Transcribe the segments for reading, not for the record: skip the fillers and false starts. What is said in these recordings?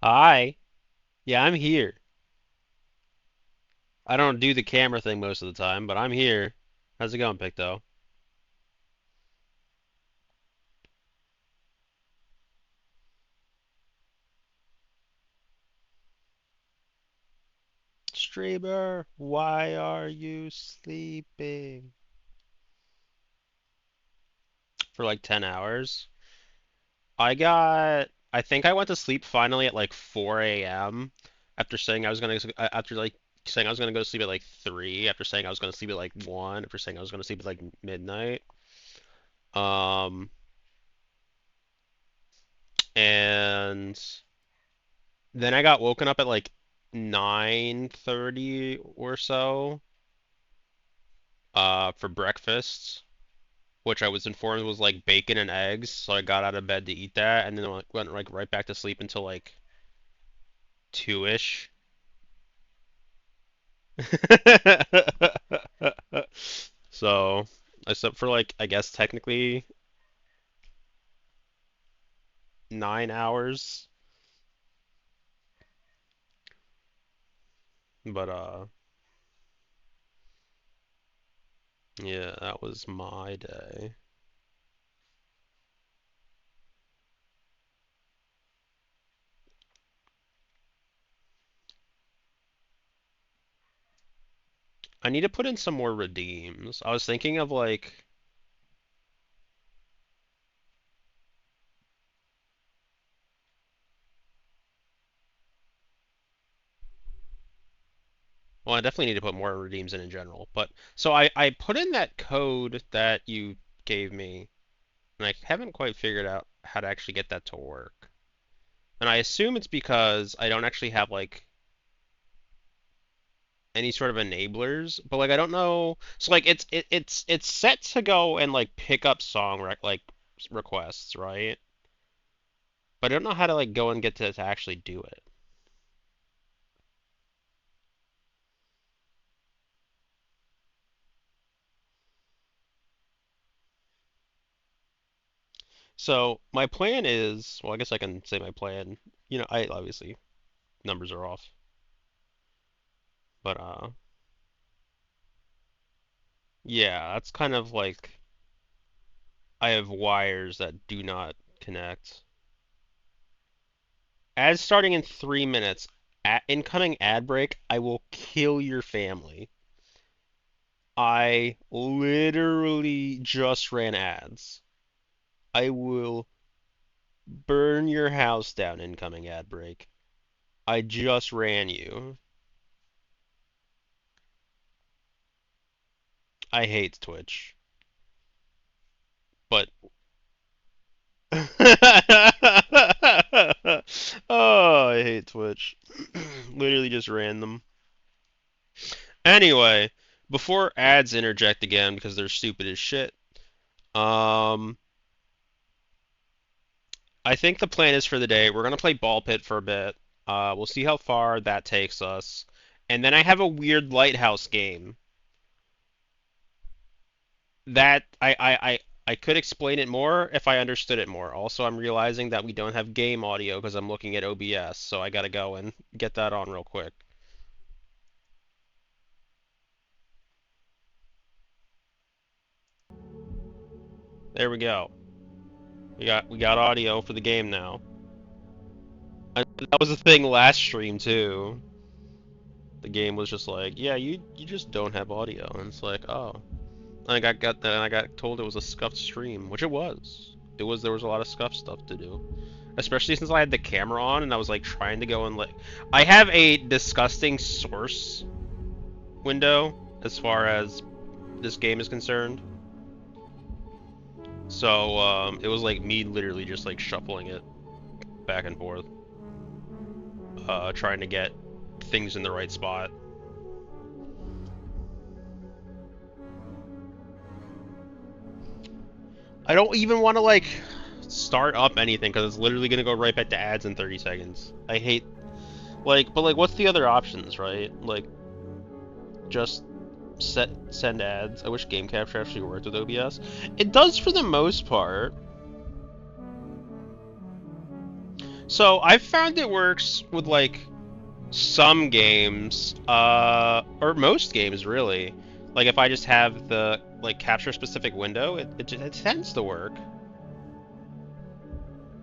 Hi. Yeah, I'm here. I don't do the camera thing most of the time, but I'm here. How's it going, Picto? Streamer, why are you sleeping? For like 10 hours. I think I went to sleep finally at like 4 a.m. after saying I was gonna, after like saying I was gonna go to sleep at like 3, after saying I was gonna sleep at like 1, after saying I was gonna sleep at like midnight. Um, and then I got woken up at like 9:30 or so for breakfast, which I was informed was like bacon and eggs. So I got out of bed to eat that, and then I went like right back to sleep until like 2-ish. So I slept for like I guess technically 9 hours, but yeah, that was my day. I need to put in some more redeems. I was thinking of like, well, I definitely need to put more redeems in general. But so I put in that code that you gave me, and I haven't quite figured out how to actually get that to work. And I assume it's because I don't actually have like any sort of enablers, but like I don't know. So like it's set to go and like pick up requests, right? But I don't know how to like go and get to actually do it. So my plan is, well, I guess I can say my plan. I obviously numbers are off, but yeah, that's kind of like I have wires that do not connect. Ads starting in 3 minutes. Incoming ad break. I will kill your family. I literally just ran ads. I will burn your house down. Incoming ad break. I just ran you. I hate Twitch, but oh, I hate Twitch. Literally just ran them. Anyway, before ads interject again because they're stupid as shit, um, I think the plan is for the day, we're gonna play ball pit for a bit. We'll see how far that takes us. And then I have a weird lighthouse game that I could explain it more if I understood it more. Also, I'm realizing that we don't have game audio because I'm looking at OBS, so I gotta go and get that on real quick. There we go. We got audio for the game now. And that was the thing last stream too. The game was just like, yeah, you just don't have audio, and it's like, oh. I got told it was a scuffed stream, which it was. There was a lot of scuffed stuff to do. Especially since I had the camera on and I was like trying to go and like I have a disgusting source window as far as this game is concerned. So it was like me literally just like shuffling it back and forth, trying to get things in the right spot. I don't even want to like start up anything because it's literally gonna go right back to ads in 30 seconds. I hate but like what's the other options, right? Like just send ads. I wish Game Capture actually worked with OBS. It does for the most part. So I've found it works with like some games, or most games really. Like if I just have the like capture specific window, it tends to work.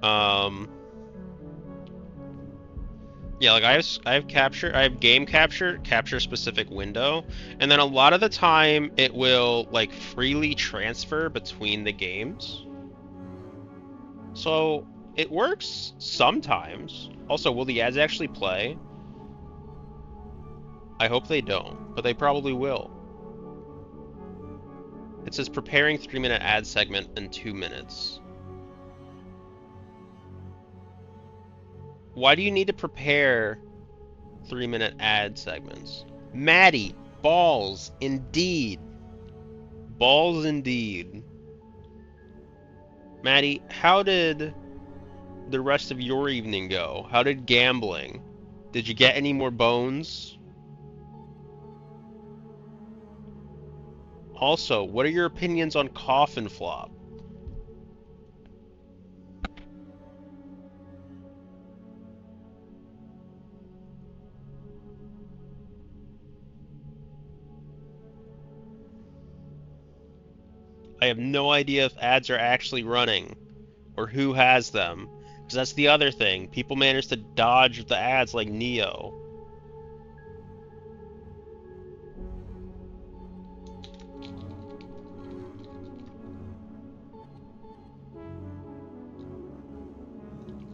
Um, yeah, like I have game capture specific window, and then a lot of the time it will like freely transfer between the games. So it works sometimes. Also, will the ads actually play? I hope they don't, but they probably will. It says preparing 3-minute ad segment in 2 minutes. Why do you need to prepare 3-minute ad segments? Maddie, balls, indeed. Balls, indeed. Maddie, how did the rest of your evening go? How did gambling? Did you get any more bones? Also, what are your opinions on Coffin Flop? I have no idea if ads are actually running or who has them. Because that's the other thing. People manage to dodge the ads like Neo.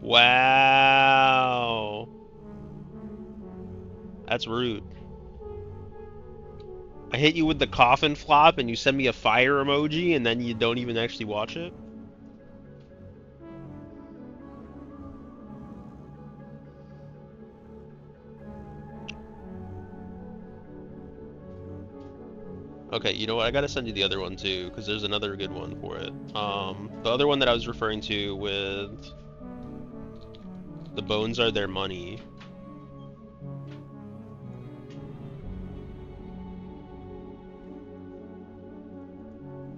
Wow. That's rude. I hit you with the coffin flop and you send me a fire emoji and then you don't even actually watch it? Okay, you know what? I gotta send you the other one too, because there's another good one for it. The other one that I was referring to with the bones are their money.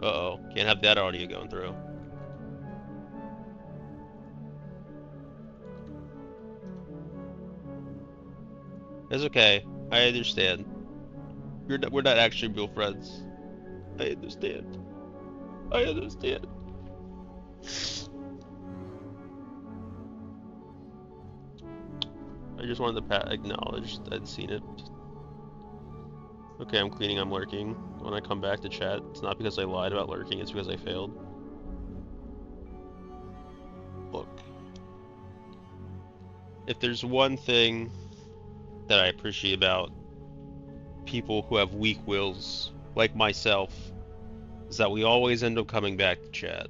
Uh-oh, can't have that audio going through. It's okay. I understand. We're not actually real friends. I understand. I understand. I just wanted to acknowledge that I'd seen it. Okay, I'm cleaning, I'm lurking. When I come back to chat, it's not because I lied about lurking, it's because I failed. Look. If there's one thing that I appreciate about people who have weak wills, like myself, is that we always end up coming back to chat.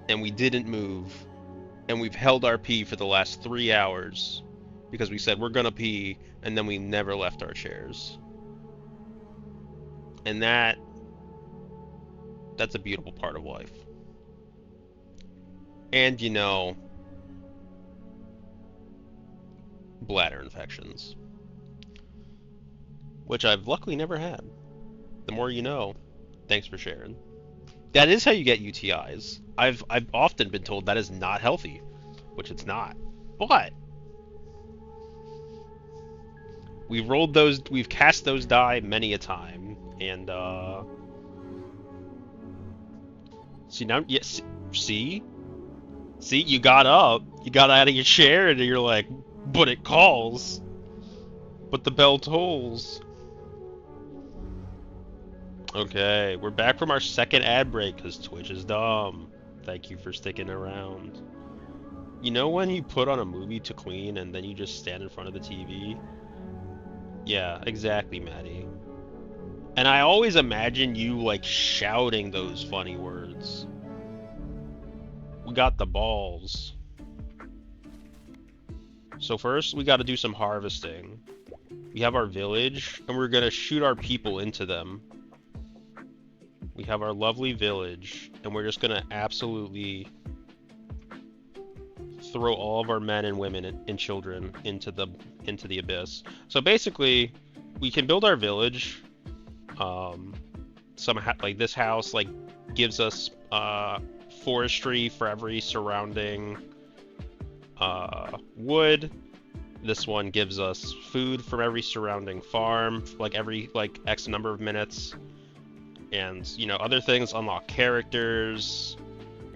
And we didn't move. And we've held our pee for the last 3 hours because we said we're gonna pee, and then we never left our chairs. And that's a beautiful part of life. And you know, bladder infections, which I've luckily never had. The more you know. Thanks for sharing. That is how you get UTIs. I've often been told that is not healthy, which it's not. But we've cast those die many a time, and see now, yes, see, you got up, you got out of your chair, and you're like, but it calls, but the bell tolls. Okay, we're back from our second ad break because Twitch is dumb. Thank you for sticking around. You know when you put on a movie to clean and then you just stand in front of the TV? Yeah, exactly, Maddie. And I always imagine you like shouting those funny words. We got the balls. So first, we got to do some harvesting. We have our village, and we're gonna shoot our people into them. We have our lovely village, and we're just gonna absolutely throw all of our men and women and children into the abyss. So basically, we can build our village. Like this house like gives us forestry for every surrounding wood. This one gives us food from every surrounding farm, like every X number of minutes. And, you know, other things unlock characters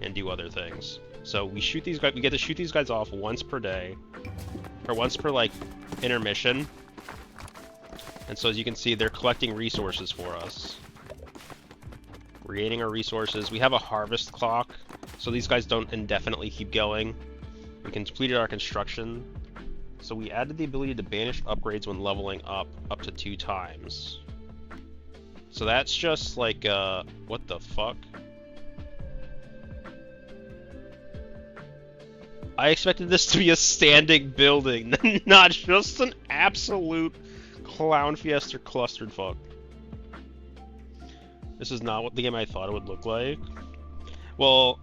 and do other things. So we shoot these guys, we get to shoot these guys off once per day, or once per like intermission. And so as you can see, they're collecting resources for us. We're gaining our resources. We have a harvest clock, so these guys don't indefinitely keep going. We completed our construction. So we added the ability to banish upgrades when leveling up to 2 times. So that's just like, what the fuck? I expected this to be a standing building, not just an absolute clown fiesta clustered fuck. This is not what the game I thought it would look like. Well,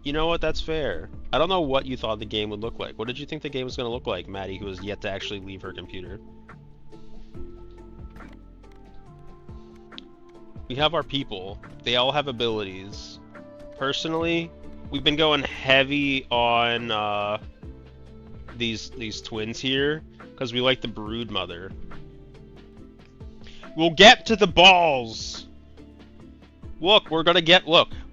you know what? That's fair. I don't know what you thought the game would look like. What did you think the game was going to look like, Maddie, who has yet to actually leave her computer? We have our people. They all have abilities. Personally, we've been going heavy on these twins here because we like the brood mother. We'll get to the balls. Look,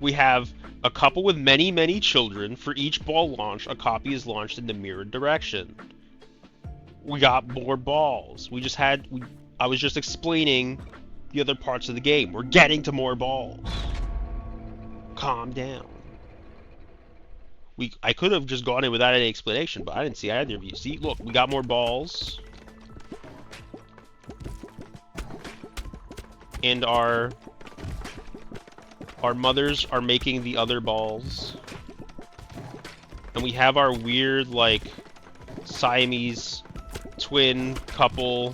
we have a couple with many, many children. For each ball launch, a copy is launched in the mirrored direction. We got more balls. I was just explaining the other parts of the game. We're getting to more balls. Calm down. I could have just gone in without any explanation, but I didn't see either of you. See, look, we got more balls. And our mothers are making the other balls. And we have our weird, like, Siamese twin couple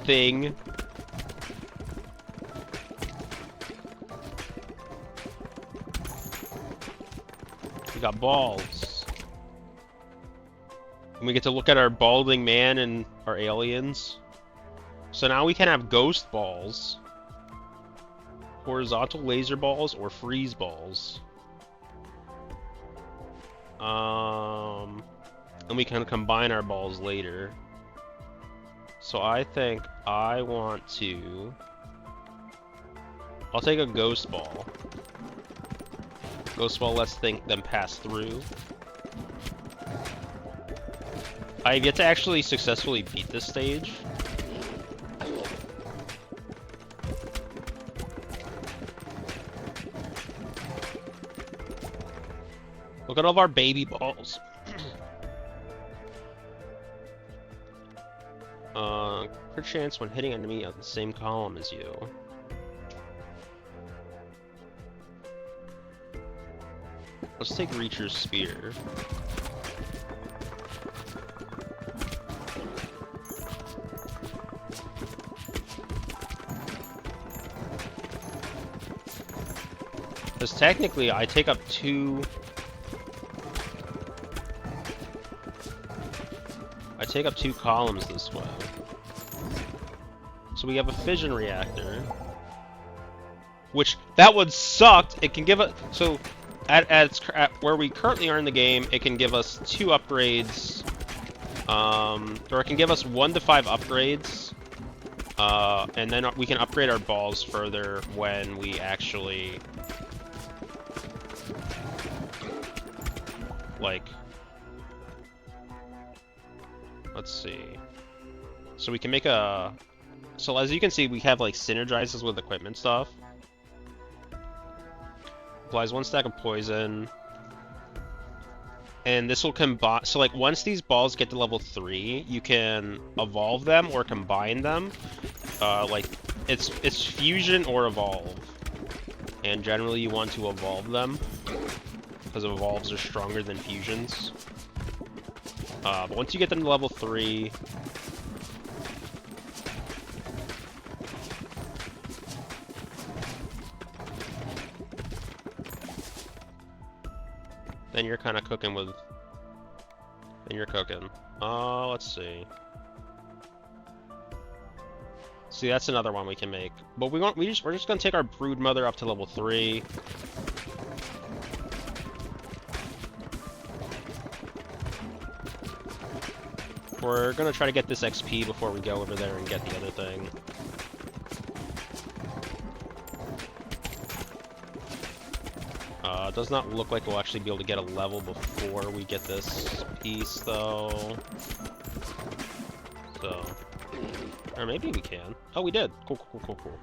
thing. We got balls. And we get to look at our balding man and our aliens. So now we can have ghost balls, horizontal laser balls, or freeze balls. And we can combine our balls later. So I think I want to... I'll take a ghost ball. Ghost ball lets them pass through. I've yet to actually successfully beat this stage. Look at all of our baby balls. Crit chance when hitting enemy on the same column as you. Let's take Reacher's Spear. Because technically I take up 2... I take up 2 columns this way. So we have a fission reactor. Which, that one sucked! It can give us... So, at where we currently are in the game, it can give us 2 upgrades. Or it can give us 1 to 5 upgrades. And then we can upgrade our balls further when we actually... Like... Let's see. So we can make a... So as you can see, we have like synergizes with equipment stuff. Applies 1 stack of poison. And this will combine... So like once these balls get to level 3, you can evolve them or combine them. Like it's fusion or evolve. And generally you want to evolve them, because evolves are stronger than fusions. But once you get them to level 3... Then you're kind of cooking with... Then you're cooking. Let's see. See, that's another one we can make. But we're just gonna take our brood mother up to level 3. We're gonna try to get this XP before we go over there and get the other thing. It does not look like we'll actually be able to get a level before we get this piece, though. So, or maybe we can. Oh, we did. Cool, cool, cool, cool,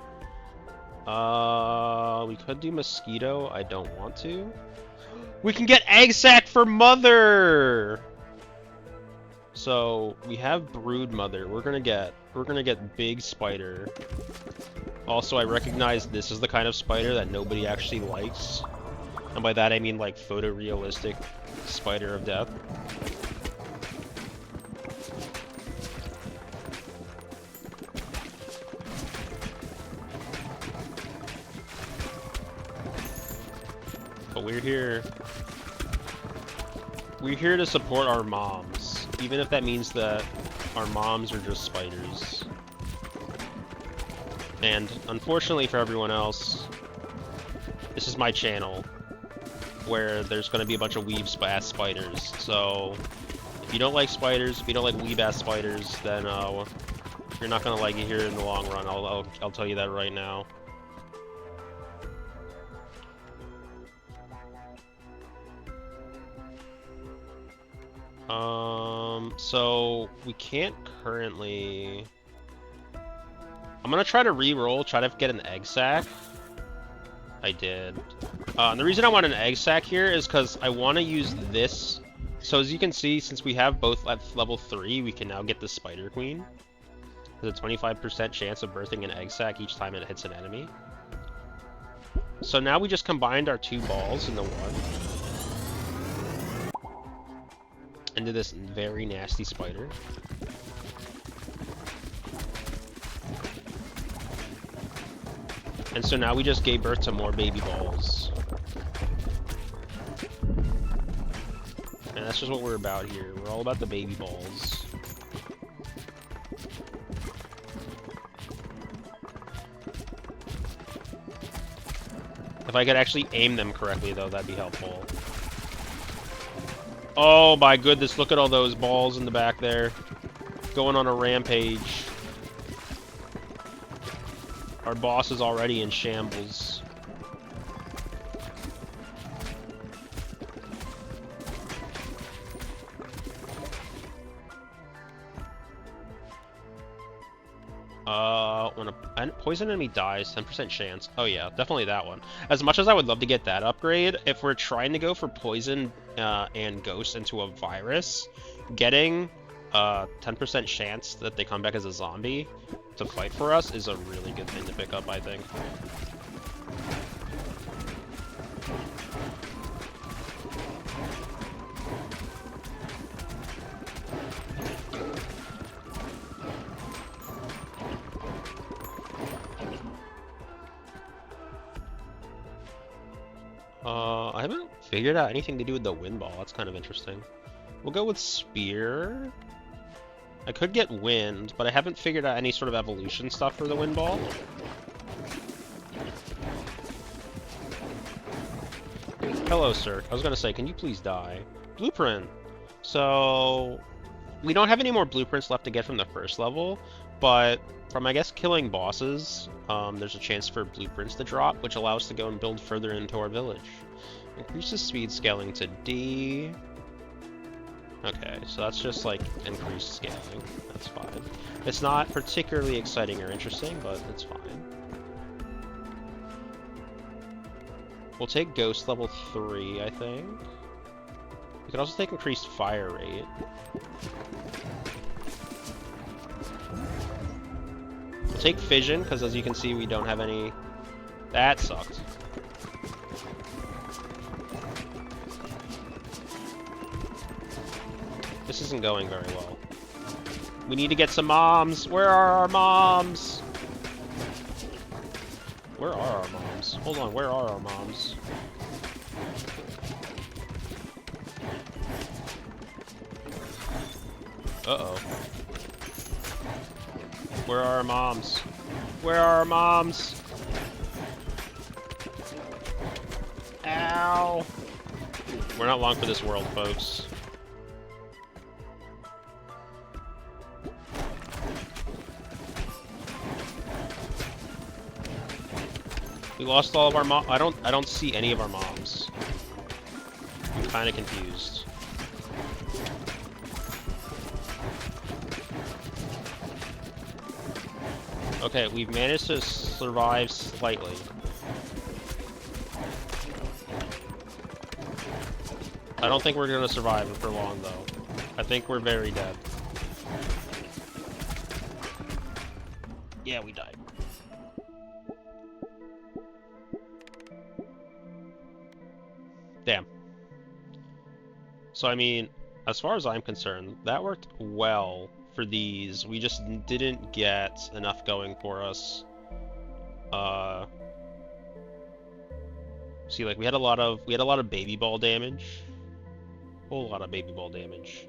cool. We could do mosquito. I don't want to. We can get egg sac for mother. So we have brood mother. We're gonna get big spider. Also, I recognize this is the kind of spider that nobody actually likes. And by that I mean like photorealistic spider of death. But we're here. We're here to support our moms, even if that means that our moms are just spiders. And unfortunately for everyone else, this is my channel, where there's going to be a bunch of weeb-ass spiders. So, if you don't like spiders, if you don't like weeb-ass spiders, then you're not going to like it here in the long run. I'll tell you that right now. So we can't currently. I'm gonna try to re-roll, try to get an egg sac. I did. And the reason I want an egg sac here is because I want to use this. So as you can see, since we have both at level 3, we can now get the Spider Queen. There's a 25% chance of birthing an egg sac each time it hits an enemy. So now we just combined our 2 balls into one. Into this very nasty spider. And so now we just gave birth to more baby balls. And that's just what we're about here. We're all about the baby balls. If I could actually aim them correctly, though, that'd be helpful. Oh my goodness, look at all those balls in the back there. Going on a rampage. Our boss is already in shambles. When a poison enemy dies, 10% chance. Oh yeah, definitely that one. As much as I would love to get that upgrade, if we're trying to go for poison and ghost into a virus, getting 10% chance that they come back as a zombie to fight for us is a really good thing to pick up, I think. I haven't figured out anything to do with the wind ball. That's kind of interesting. We'll go with spear. I could get wind, but I haven't figured out any sort of evolution stuff for the wind ball. Hello, sir. I was gonna say, can you please die? Blueprint. So, we don't have any more blueprints left to get from the first level, but from, I guess, killing bosses, there's a chance for blueprints to drop, which allows us to go and build further into our village. Increases speed scaling to D. Okay, so that's just like increased scaling. That's fine. It's not particularly exciting or interesting, but it's fine. We'll take Ghost level 3, I think. We can also take increased fire rate. We'll take Fission, because as you can see, we don't have any... That sucked. This isn't going very well. We need to get some moms! Where are our moms? Where are our moms? Hold on, where are our moms? Uh-oh. Where are our moms? Where are our moms? Ow! We're not long for this world, folks. We lost all of our mom. I don't see any of our moms. I'm kind of confused. Okay, we've managed to survive slightly. I don't think we're gonna survive for long, though. I think we're very dead. Yeah, we died. Damn. So, I mean, as far as I'm concerned, that worked well for these. We just didn't get enough going for us. See, like, we had a lot of baby ball damage. A whole lot of baby ball damage.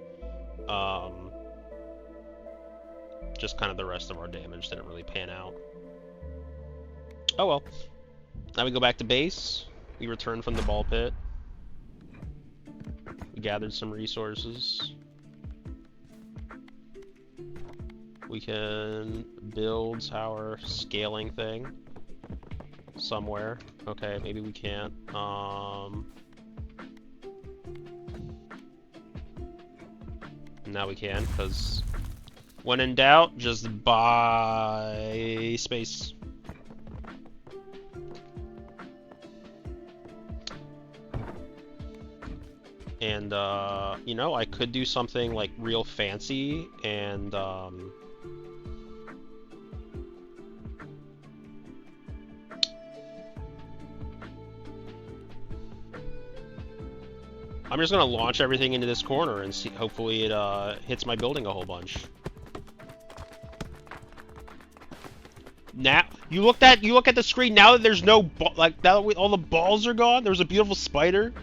Just kind of the rest of our damage didn't really pan out. Oh well. Now we go back to base. We return from the ball pit. We gathered some resources. We can build our scaling thing somewhere. Okay, maybe we can't. Now we can, because when in doubt, just buy space. And, you know, I could do something, like, real fancy, and, I'm just gonna launch everything into this corner and see, hopefully it, hits my building a whole bunch. Now, you look at the screen, now that there's no, like, now that all the balls are gone, there was a beautiful spider.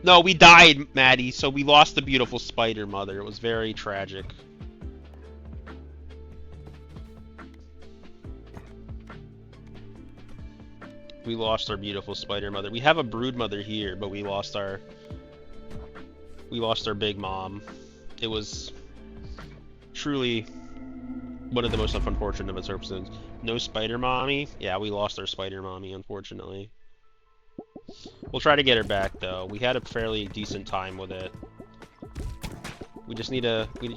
No, we died, Maddie, so we lost the beautiful spider, mother. It was very tragic. We lost our beautiful spider mother. We have a brood mother here, but we lost our big mom. It was truly one of the most unfortunate of circumstances. No spider mommy? Yeah, we lost our spider mommy, unfortunately. We'll try to get her back, though. We had a fairly decent time with it. We just need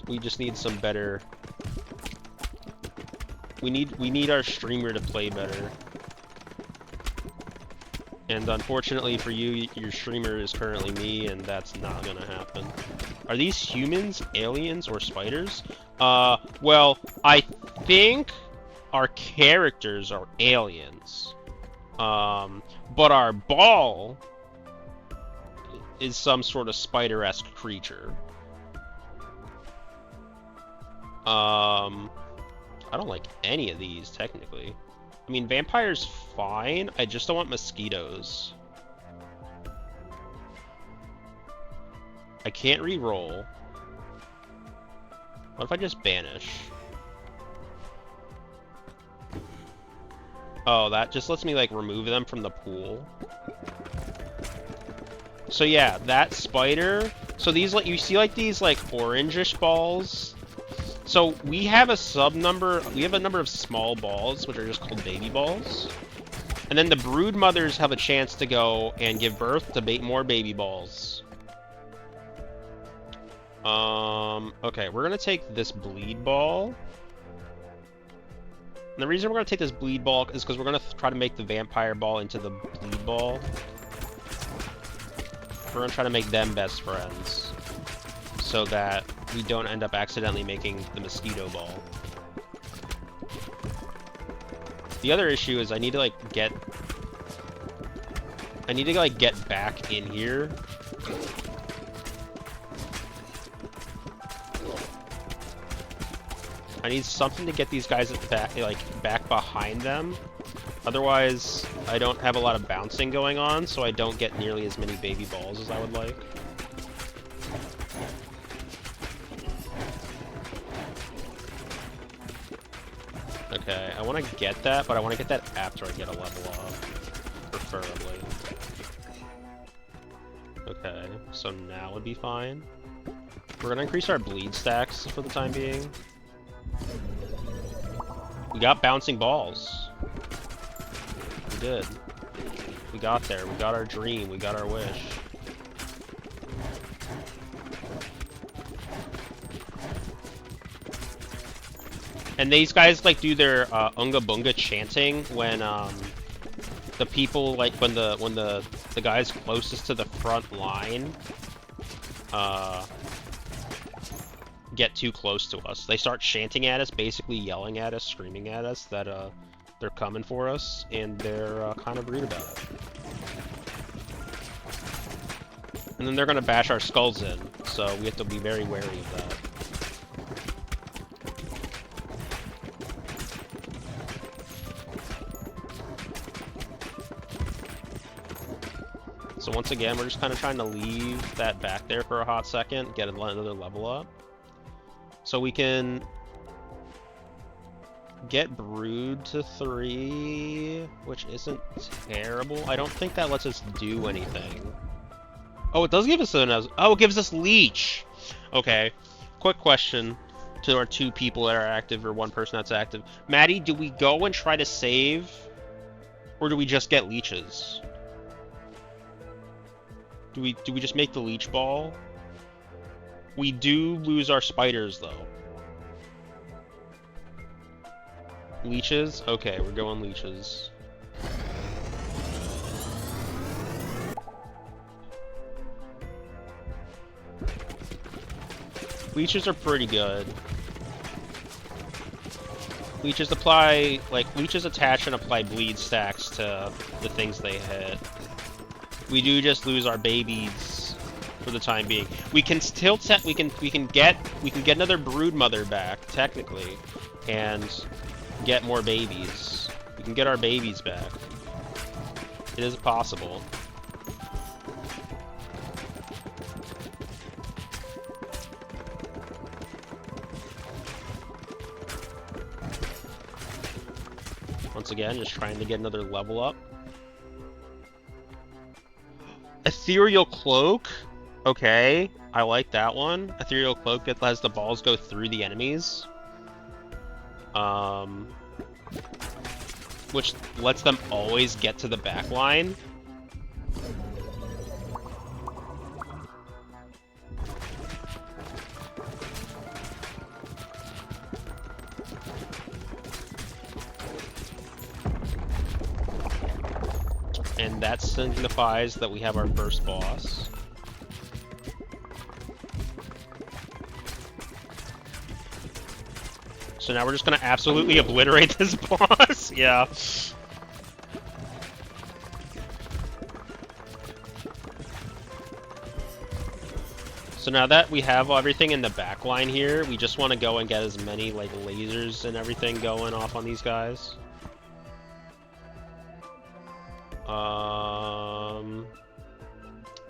we just need some better. We need our streamer to play better. And unfortunately for you, your streamer is currently me, and that's not gonna happen. Are these humans, aliens, or spiders? Well, I think our characters are aliens. But our ball is some sort of spider-esque creature. I don't like any of these, technically. I mean, vampire's fine, I just don't want mosquitoes. I can't re-roll. What if I just banish? Oh, that just lets me, like, remove them from the pool. So yeah, that spider... So these, like, you see, like, these, like, orangish balls? So we have a number of small balls, which are just called baby balls. And then the brood mothers have a chance to go and give birth to more baby balls. Okay, we're gonna take this bleed ball. And the reason we're gonna take this bleed ball is because we're gonna try to make the vampire ball into the bleed ball. We're gonna try to make them best friends, so that we don't end up accidentally making the mosquito ball. The other issue is I need to get back in here. I need something to get these guys back behind them. Otherwise, I don't have a lot of bouncing going on, so I don't get nearly as many baby balls as I would like. Okay, I want to get that, but I want to get that after I get a level up, preferably. Okay, so now would be fine. We're gonna increase our bleed stacks for the time being. We got bouncing balls. We did. We got there. We got our dream. We got our wish. And these guys like do their Unga Bunga chanting when the people like when the guys closest to the front line get too close to us. They start chanting at us, basically yelling at us, screaming at us that they're coming for us, and they're kind of rude about it. And then they're gonna bash our skulls in, so we have to be very wary of that. So once again, we're just kind of trying to leave that back there for a hot second, get another level up. So we can get Brood to 3, which isn't terrible. I don't think that lets us do anything. Oh, it does give us oh, it gives us Leech! Okay, quick question to our 2 people that are active, or 1 person that's active. Maddie, do we go and try to save, or do we just get leeches? Do we just make the leech ball? We do lose our spiders, though. Leeches? Okay, we're going leeches. Leeches are pretty good. Leeches apply, like, leeches attach and apply bleed stacks to the things they hit. We do just lose our babies for the time being. We can still we can get another brood mother back technically, and get more babies. We can get our babies back. It is possible. Once again, just trying to get another level up. Ethereal Cloak? Okay, I like that one. Ethereal Cloak lets the balls go through the enemies. Which lets them always get to the back line. And that signifies that we have our first boss. So now we're just gonna absolutely obliterate this boss. Yeah. So now that we have everything in the back line here, we just want to go and get as many like lasers and everything going off on these guys.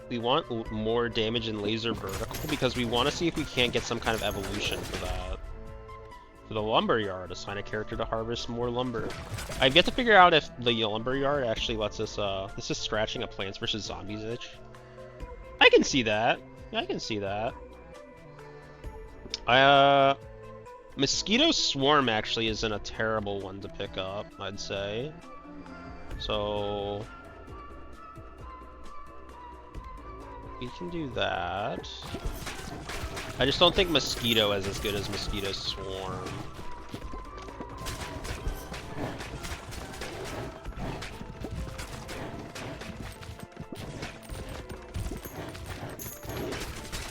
We want more damage in laser vertical because we want to see if we can't get some kind of evolution for that. For the lumberyard, assign a character to harvest more lumber. I've yet to figure out if the lumberyard actually lets us, this is scratching a Plants vs. Zombies itch. I can see that. I can see that. Mosquito Swarm actually isn't a terrible one to pick up, I'd say. So we can do that. I just don't think Mosquito is as good as Mosquito Swarm.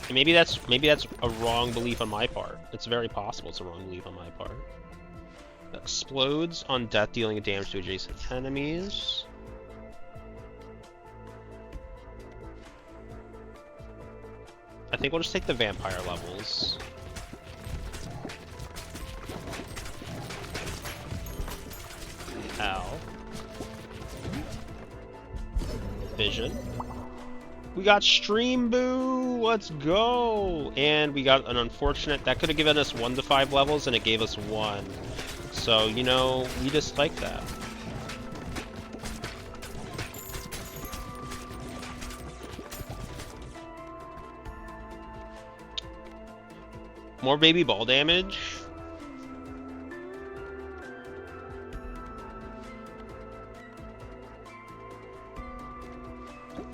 And maybe that's a wrong belief on my part. It's very possible it's a wrong belief on my part. Explodes on death, dealing damage to adjacent enemies. I think we'll just take the vampire levels. Ow. Vision. We got Stream Boo! Let's go! And we got an unfortunate... That could have given us 1 to 5 levels, and it gave us 1. So, you know, we just like that. More baby ball damage.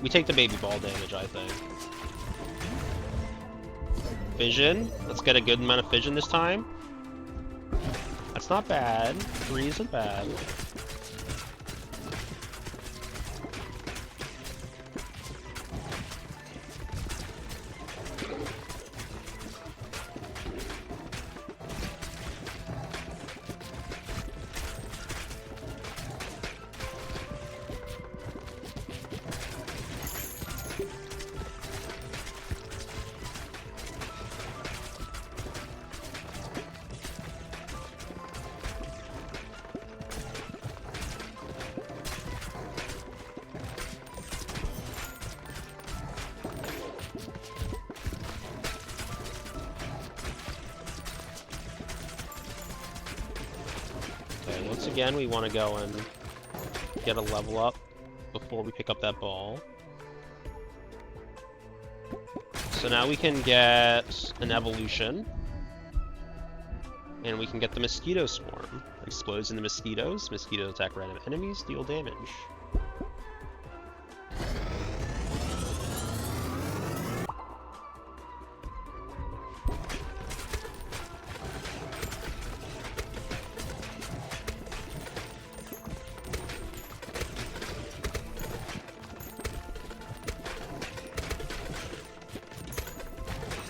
We take the baby ball damage, I think. Fission. Let's get a good amount of fission this time. That's not bad. 3 isn't bad. Once again, we want to go and get a level up before we pick up that ball. So now we can get an evolution. And we can get the Mosquito Swarm. Explodes into mosquitoes. Mosquitoes attack random enemies, deal damage.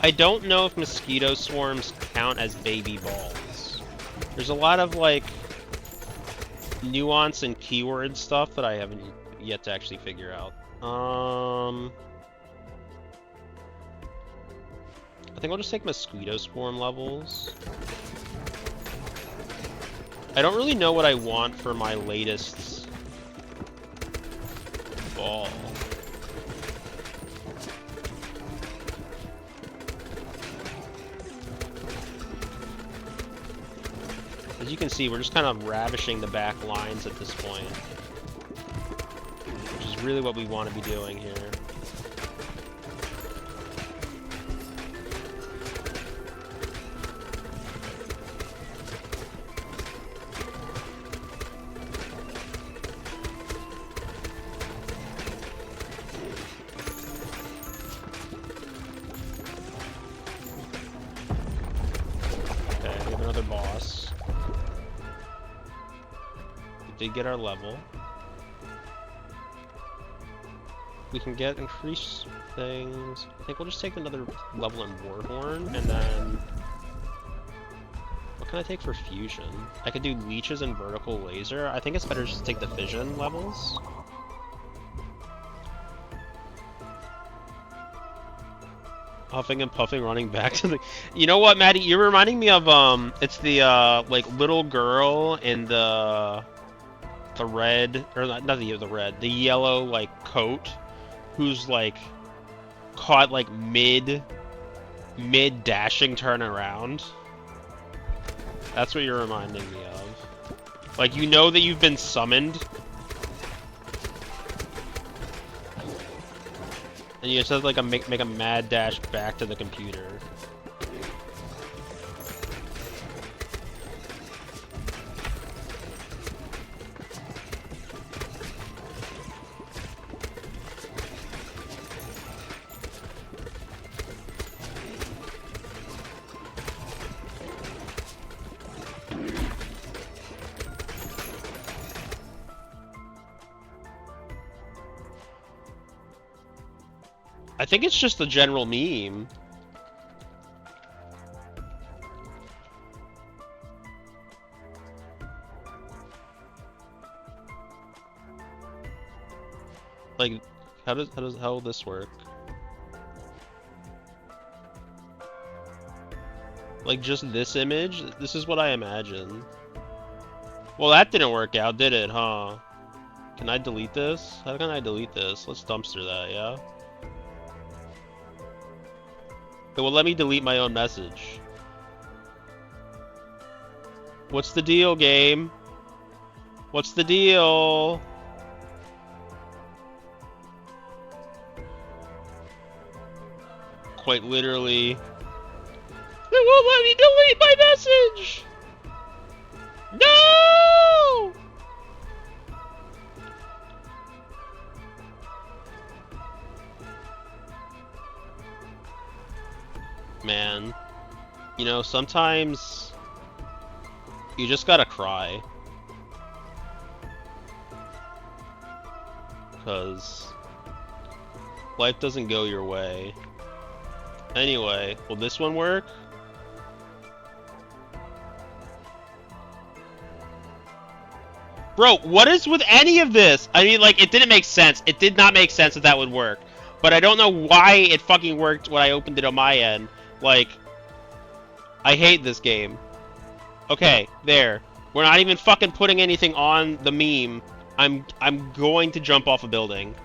I don't know if mosquito swarms count as baby balls. There's a lot of, like, nuance and keyword stuff that I haven't yet to actually figure out. I think I'll just take mosquito swarm levels. I don't really know what I want for my latest ball. As you can see, we're just kind of ravishing the back lines at this point, which is really what we want to be doing here. Okay, we have another boss. Did get our level. We can get increased things. I think we'll just take another level in Warhorn, and then what can I take for fusion? I could do leeches and vertical laser. I think it's better just to take the fission levels. Huffing and puffing, running back to the. You know what, Maddie? You're reminding me of it's the like little girl in the red, or not the red, the yellow like coat, who's like caught like mid dashing turn around. That's what you're reminding me of. Like, you know that you've been summoned, and you just have to like make a mad dash back to the computer. I think it's just the general meme. Like, how will this work? Like, just this image? This is what I imagine. Well, that didn't work out, did it, huh? Can I delete this? How can I delete this? Let's dumpster that, yeah? It will let me delete my own message. What's the deal, game? What's the deal? Quite literally. It won't let me delete my message! No! know, sometimes you just gotta cry. Because life doesn't go your way. Anyway, will this one work? Bro, what is with any of this? I mean, like, it didn't make sense. It did not make sense that would work. But I don't know why it fucking worked when I opened it on my end. Like, I hate this game. Okay, there. We're not even fucking putting anything on the meme. I'm going to jump off a building.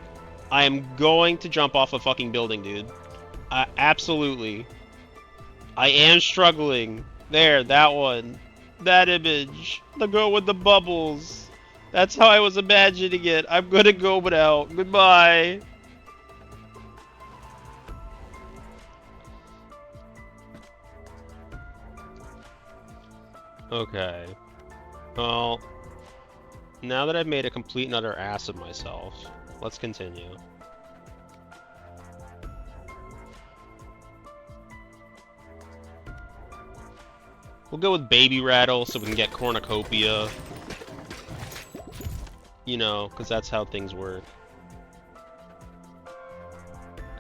I am going to jump off a fucking building, dude. Absolutely. I am struggling. There, that one. That image. The girl with the bubbles. That's how I was imagining it. I'm gonna go now. Goodbye. Okay. Well, now that I've made a complete and utter ass of myself, let's continue. We'll go with Baby Rattle so we can get Cornucopia. You know, because that's how things work.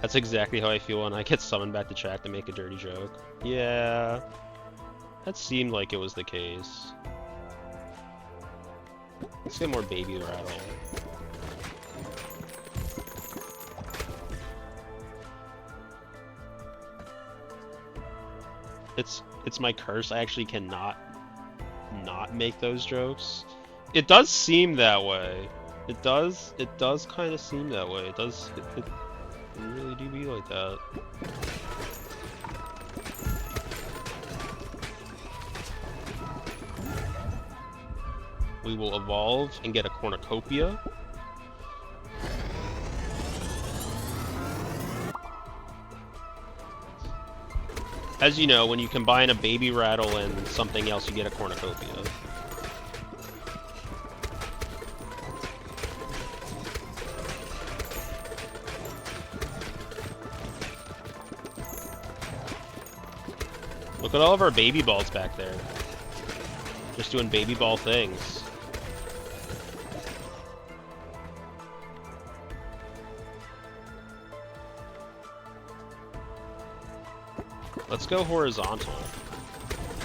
That's exactly how I feel when I get summoned back to chat to make a dirty joke. Yeah. That seemed like it was the case. Let's get more Baby Rattle. It's my curse. I actually cannot not make those jokes. It does seem that way. It does kind of seem that way. It really do be like that. We will evolve and get a Cornucopia. As you know, when you combine a Baby Rattle and something else, you get a Cornucopia. Look at all of our baby balls back there. Just doing baby ball things. Let's go horizontal.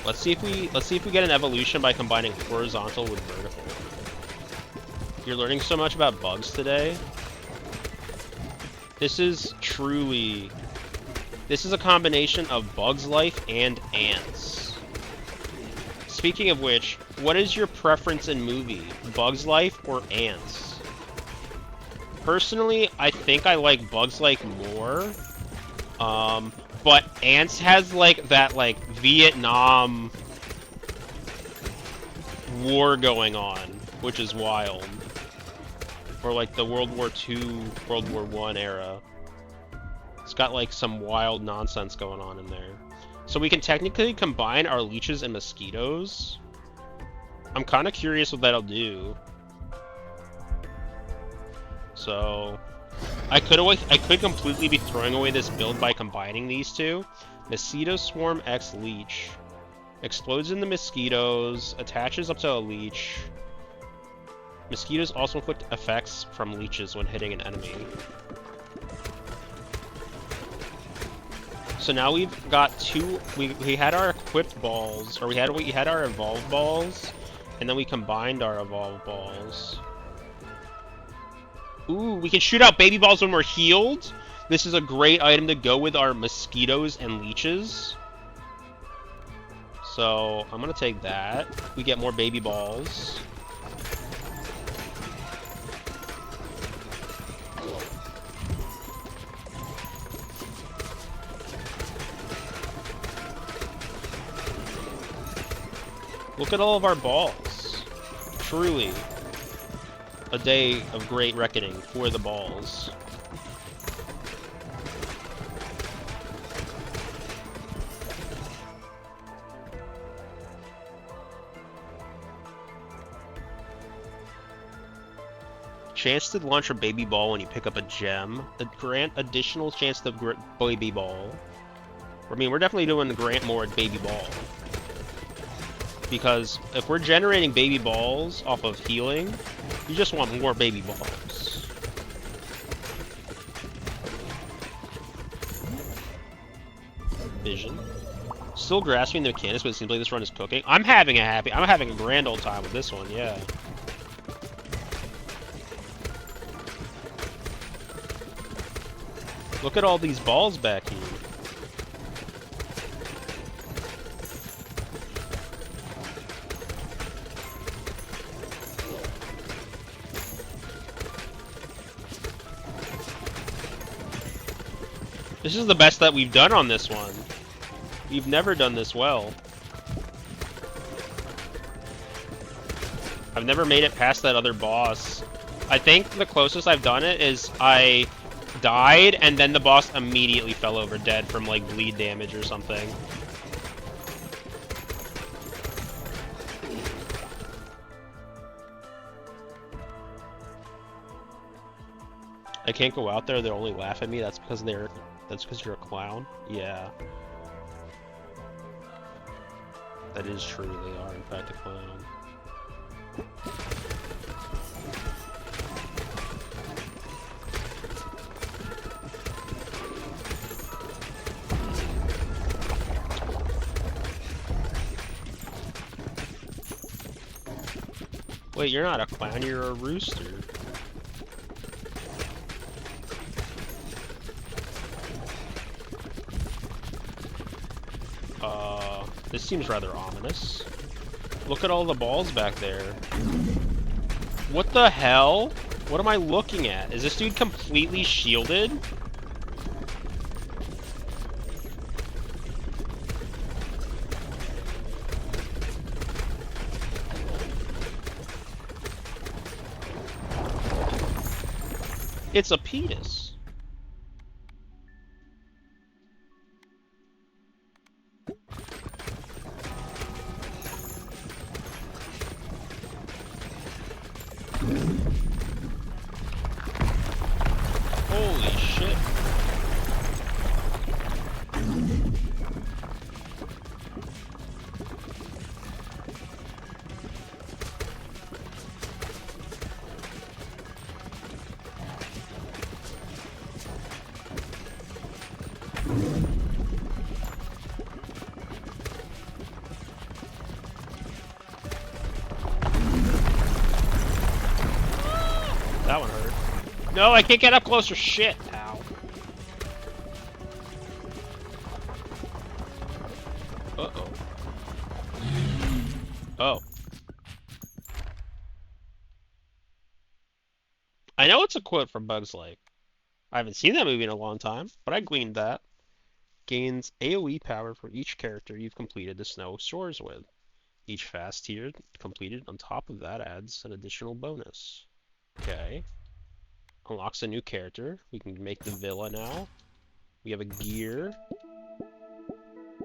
Let's see if we get an evolution by combining horizontal with vertical. You're learning so much about bugs today. This is a combination of Bugs Life and ants. Speaking of which, what is your preference in movie? Bugs Life or ants? Personally, I think I like Bugs Life more. But ants has like that Vietnam war going on, which is wild. Or like the World War II, World War I era. It's got like some wild nonsense going on in there. So we can technically combine our leeches and mosquitoes. I'm kind of curious what that'll do. So I could completely be throwing away this build by combining these two. Mosquito Swarm X Leech. Explodes in the mosquitoes, attaches up to a leech. Mosquitoes also inflict effects from leeches when hitting an enemy. So now we've got two. We had our equipped balls, or we had our evolved balls, and then we combined our evolved balls. Ooh, we can shoot out baby balls when we're healed. This is a great item to go with our mosquitoes and leeches. So I'm gonna take that. We get more baby balls. Look at all of our balls. Truly a day of great reckoning for the balls. Chance to launch a baby ball when you pick up a gem. Grant additional chance to baby ball. I mean, we're definitely doing the Grant more at Baby Ball. Because if we're generating baby balls off of healing, you just want more baby balls. Vision. Still grasping the mechanics, but it seems like this run is cooking. I'm having a grand old time with this one, yeah. Look at all these balls back here. This is the best that we've done on this one. We've never done this well. I've never made it past that other boss. I think the closest I've done it is I died and then the boss immediately fell over dead from like bleed damage or something. I can't go out there, they'll only laugh at me. That's because you're a clown? Yeah. That is true, they are in fact a clown. Wait, you're not a clown, you're a rooster. This seems rather ominous. Look at all the balls back there. What the hell? What am I looking at? Is this dude completely shielded? It's a penis. Holy shit. That one hurt. No, I can't get up closer. Shit. Ow. Uh-oh. Oh. I know it's a quote from Bugs Life. I haven't seen that movie in a long time, but I gleaned that. Gains AoE power for each character you've completed the Snow Shores with. Each fast tier completed on top of that adds an additional bonus. Okay. Unlocks a new character. We can make the villa now. We have a gear.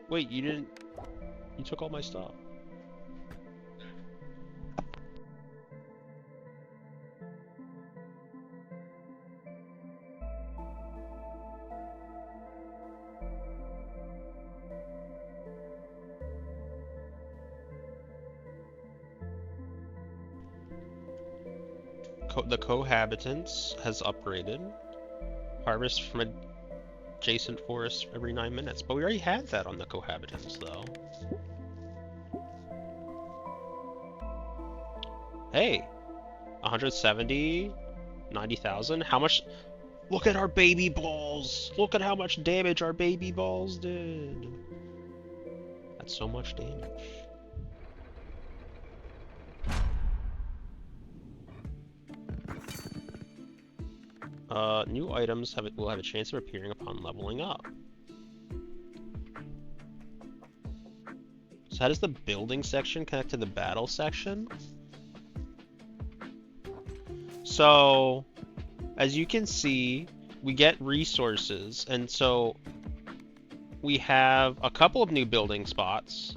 Wait, you took all my stuff. The Cohabitants has upgraded. Harvest from adjacent forests every 9 minutes. But we already had that on the Cohabitants, though. Hey! 170? 90,000? How much? Look at our baby balls! Look at how much damage our baby balls did! That's so much damage. New items will have a chance of appearing upon leveling up. So how does the building section connect to the battle section? So, as you can see, we get resources, and so we have a couple of new building spots.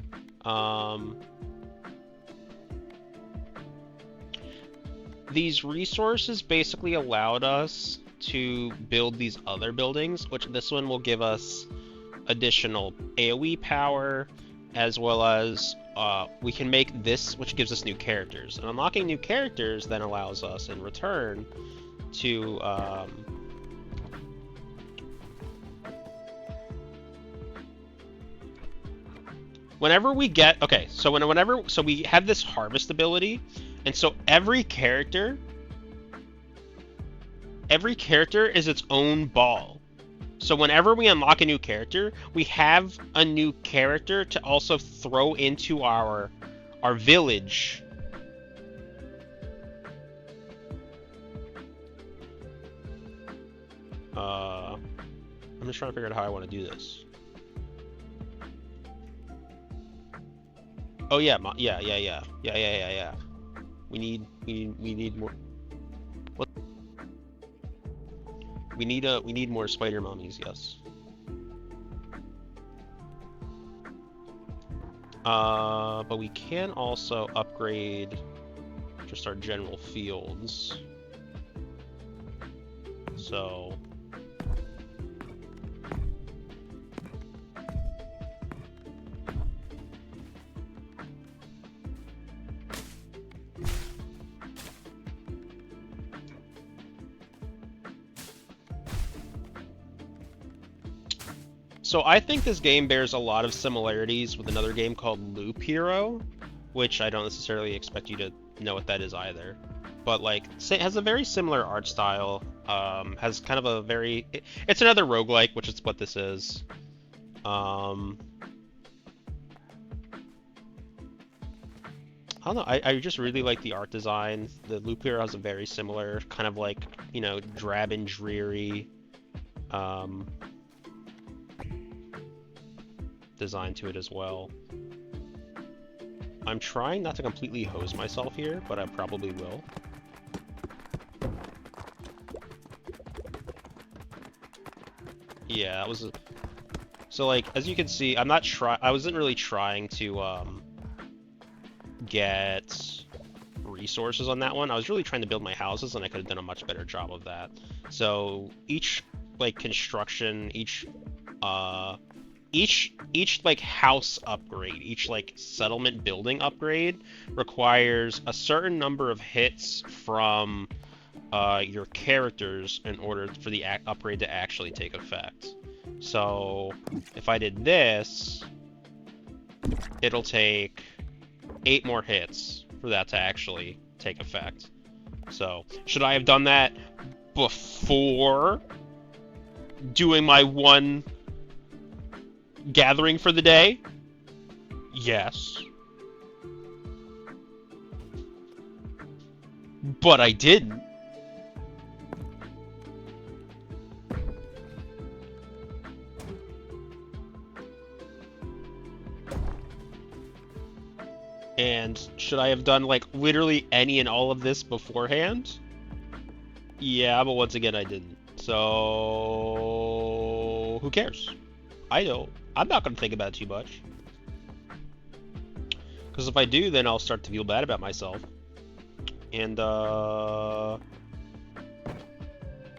These resources basically allowed us to build these other buildings, which this one will give us additional AoE power, as well as we can make this, which gives us new characters. And unlocking new characters then allows us, in return, to whenever we get, okay, so whenever, so we have this harvest ability, and so every character is its own ball. So whenever we unlock a new character, we have a new character to also throw into our village. I'm just trying to figure out how I want to do this. Oh yeah, yeah. We need more. What? We need more spider mummies. Yes. But we can also upgrade just our general fields. So. So I think this game bears a lot of similarities with another game called Loop Hero, which I don't necessarily expect you to know what that is either. But like, it has a very similar art style, has kind of a very... It's another roguelike, which is what this is. I don't know, I just really like the art design. The Loop Hero has a very similar, kind of like, you know, drab and dreary, design to it as well. I'm trying not to completely hose myself here, but I probably will. Yeah, that was a... So like, as you can see, I wasn't really trying to get resources on that one. I was really trying to build my houses, and I could have done a much better job of that. So each like construction, each like house upgrade, each like settlement building upgrade requires a certain number of hits from your characters in order for the upgrade to actually take effect. So if I did this, it'll take 8 more hits for that to actually take effect. So should I have done that before doing my one gathering for the day? Yes. But I didn't. And should I have done like literally any and all of this beforehand? Yeah, but once again I didn't. So who cares? I don't. I'm not going to think about it too much. Because if I do, then I'll start to feel bad about myself. And,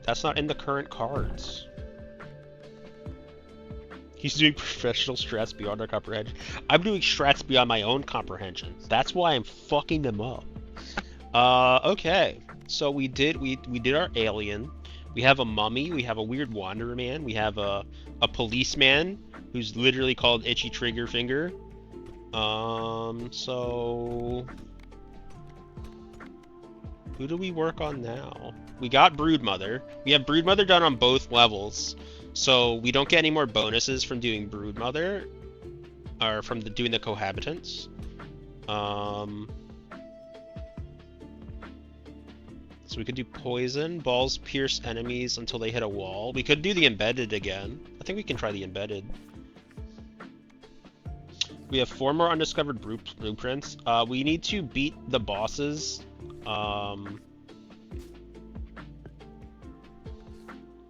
that's not in the current cards. He's doing professional strats beyond our comprehension. I'm doing strats beyond my own comprehension. That's why I'm fucking them up. Okay. So we did our alien. We have a mummy. We have a weird wanderer man. We have a policeman who's literally called Itchy Trigger Finger. So who do we work on now? We got Broodmother. We have Broodmother done on both levels, so we don't get any more bonuses from doing Broodmother, or from doing the cohabitants. So we could do poison. Balls pierce enemies until they hit a wall. We could do the embedded again. I think we can try the embedded. We have 4 more undiscovered blueprints. We need to beat the bosses.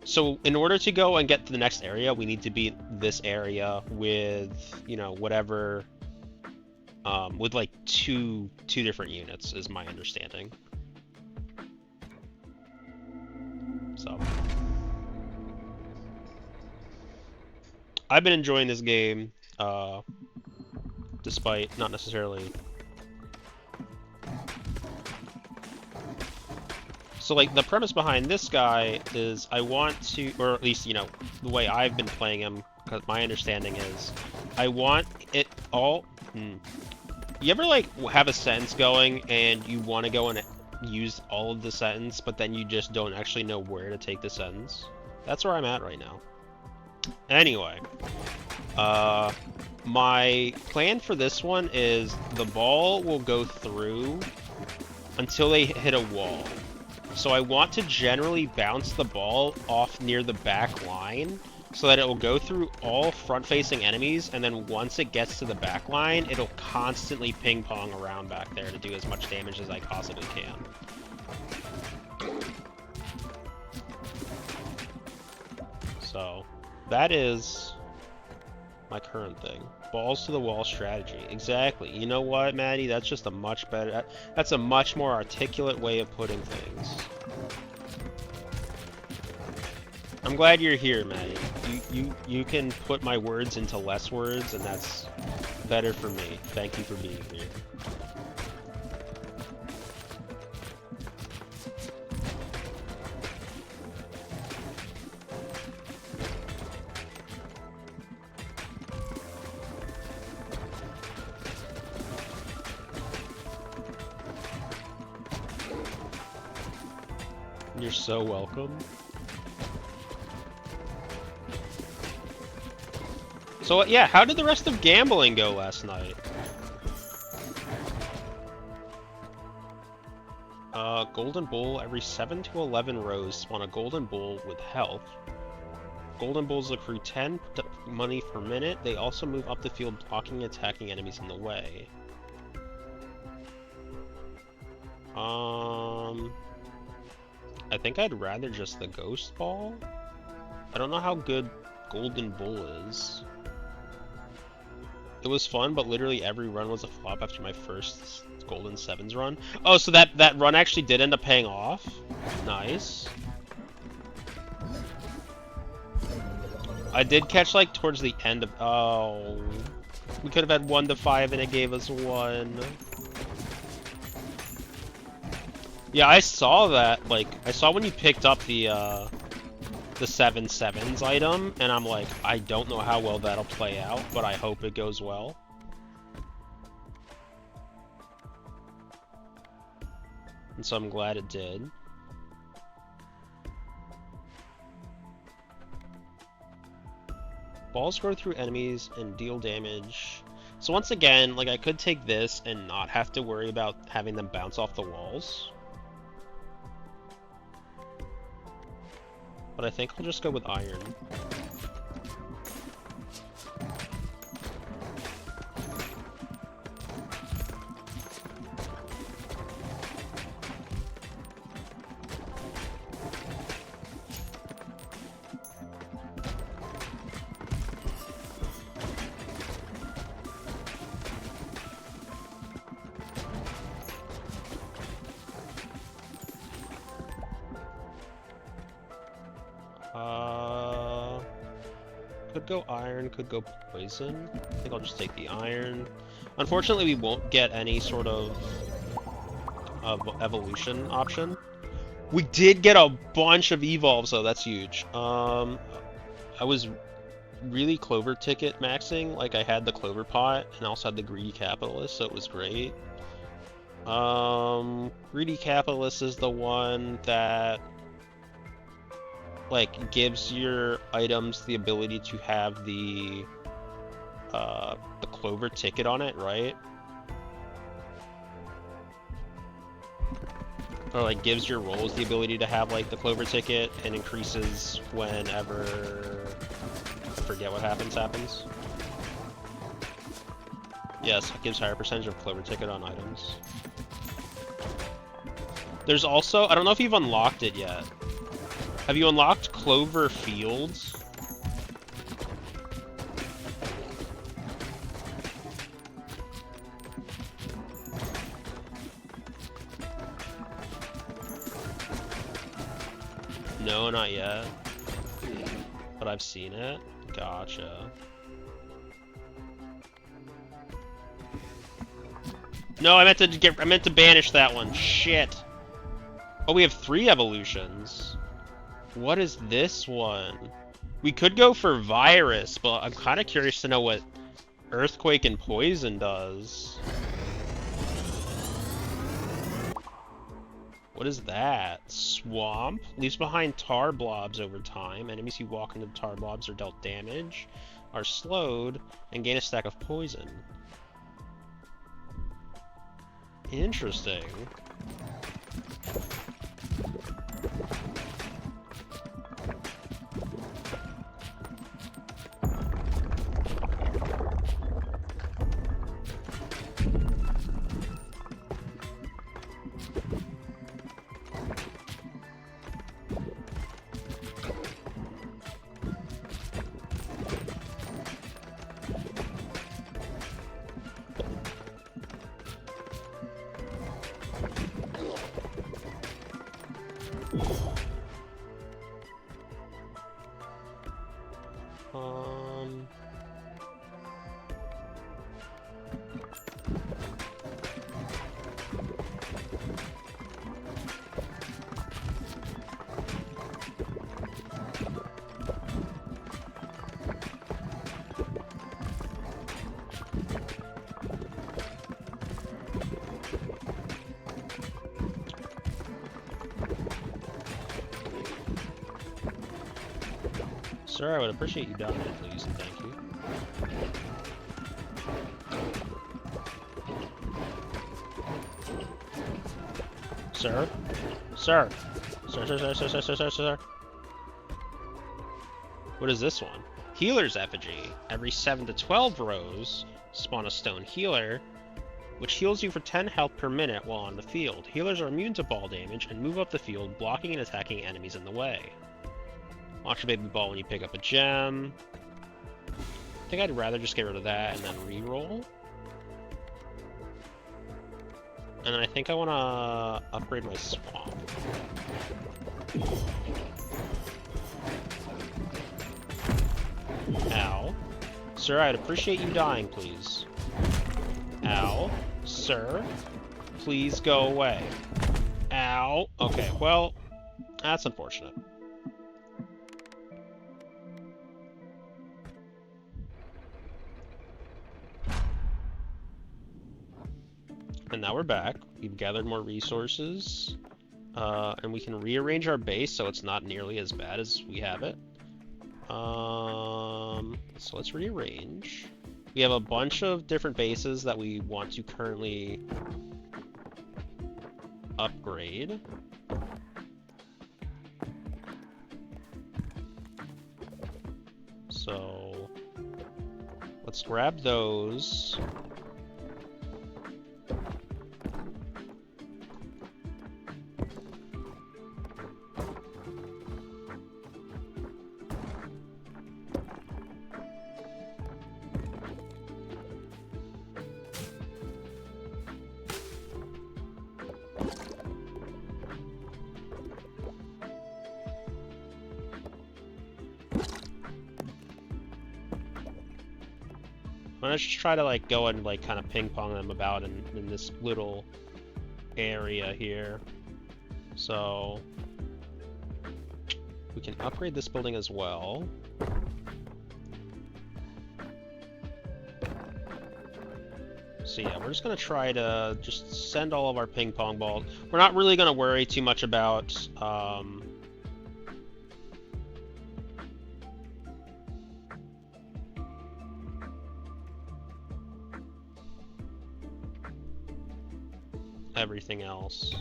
So in order to go and get to the next area, we need to beat this area with, you know, whatever, with like two different units, is my understanding. So I've been enjoying this game, despite not necessarily. So like the premise behind this guy is I want to, or at least, you know, the way I've been playing him, because my understanding is I want it all. You ever like have a sentence going and you want to go and use all of the sentence, but then you just don't actually know where to take the sentence? That's where I'm at right now. Anyway, my plan for this one is the ball will go through until they hit a wall. So I want to generally bounce the ball off near the back line so that it will go through all front-facing enemies, and then once it gets to the back line, it'll constantly ping-pong around back there to do as much damage as I possibly can. So that is my current thing. Balls to the wall strategy. Exactly. You know what, Maddie? That's just a much better... That's a much more articulate way of putting things. I'm glad you're here, Maddie. You can put my words into less words, and that's better for me. Thank you for being here. You're so welcome. So yeah, how did the rest of gambling go last night? Golden Bull, every 7 to 11 rows spawn a Golden Bull with health. Golden Bulls accrue 10 money per minute. They also move up the field, blocking and attacking enemies in the way. I think I'd rather just the Ghost Ball. I don't know how good Golden Bull is. It was fun, but literally every run was a flop after my first Golden Sevens run. Oh, so that run actually did end up paying off? Nice. I did catch, like, towards the end of... Oh. We could have had 1 to 5 and it gave us 1. Yeah, I saw that. Like, I saw when you picked up the 7/7s item, and I'm like, I don't know how well that'll play out, but I hope it goes well. And so I'm glad it did. Balls grow through enemies and deal damage. So once again, like, I could take this and not have to worry about having them bounce off the walls. But I think I'll just go with iron. Could go iron, could go poison. I think I'll just take the iron. Unfortunately, we won't get any sort of evolution option. We did get a bunch of evolves, though. That's huge. I was really Clover ticket maxing. Like, I had the Clover pot and I also had the Greedy Capitalist, so it was great. Greedy Capitalist is the one that, like, gives your items the ability to have the Clover ticket on it, right? Or, like, gives your rolls the ability to have, like, the Clover ticket, and increases whenever... I forget what happens. Yes, it gives higher percentage of Clover ticket on items. There's also... I don't know if you've unlocked it yet. Have you unlocked Clover Fields? No, not yet. But I've seen it. Gotcha. No, I meant to banish that one. Shit. Oh, we have 3 evolutions. What is this one? We could go for virus, but I'm kind of curious to know what earthquake and poison does. What is that? Swamp? Leaves behind tar blobs over time. Enemies who walk into the tar blobs are dealt damage, are slowed, and gain a stack of poison. Interesting. Sir, I would appreciate you down there, please, and thank you. Sir? Sir? Sir. What is this one? Healer's Effigy. Every 7 to 12 rows, spawn a stone healer, which heals you for 10 health per minute while on the field. Healers are immune to ball damage and move up the field, blocking and attacking enemies in the way. Launch a baby ball when you pick up a gem. I think I'd rather just get rid of that and then re-roll. And then I think I want to upgrade my swamp. Ow. Sir, I'd appreciate you dying, please. Ow. Sir, please go away. Ow. Okay, well, that's unfortunate. And now we're back. We've gathered more resources. And we can rearrange our base so it's not nearly as bad as we have it. So let's rearrange. We have a bunch of different bases that we want to currently upgrade. So let's grab those. Let's just try to like go and like kind of ping pong them about in this little area here. So we can upgrade this building as well. So yeah, we're just gonna try to just send all of our ping pong balls. We're not really gonna worry too much about everything else.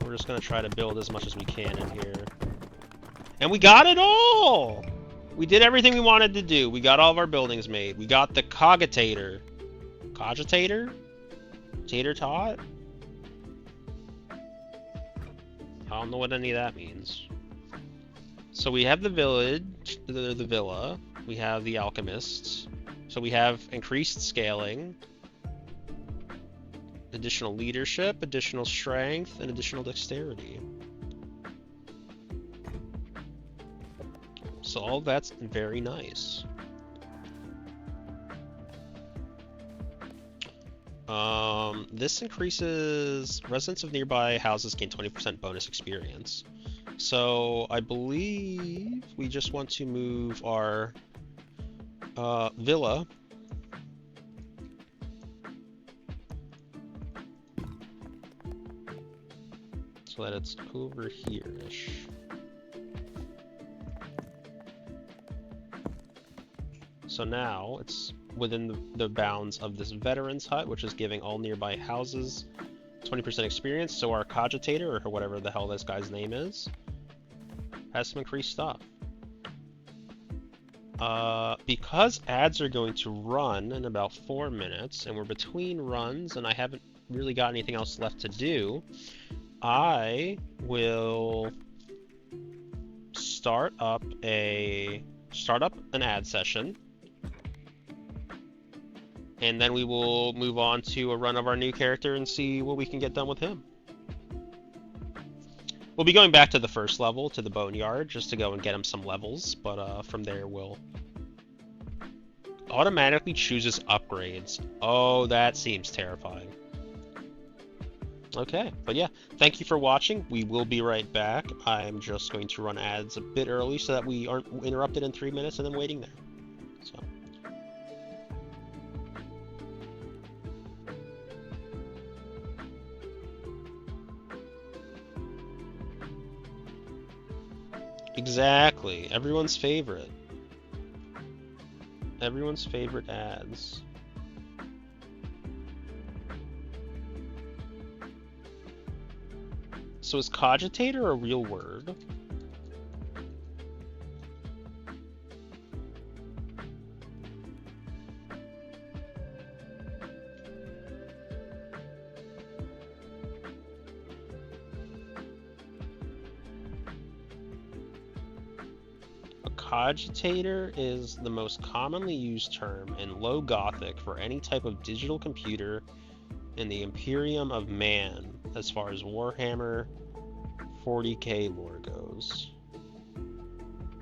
We're just gonna try to build as much as we can in here. And we got it all! We did everything we wanted to do. We got all of our buildings made. We got the cogitator. Cogitator? Tater tot? I don't know what any of that means. So we have the village, the villa. We have the alchemists. So we have increased scaling, additional leadership, additional strength, and additional dexterity. So all that's very nice. This increases residents of nearby houses gain 20% bonus experience. So I believe we just want to move our villa so that it's over here-ish. So now it's within the bounds of this veteran's hut, which is giving all nearby houses 20% experience. So our cogitator, or whatever the hell this guy's name is, has some increased stuff. Because ads are going to run in about 4 minutes, and we're between runs, and I haven't really got anything else left to do, I will start up an ad session. And then we will move on to a run of our new character and see what we can get done with him. We'll be going back to the first level, to the Boneyard, just to go and get him some levels, but from there we'll... Automatically chooses upgrades. Oh, that seems terrifying. Okay, but yeah, thank you for watching. We will be right back. I'm just going to run ads a bit early so that we aren't interrupted in 3 minutes and then waiting there. So... Exactly. Everyone's favorite. Everyone's favorite ads. So is cogitator a real word? Cogitator is the most commonly used term in Low Gothic for any type of digital computer in the Imperium of Man, as far as Warhammer 40k lore goes.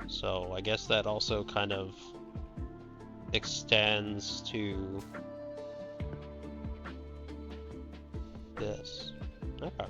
So I guess that also kind of extends to this. Okay.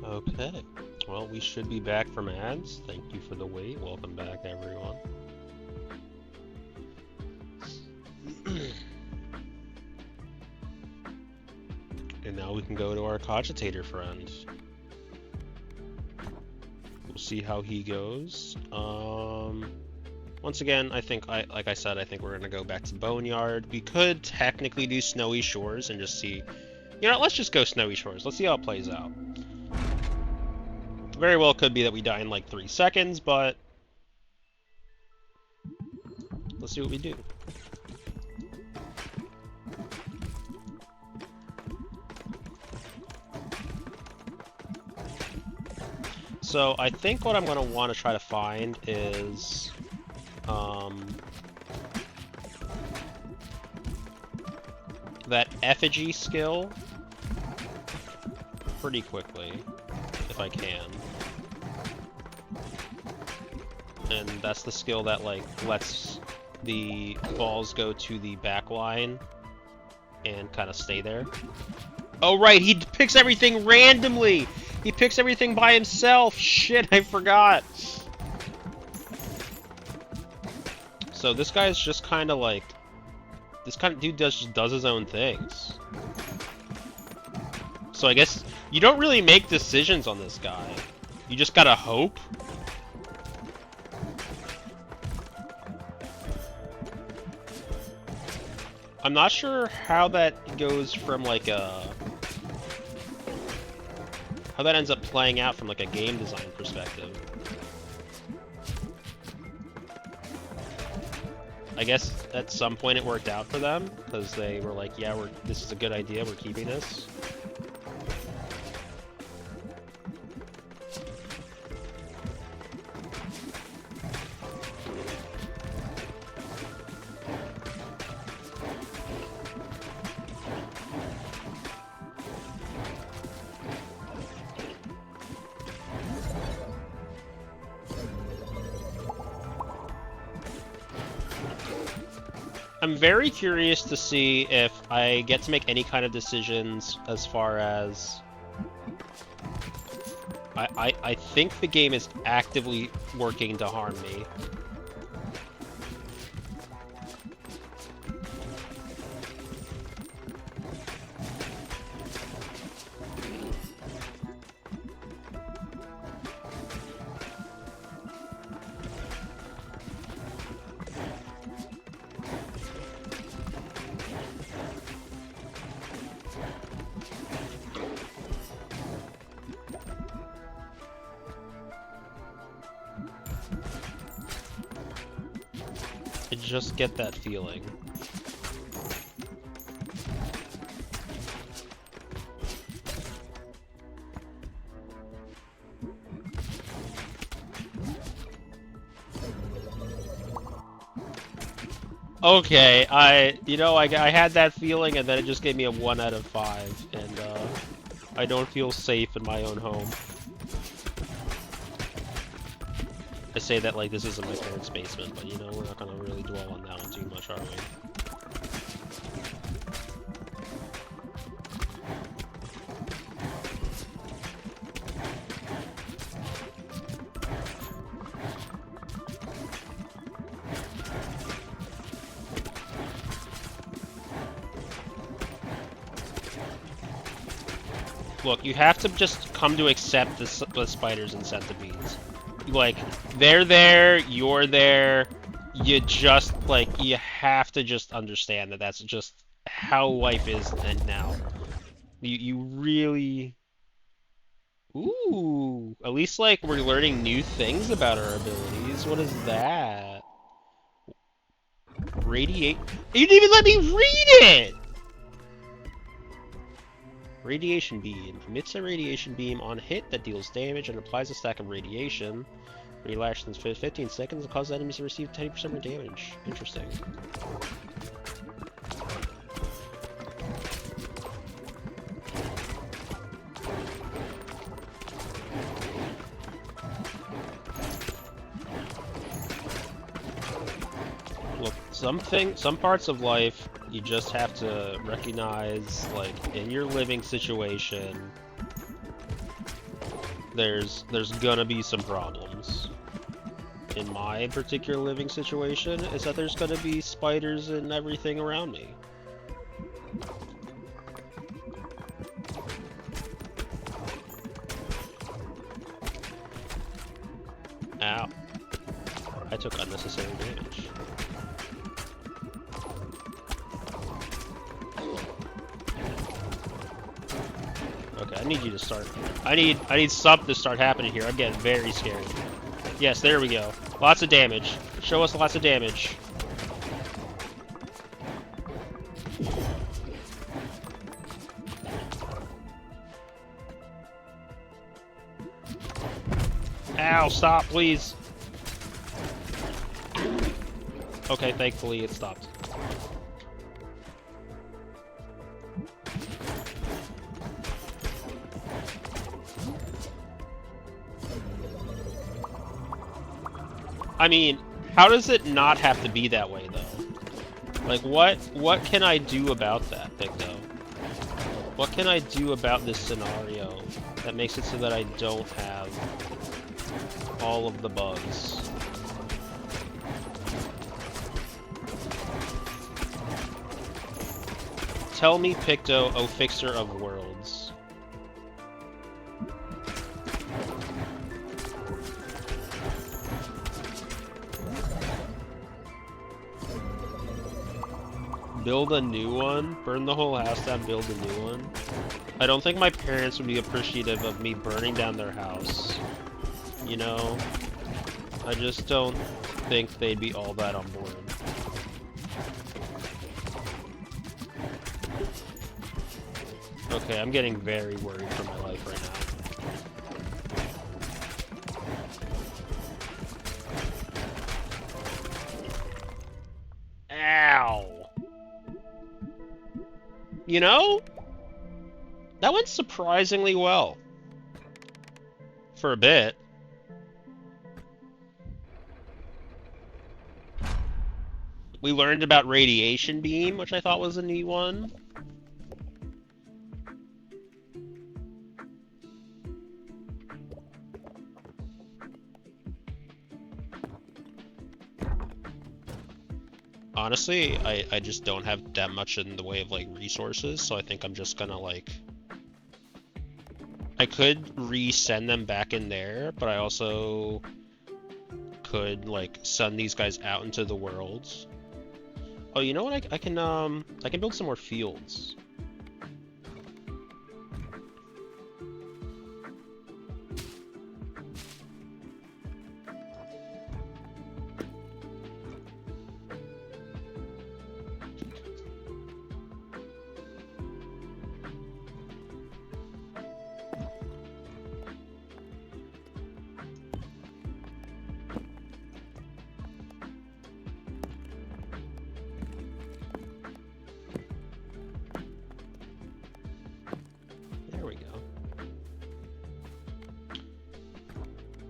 Okay, well, we should be back from ads. Thank you for the wait. Welcome back, everyone. And now we can go to our cogitator friend. see how he goes. Once again, I think, like I said, I think we're gonna go back to Boneyard. We could technically do Snowy Shores and just see. You know, let's just go Snowy Shores. Let's see how it plays out. Very well could be that we die in like 3 seconds, but let's see what we do. So I think what I'm going to want to try to find is that effigy skill pretty quickly, if I can. And that's the skill that like lets the balls go to the back line and kind of stay there. Oh right, he picks everything randomly! He picks everything by himself! Shit, I forgot! So this guy's just kind of like... This kind of dude just does his own things. So I guess you don't really make decisions on this guy. You just gotta hope. I'm not sure how that goes from like a... How that ends up playing out from like a game design perspective. I guess at some point it worked out for them, because they were like, yeah, this is a good idea, we're keeping this. I'm very curious to see if I get to make any kind of decisions as far as... I think the game is actively working to harm me. I just get that feeling. Okay, I had that feeling, and then it just gave me a 1 out of 5, and I don't feel safe in my own home. I say that like this isn't my parents' basement, but you know, we're not gonna really dwell on that one too much, are we? Look, you have to just come to accept the spiders and centipedes. Like, they're there, you're there, you just, like, you have to just understand that that's just how life is and now. You really... Ooh, at least, like, we're learning new things about our abilities. What is that? Radiate... You didn't even let me read it! Radiation beam. Emits a radiation beam on hit that deals damage and applies a stack of radiation. Relaxes for 15 seconds and causes enemies to receive 10% more damage. Interesting. Look, some parts of life you just have to recognize, like, in your living situation, there's gonna be some problems. In my particular living situation, is that there's gonna be spiders and everything around me. took unnecessary damage. Okay, I need you to start. I need something to start happening here. I'm getting very scared. Yes, there we go. Lots of damage. Show us lots of damage. Ow, stop, please. Okay, thankfully it stopped. I mean, how does it not have to be that way, though? Like, what can I do about that, Picto? What can I do about this scenario that makes it so that I don't have all of the bugs? Tell me, Picto, O fixer of worlds. Build a new one? Burn the whole house down, build a new one? I don't think my parents would be appreciative of me burning down their house. You know? I just don't think they'd be all that on board. Okay, I'm getting very worried for my life right now. Ow! You know? That went surprisingly well. For a bit. We learned about radiation beam, which I thought was a neat one. Honestly, I just don't have that much in the way of, like, resources, so I think I'm just gonna, like... I could resend them back in there, but I also could, like, send these guys out into the worlds. Oh, you know what? I can build some more fields.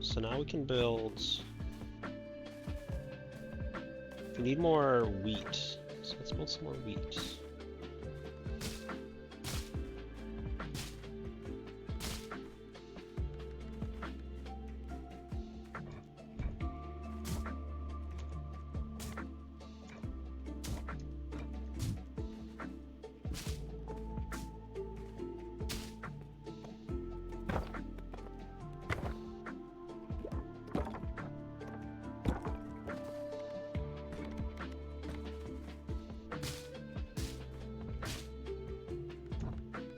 So now we can build... We need more wheat, so let's build some more wheat.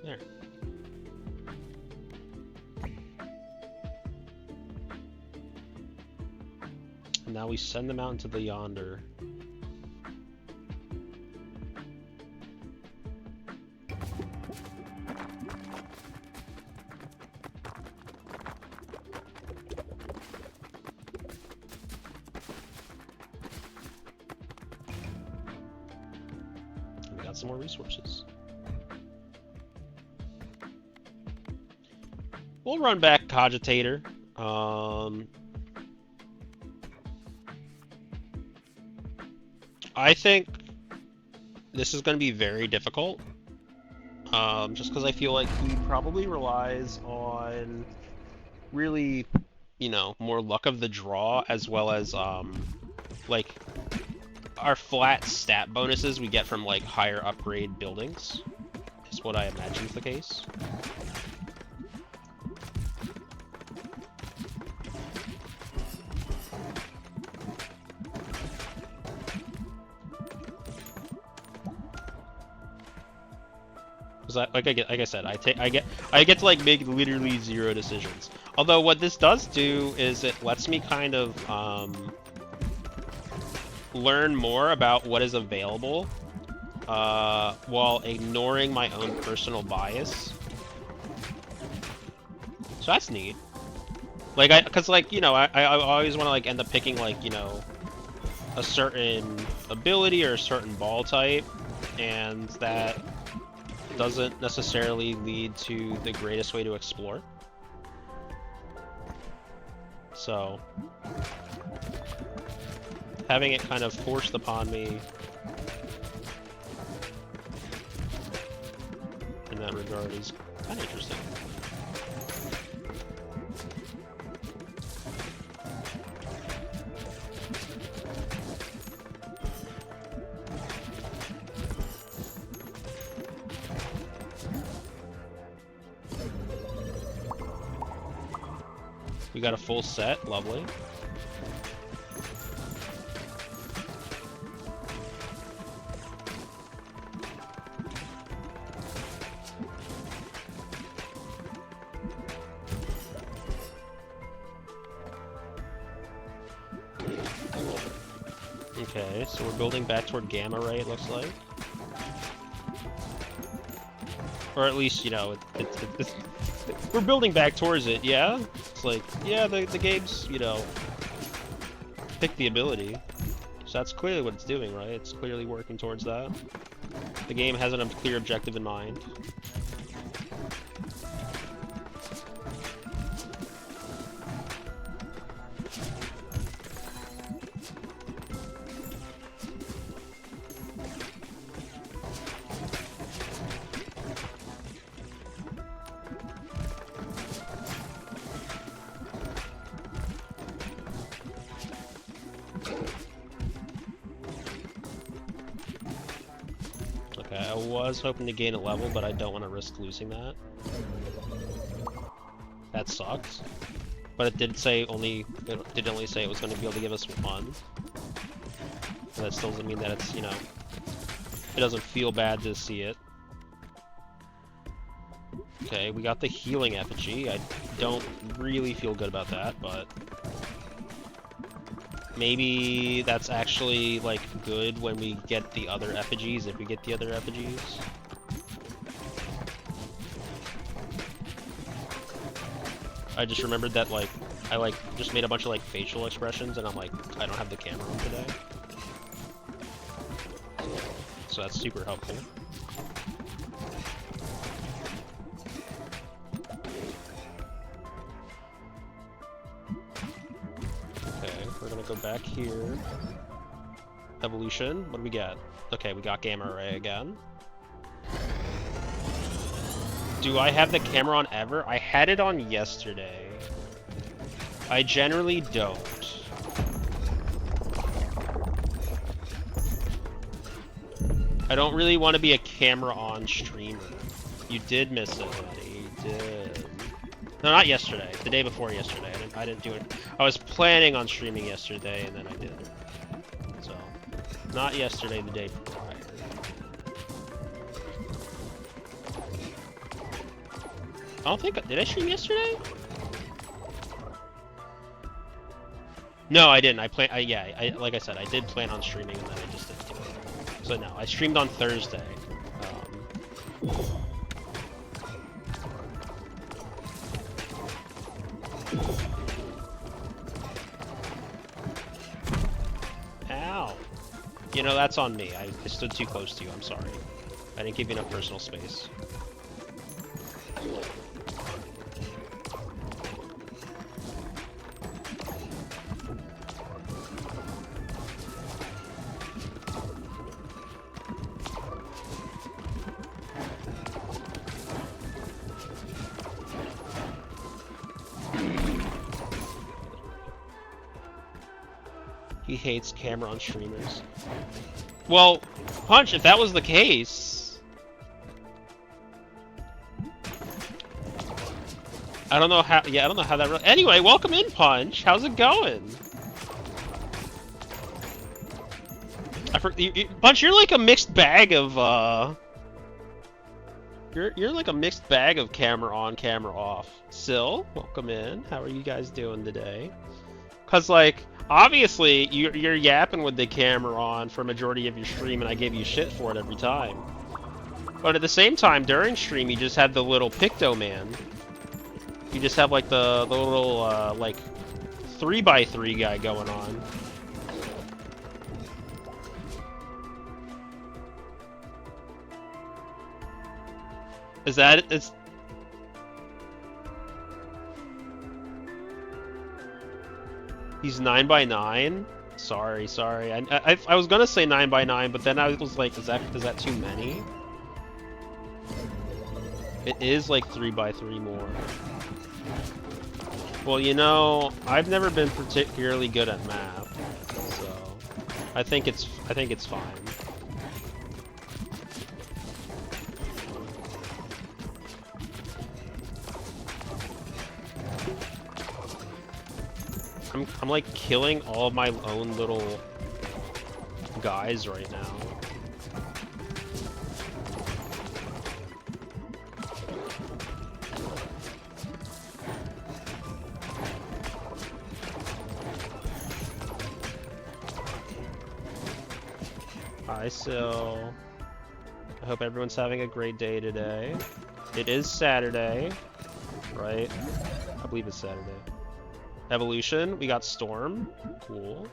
There. And now we send them out into the yonder. And we got some more resources. We'll run back Cogitator. I think this is going to be very difficult. Just because I feel like he probably relies on really, you know, more luck of the draw, as well as, like, our flat stat bonuses we get from, like, higher upgrade buildings, is what I imagine is the case. Because like I said, I get to like make literally 0 decisions. Although what this does do is it lets me kind of learn more about what is available while ignoring my own personal bias. So that's neat. Like because like, you know, I always want to like end up picking like, you know, a certain ability or a certain ball type, and that doesn't necessarily lead to the greatest way to explore. So having it kind of forced upon me in that regard is kind of interesting. We got a full set, lovely. Okay, so we're building back toward Gamma Ray, it looks like. Or at least, you know, it's we're building back towards it, yeah? It's like, yeah, the game's, you know, pick the ability. So that's clearly what it's doing, right? It's clearly working towards that. The game has a clear objective in mind. I was hoping to gain a level, but I don't want to risk losing that. That sucks. But it did say only say it was going to be able to give us 1. And that still doesn't mean that it's, you know, it doesn't feel bad to see it. Okay, we got the healing effigy. I don't really feel good about that, but maybe that's actually, like, good when we get the other effigies, if we get the other effigies. I just remembered that, like, I, like, just made a bunch of, like, facial expressions, and I'm like, I don't have the camera on today. So that's super helpful. We're gonna go back here. Evolution, what do we get? Okay, we got Gamma Ray again. Do I have the camera on ever? I had it on yesterday. I generally don't. I don't really want to be a camera on streamer. You did miss it, buddy. You did. No, not yesterday. The day before yesterday. I didn't do it. I was planning on streaming yesterday, and then I did. So, not yesterday, the day prior. I don't think... Did I stream yesterday? No, I didn't. Yeah, like I said, I did plan on streaming, and then I just didn't do it. So, no, I streamed on Thursday. Ow. You know, that's on me. I stood too close to you. I'm sorry. I didn't give you enough personal space. He hates camera on streamers. Well, Punch, if that was the case... I don't know how... Yeah, I don't know how that really... Anyway, welcome in, Punch! How's it going? Punch, you're like a mixed bag of, You're like a mixed bag of camera on, camera off. Sil, welcome in. How are you guys doing today? Cause like obviously you're yapping with the camera on for a majority of your stream, and I give you shit for it every time. But at the same time, during stream, you just had the little Picto Man. You just have like the little like 3x3 guy going on. Is that it? It's... He's 9x9? Sorry. I was gonna say 9x9, but then I was like, is that too many? It is like 3x3 more. Well, you know, I've never been particularly good at math, so I think it's fine. I'm like killing all of my own little guys right now. Hi, Sil. I hope everyone's having a great day today. It is Saturday, right? I believe it's Saturday. Evolution, we got Storm. Cool.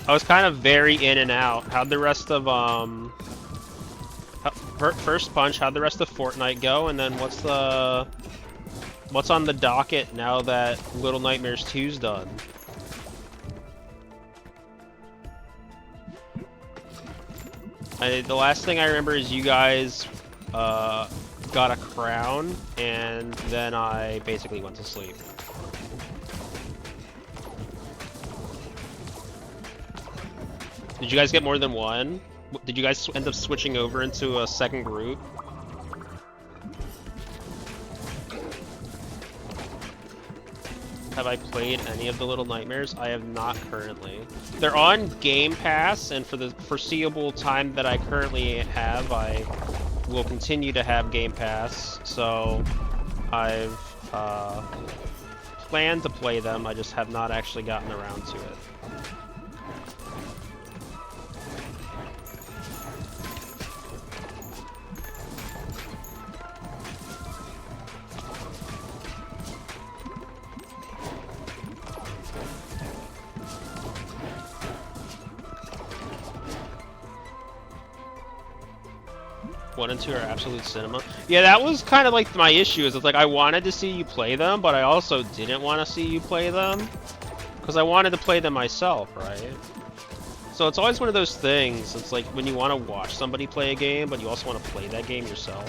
I was kind of very in and out. How'd the rest of First Punch, how'd the rest of Fortnite go? And then what's on the docket now that Little Nightmares 2's done? The last thing I remember is you guys got a crown, and then I basically went to sleep. Did you guys get more than one? Did you guys end up switching over into a second group? Have I played any of the Little Nightmares? I have not currently. They're on Game Pass, and for the foreseeable time that I currently have, I will continue to have Game Pass. So I've planned to play them, I just have not actually gotten around to it. One and two are absolute cinema. Yeah, that was kind of like my issue. Is it's like I wanted to see you play them, but I also didn't want to see you play them because I wanted to play them myself, right? So it's always one of those things. It's like when you want to watch somebody play a game, but you also want to play that game yourself.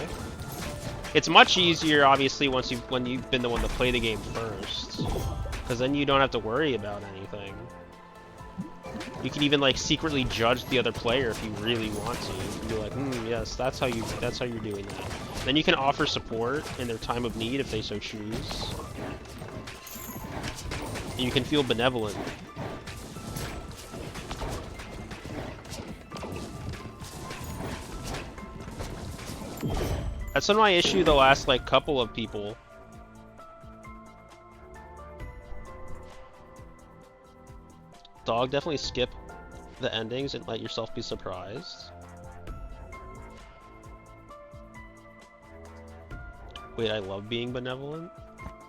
It's much easier, obviously, when you've been the one to play the game first, because then you don't have to worry about anything. You can even like secretly judge the other player if you really want to. You can be like, yes, that's how you're doing that. Then you can offer support in their time of need if they so choose. And you can feel benevolent. That's been my issue the last like couple of people. Dog, definitely skip the endings and let yourself be surprised. Wait, I love being benevolent?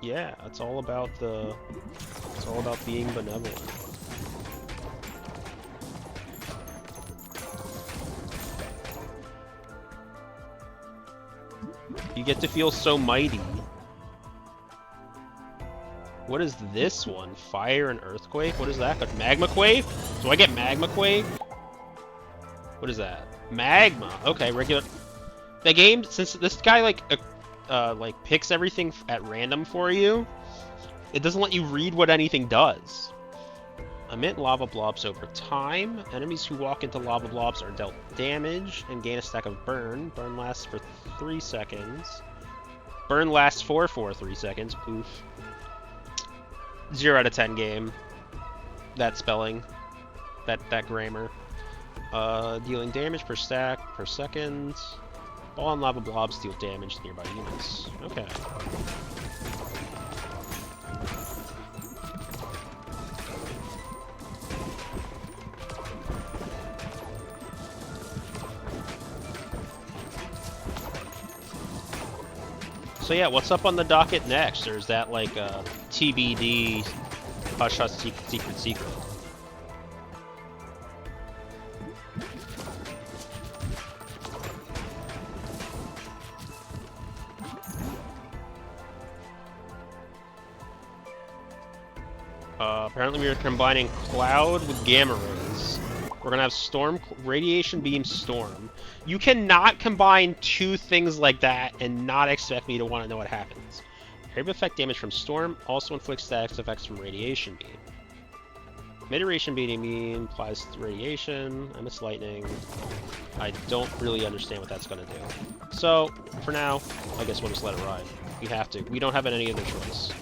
Yeah, it's all about being benevolent. You get to feel so mighty. What is this one? Fire and Earthquake? What is that? Magma Quake? Do I get Magma Quake? What is that? Magma. Okay, regular. The game, since this guy like picks everything at random for you, it doesn't let you read what anything does. Emit lava blobs over time. Enemies who walk into lava blobs are dealt damage and gain a stack of burn. Burn lasts for 3 seconds. Burn lasts for 3 seconds. Oof. 0 out of 10 game. That spelling. That grammar. Dealing damage per stack per second. Ball and lava blobs deal damage to nearby units. Okay. So yeah, what's up on the docket next? Or is that like TBD, hush hush secret? Apparently we are combining cloud with gamma rays. We're gonna have storm, radiation beam, storm. You cannot combine two things like that and not expect me to want to know what happens. Area effect damage from storm also inflicts status effects from radiation beam. Mid-radiation beam applies to radiation. I miss lightning. I don't really understand what that's gonna do. So for now, I guess we'll just let it ride. We have to. We don't have any other choice.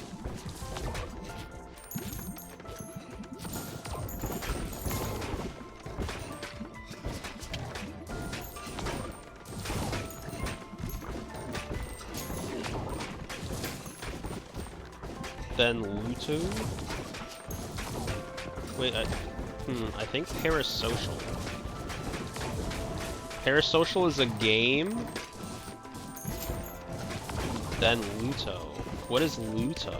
Then Luto? Wait, I think Parasocial. Parasocial is a game? Then Luto. What is Luto?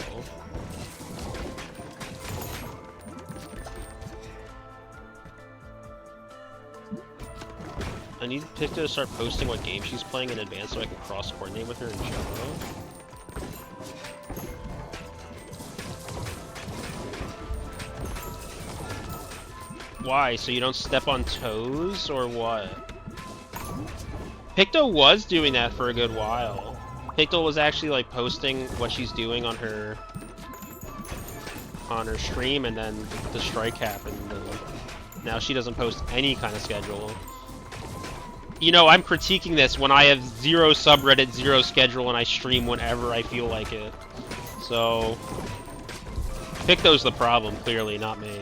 I need Picta to start posting what game she's playing in advance so I can cross-coordinate with her in general. Why? So you don't step on toes, or what? Picto was doing that for a good while. Picto was actually like posting what she's doing on her stream, and then the strike happened, and now she doesn't post any kind of schedule. You know, I'm critiquing this when I have 0 subreddit, 0 schedule, and I stream whenever I feel like it. So Picto's the problem, clearly, not me.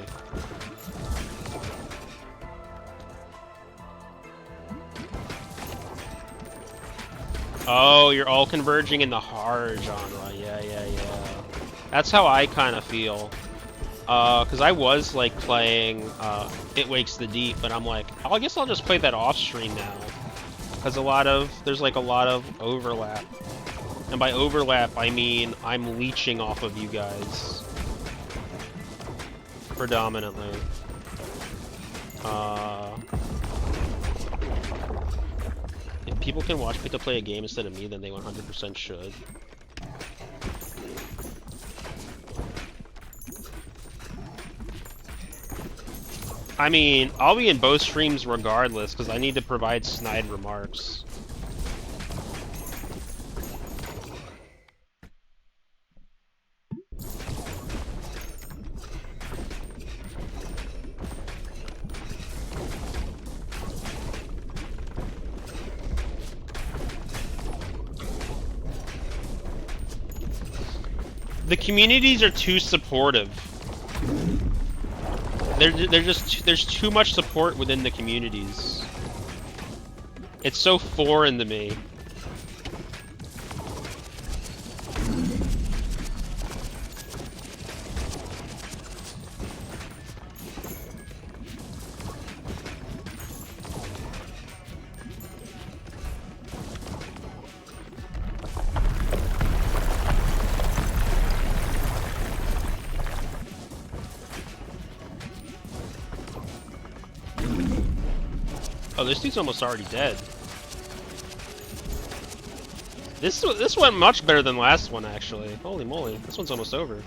Oh, you're all converging in the horror genre. Yeah. That's how I kind of feel. Because I was, like, playing It Wakes the Deep, but I'm like, I guess I'll just play that off-stream now. Because there's, like, a lot of overlap. And by overlap, I mean I'm leeching off of you guys. Predominantly. If people can watch Picta play a game instead of me, then they 100% should. I mean, I'll be in both streams regardless, because I need to provide snide remarks. The communities are too supportive. There's too much support within the communities. It's so foreign to me. Oh, this dude's almost already dead. This went much better than last one, actually. Holy moly, this one's almost over.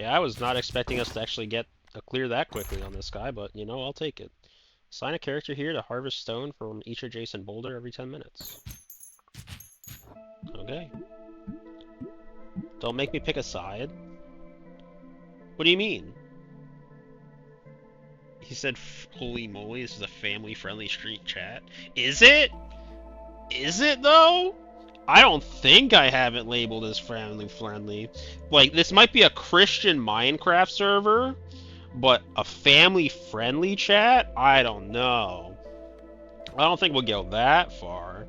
Yeah, I was not expecting us to actually get a clear that quickly on this guy, but you know, I'll take it. Assign a character here to harvest stone from each adjacent boulder every 10 minutes. Okay. Don't make me pick a side. What do you mean? He said, holy moly, this is a family-friendly street chat. Is it? Is it, though? I don't think I have it labeled as family-friendly. Like, this might be a Christian Minecraft server, but a family-friendly chat? I don't know. I don't think we'll go that far.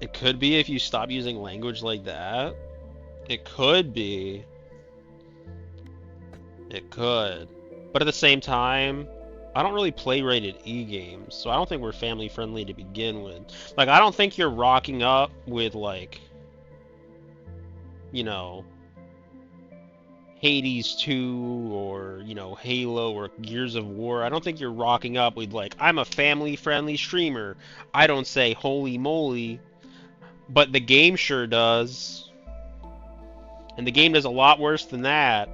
It could be if you stop using language like that. It could be. It could. But at the same time, I don't really play rated E games, so I don't think we're family friendly to begin with. Like, I don't think you're rocking up with, like, you know, Hades 2 or, you know, Halo or Gears of War. I don't think you're rocking up with, like, I'm a family friendly streamer. I don't say holy moly, but the game sure does. And the game does a lot worse than that.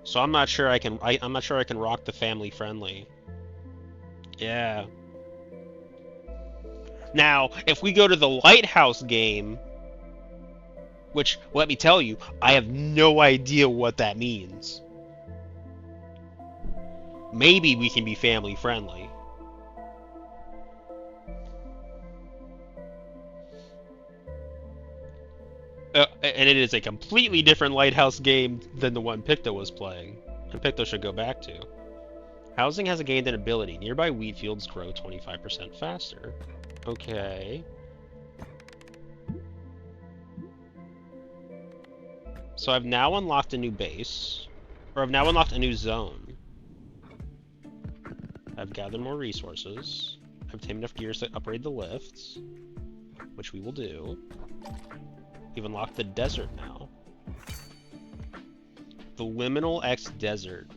So I'm not sure I can I'm not sure I can rock the family friendly. Yeah. Now, if we go to the Lighthouse game, which let me tell you, I have no idea what that means. Maybe we can be family friendly. And it is a completely different Lighthouse game than the one Picto was playing, and Picto should go back to. Housing has gained an ability. Nearby wheat fields grow 25% faster. Okay. So I've now unlocked a new base. Or I've now unlocked a new zone. I've gathered more resources. I've tamed enough gears to upgrade the lifts, which we will do. We've unlocked the desert now. The Liminal X Desert.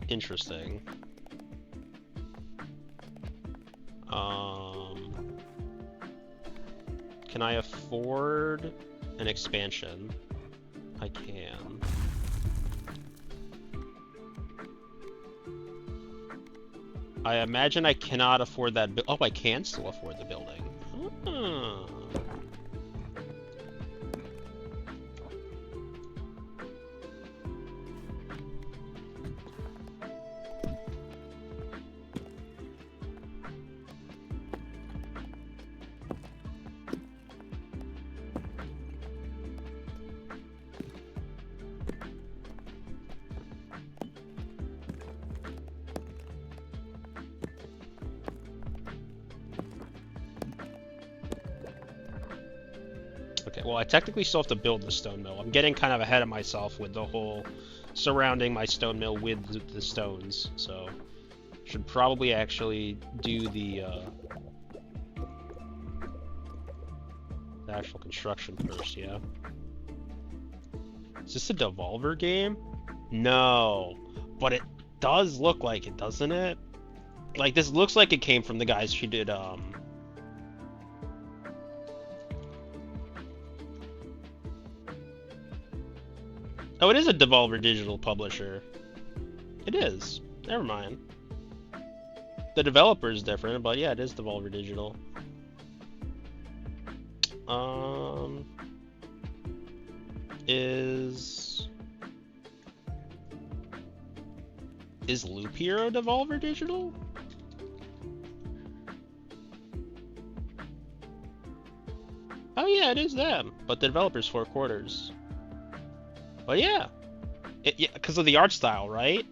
Interesting. Can I afford an expansion? I can. I imagine I cannot afford that. Oh, I can still afford the building. Hmm. Okay, well, I technically still have to build the stone mill. I'm getting kind of ahead of myself with the whole surrounding my stone mill with the stones, so should probably actually do the actual construction first, yeah? Is this a Devolver game? No, but it does look like it, doesn't it? Like, this looks like it came from the guys who did, Oh, it is a Devolver Digital publisher. It is. Never mind. The developer is different, but yeah, it is Devolver Digital. Is Loop Hero Devolver Digital? Oh yeah, it is them, but the developer's 4 quarters. But yeah, yeah, because of the art style, right?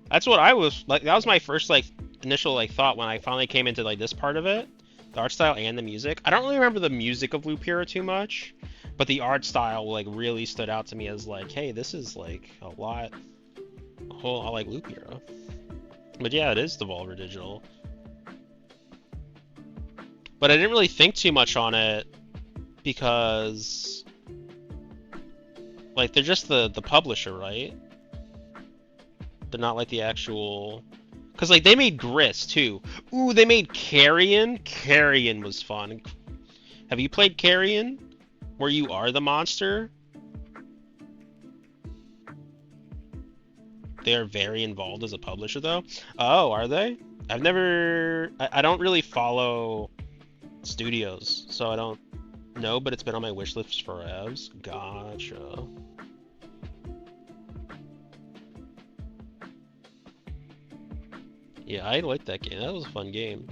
That's what I was like. That was my first like initial like thought when I finally came into like this part of it, the art style and the music. I don't really remember the music of Loop Hero too much, but the art style like really stood out to me as like, hey, this is like a lot I like Loop Hero. But yeah, it is Devolver Digital. But I didn't really think too much on it because, like, they're just the publisher, right? They're not like the actual... Because, like, they made Gris, too. Ooh, they made Carrion. Carrion was fun. Have you played Carrion? Where you are the monster? They are very involved as a publisher, though. Oh, are they? I've never... I don't really follow studios, so I don't know, but it's been on my wish list for evs. Gotcha. Yeah, I like that game. That was a fun game.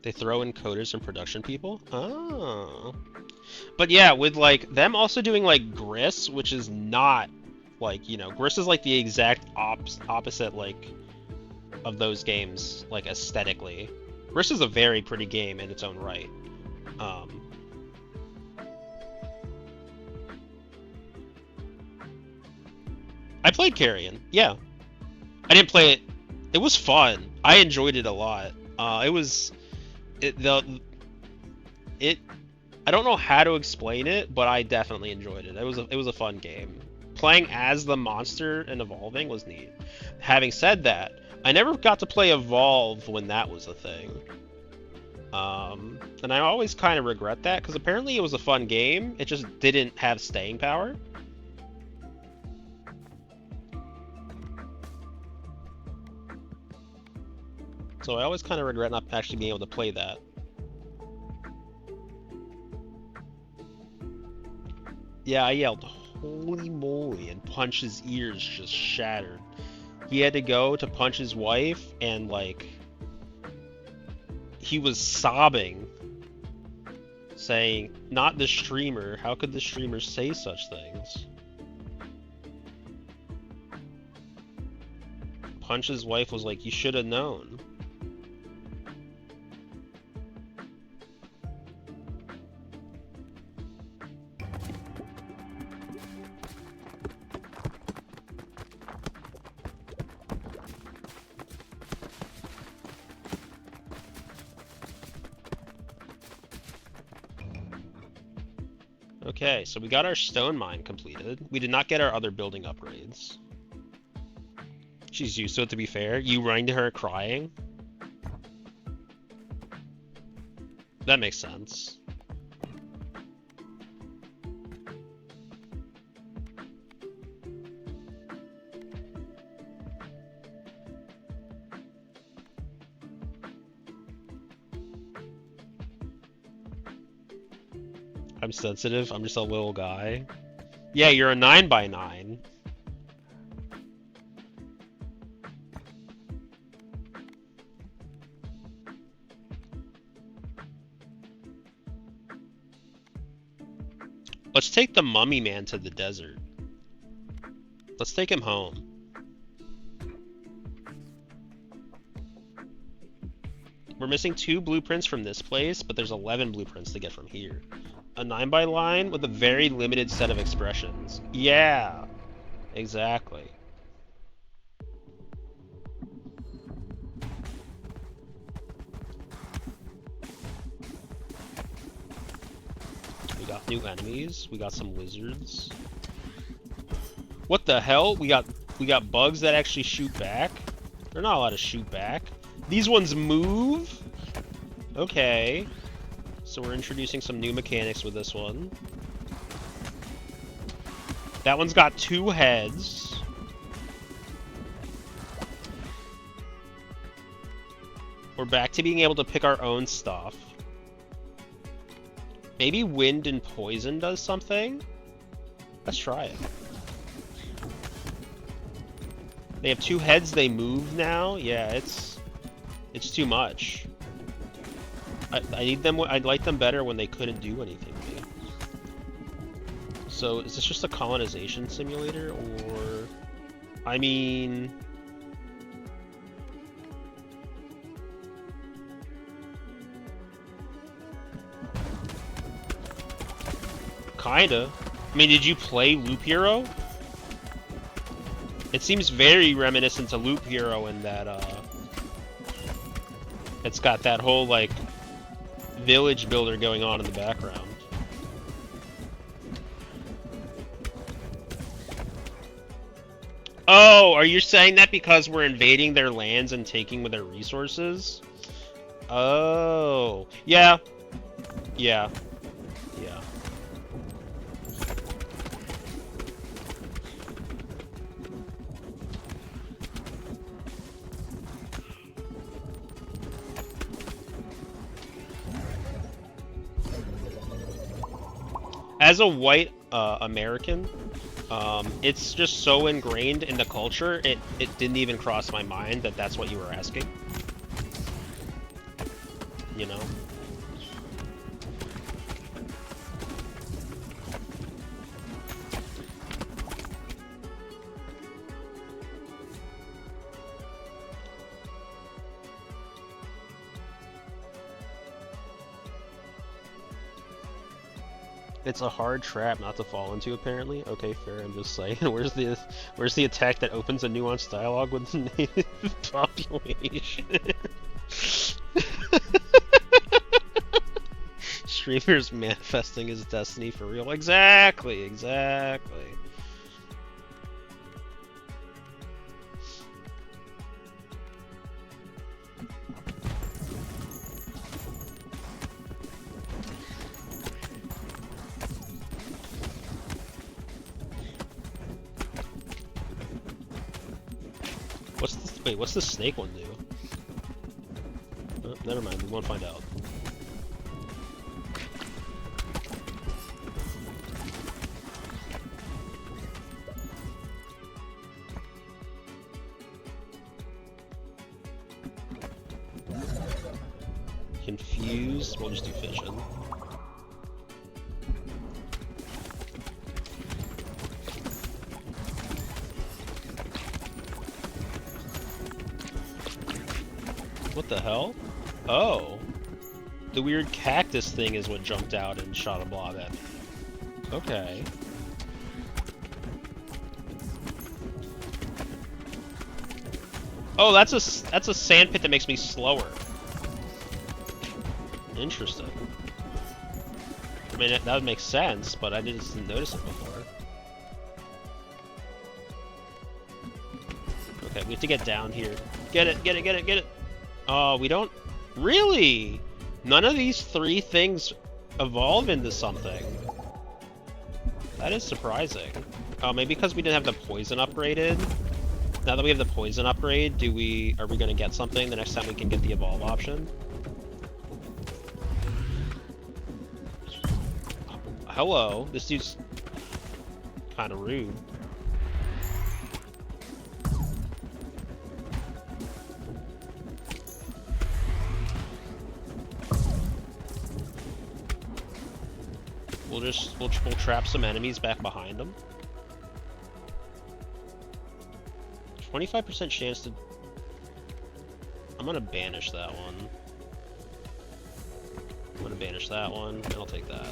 They throw in coders and production people? Oh. But yeah, with like them also doing like Gris, which is not like, you know, Gris is like the exact opposite like of those games, like aesthetically. Gris is a very pretty game in its own right. I played Carrion, yeah. I didn't play it. It was fun. I enjoyed it a lot. It was I don't know how to explain it, but I definitely enjoyed it. It was a fun game. Playing as the monster and evolving was neat. Having said that, I never got to play Evolve when that was a thing. And I always kind of regret that, because apparently it was a fun game, it just didn't have staying power. So I always kind of regret not actually being able to play that. Yeah, I yelled, "Holy moly," and Punch's ears just shattered. He had to go to punch his wife, and like, he was sobbing, saying, "Not the streamer, how could the streamer say such things?" Punch's wife was like, "You should have known." Okay, so we got our stone mine completed. We did not get our other building upgrades. She's used to it, to be fair. You running to her crying? That makes sense. I'm sensitive. I'm just a little guy. Yeah, you're a 9x9. Let's take the mummy man to the desert. Let's take him home. We're missing 2 blueprints from this place, but there's 11 blueprints to get from here. A 9x9 with a very limited set of expressions. Yeah, exactly. We got new enemies. We got some lizards. What the hell? We got bugs that actually shoot back. They're not allowed to shoot back. These ones move. Okay. So we're introducing some new mechanics with this one. That one's got 2 heads. We're back to being able to pick our own stuff. Maybe wind and poison does something? Let's try it. They have 2 heads, they move now? Yeah, it's too much. I need them. I'd like them better when they couldn't do anything to me. So is this just a colonization simulator, or? I mean, kinda. I mean, did you play Loop Hero? It seems very reminiscent to Loop Hero in that, it's got that whole, like, village builder going on in the background. Oh, are you saying that because we're invading their lands and taking their resources? Oh, yeah. Yeah. Yeah. As a white American, it's just so ingrained in the culture, it didn't even cross my mind that that's what you were asking. You know? It's a hard trap not to fall into, apparently. Okay, fair, I'm just saying. Where's the attack that opens a nuanced dialogue with the native population? Streamer's manifesting his destiny for real. Exactly, exactly. What's the snake one do? Oh, never mind, we won't find out. Confused, we'll just do fission. What the hell? Oh. The weird cactus thing is what jumped out and shot a blob at me. Okay. Oh, that's a sand pit that makes me slower. Interesting. I mean, that would make sense, but I didn't notice it before. Okay, we have to get down here. Get it, get it, get it, get it! Oh, we don't... Really? None of these three things evolve into something. That is surprising. Oh, maybe because we didn't have the poison upgraded? Now that we have the poison upgrade, are we gonna get something the next time we can get the evolve option? Hello, this dude's kind of rude. We'll trap some enemies back behind them. 25% chance to... I'm gonna banish that one. I'm gonna banish that one, and I'll take that.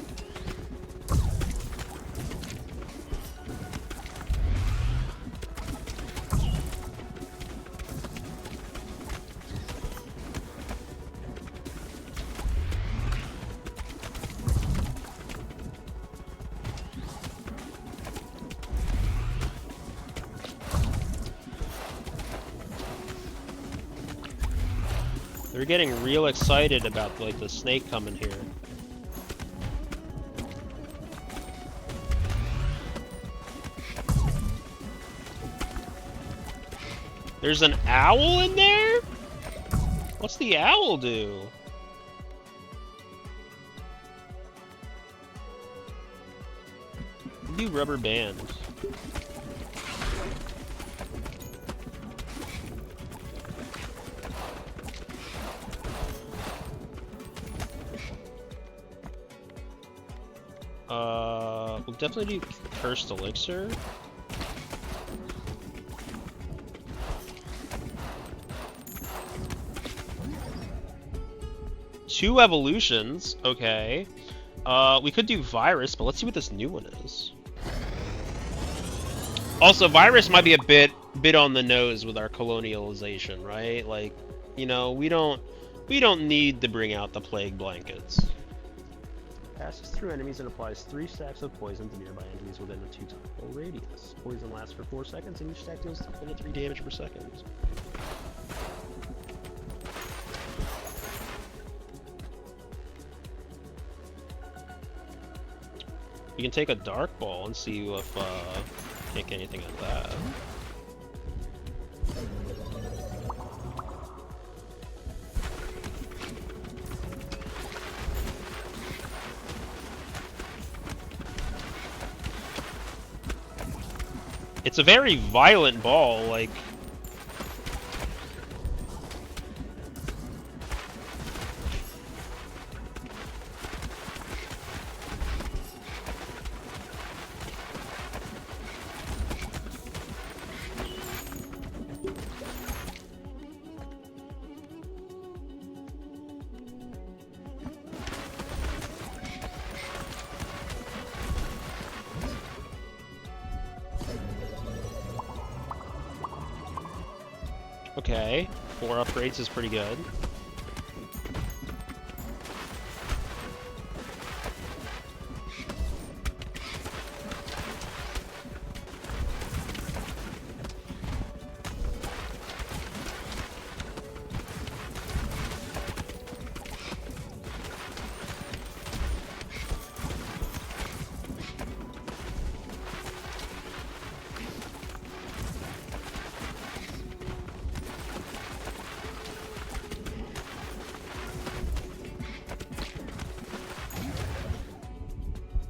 They're getting real excited about, like, the snake coming here. There's an owl in there? What's the owl do? Do rubber bands. We'll definitely do Cursed Elixir. Two evolutions, okay. We could do Virus, but let's see what this new one is. Also, virus might be a bit on the nose with our colonialization, right? Like, you know, we don't need to bring out the plague blankets. Passes through enemies and applies 3 stacks of poison to nearby enemies within a 2-tile radius. Poison lasts for 4 seconds, and each stack deals 3 damage per second. You can take a dark ball and see if can't get anything out of that. It's a very violent ball, like. Okay, 4 upgrades is pretty good.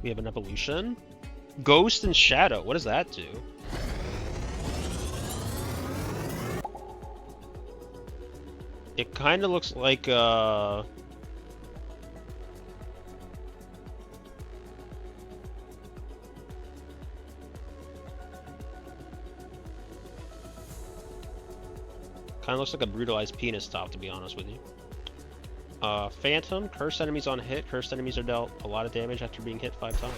We have an evolution. Ghost and Shadow, what does that do? It kind of looks like, Kind of looks like a brutalized penis top, to be honest with you. Phantom, cursed enemies on hit. Cursed enemies are dealt a lot of damage after being hit 5 times.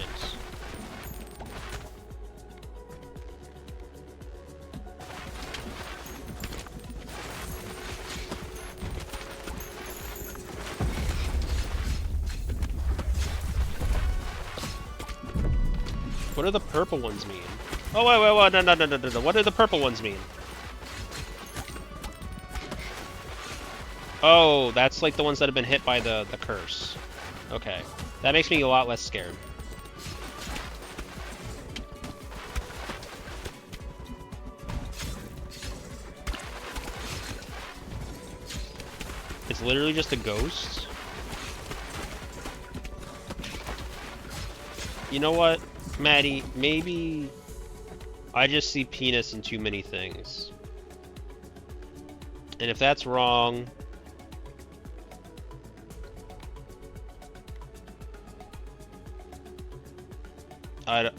What do the purple ones mean? Oh, wait, no. What do the purple ones mean? Oh, that's like the ones that have been hit by the curse. Okay. That makes me a lot less scared. It's literally just a ghost. You know what, Maddie? Maybe I just see penis in too many things. And if that's wrong... I don't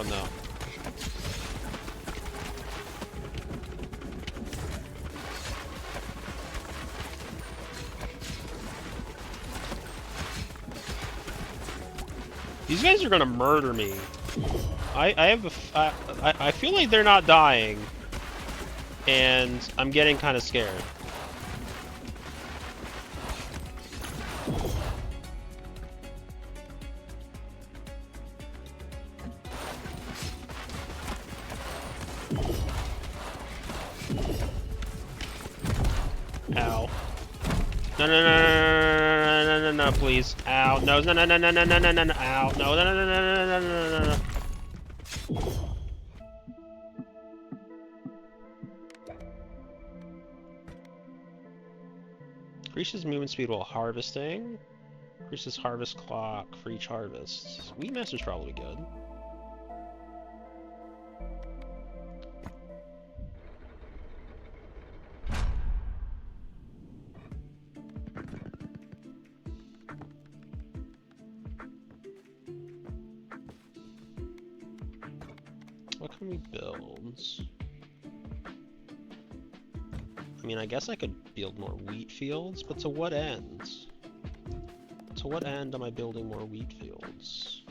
know. These guys are gonna murder me. I feel like they're not dying, and I'm getting kind of scared. Ow. No, please. Ow. No, no, ow. No, no. Increases movement speed while harvesting. Increases harvest clock for each harvest. Wheat Master's probably good. What can we build? I mean, I guess I could build more wheat fields, but to what end? To what end am I building more wheat fields?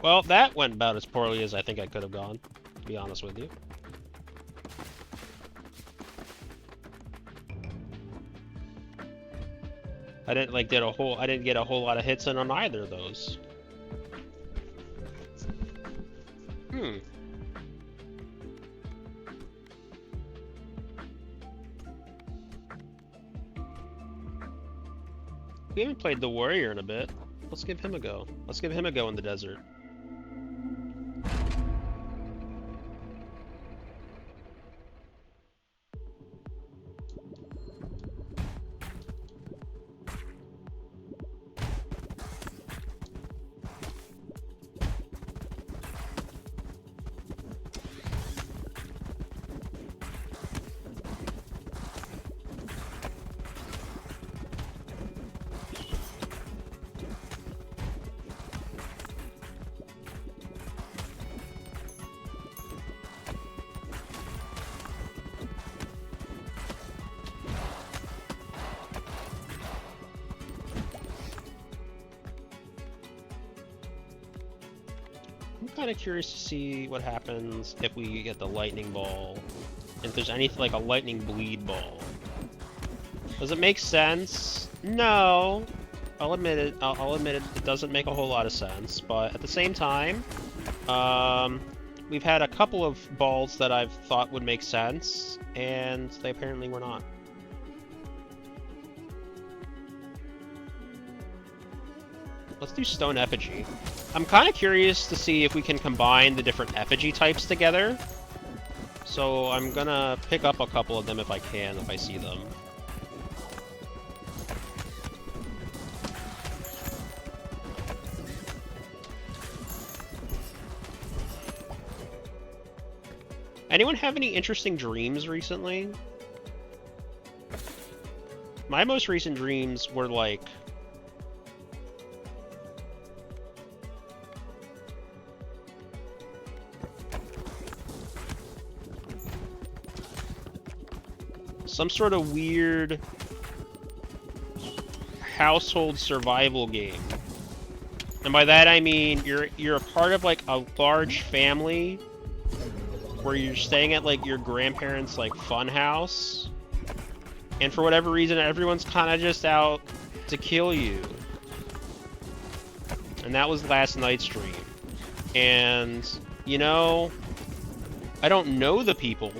Well, that went about as poorly as I think I could have gone, to be honest with you. I didn't get a whole lot of hits in on either of those. We haven't played the warrior in a bit. Let's give him a go. Let's give him a go in the desert. I'm kind of curious to see what happens if we get the lightning ball. If there's anything like a lightning bleed ball. Does it make sense? No. I'll admit it. I'll admit it. It doesn't make a whole lot of sense. But at the same time, we've had a couple of balls that I've thought would make sense, and they apparently were not. Let's do Stone Effigy. I'm kind of curious to see if we can combine the different effigy types together. So I'm gonna pick up a couple of them if I can, if I see them. Anyone have any interesting dreams recently? My most recent dreams were like... some sort of weird household survival game. And by that I mean you're a part of like a large family where you're staying at like your grandparents' like fun house, and for whatever reason everyone's kind of just out to kill you. And that was last night's dream. And you know, I don't know the people.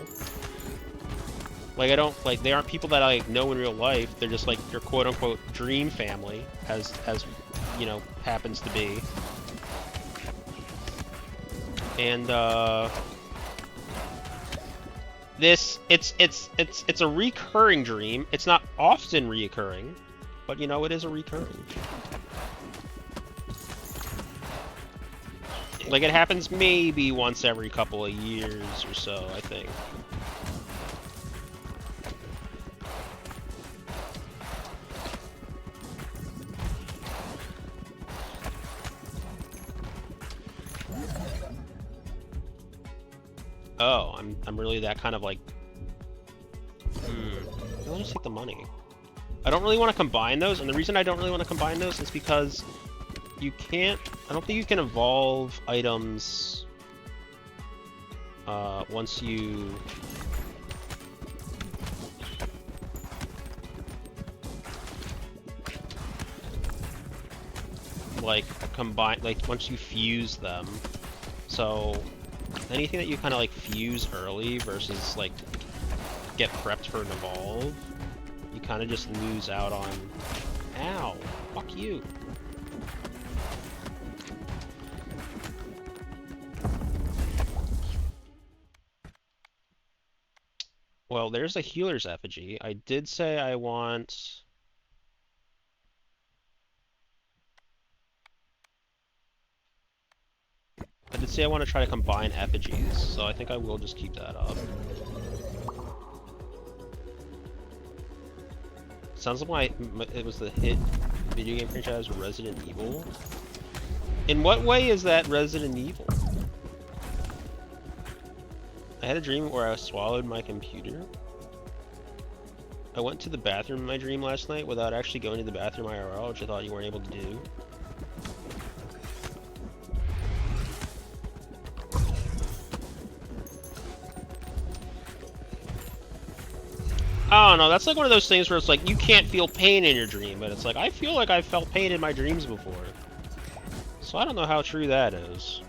Like, they aren't people that I know in real life. They're just, like, your quote-unquote dream family, as, you know, happens to be. And, it's a recurring dream. It's not often reoccurring, but, you know, it is a recurring. Like, it happens maybe once every couple of years or so, I think. Oh, I'm really that kind of like... I'll just take the money. I don't really want to combine those, and the reason I don't really want to combine those is because you can't... I don't think you can evolve items once you... like, combine... like, once you fuse them. So... anything that you kind of like fuse early versus like get prepped for an evolve, you kind of just lose out on. Ow! Fuck you! Well, there's a healer's effigy. I did say I want. I did say I want to try to combine effigies, so I think I will just keep that up. Sounds like it was the hit video game franchise Resident Evil. In what way is that Resident Evil? I had a dream where I swallowed my computer. I went to the bathroom in my dream last night without actually going to the bathroom IRL, which I thought you weren't able to do. I don't know, that's like one of those things where it's like, you can't feel pain in your dream, but it's like, I feel like I've felt pain in my dreams before. So I don't know how true that is.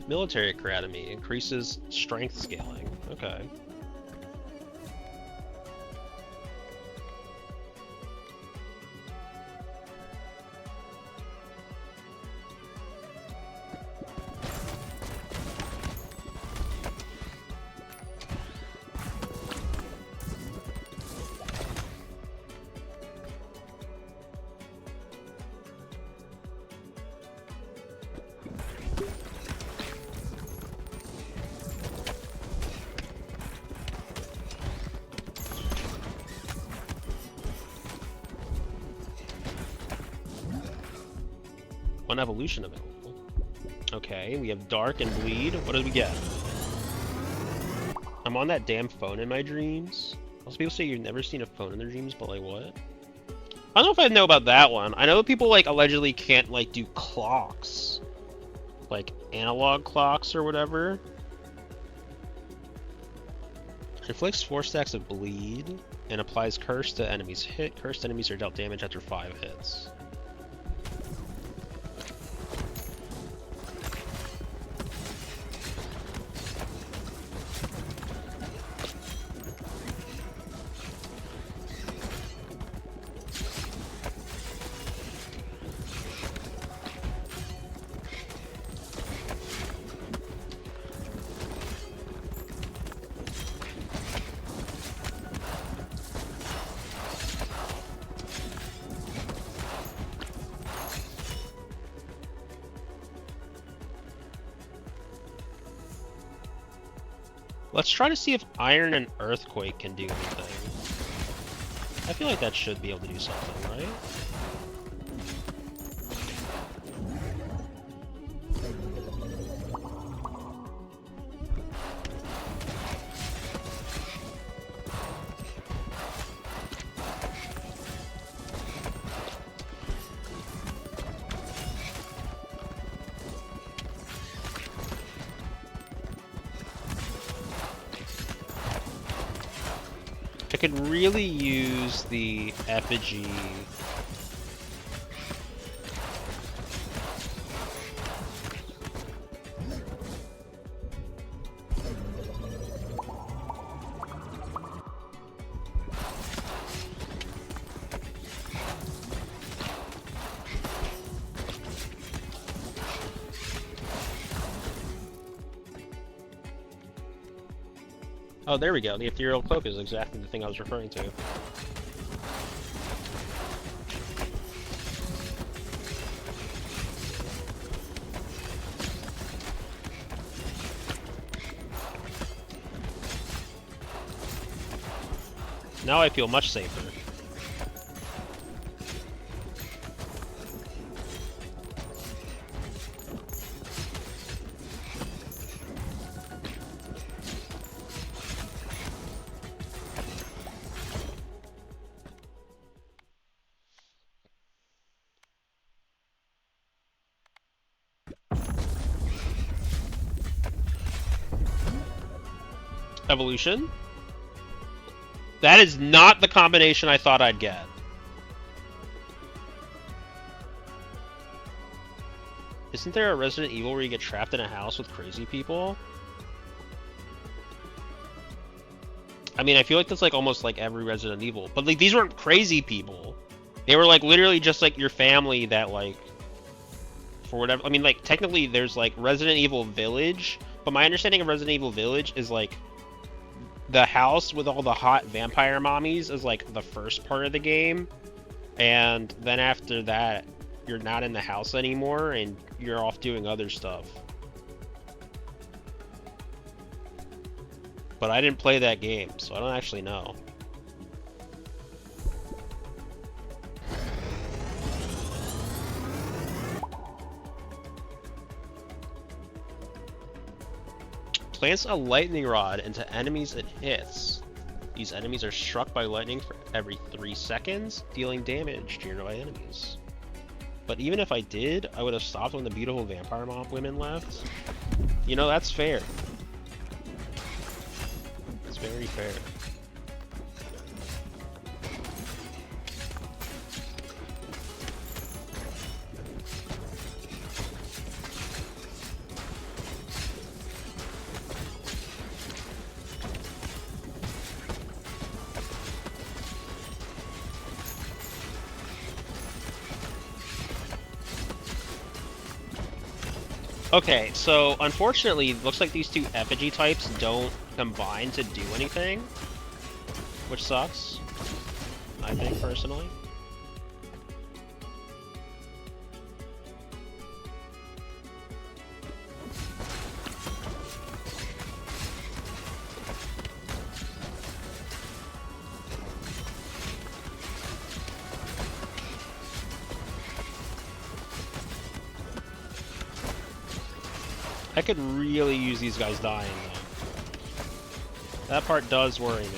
Military Academy increases strength scaling. Okay. One evolution available. Okay, we have Dark and Bleed. What did we get? I'm on that damn phone in my dreams. Most people say you've never seen a phone in their dreams, but like what? I don't know if I know about that one. I know people like allegedly can't like do clocks. Like analog clocks or whatever. Inflicts 4 stacks of bleed and applies curse to enemies hit. Cursed enemies are dealt damage after 5 hits. Let's try to see if Iron and Earthquake can do anything. I feel like that should be able to do something, right? I could really use the effigy. Oh, there we go. The Ethereal Cloak is exactly the thing I was referring to. Now I feel much safer. Evolution? That is not the combination I thought I'd get. Isn't there a Resident Evil where you get trapped in a house with crazy people? I mean, I feel like that's like almost like every Resident Evil. But like these weren't crazy people. They were like literally just like your family that like for whatever. I mean, like technically there's like Resident Evil Village, but my understanding of Resident Evil Village is like the house with all the hot vampire mommies is like the first part of the game, and then after that you're not in the house anymore and you're off doing other stuff. But I didn't play that game, so I don't actually know. Plants a lightning rod into enemies it hits. These enemies are struck by lightning for every 3 seconds, dealing damage to nearby enemies. But even if I did, I would have stopped when the beautiful vampire mob women left. You know, that's fair. It's very fair. Okay, so unfortunately, it looks like these two effigy types don't combine to do anything, which sucks, I think, personally. I could really use these guys dying, though. That part does worry me.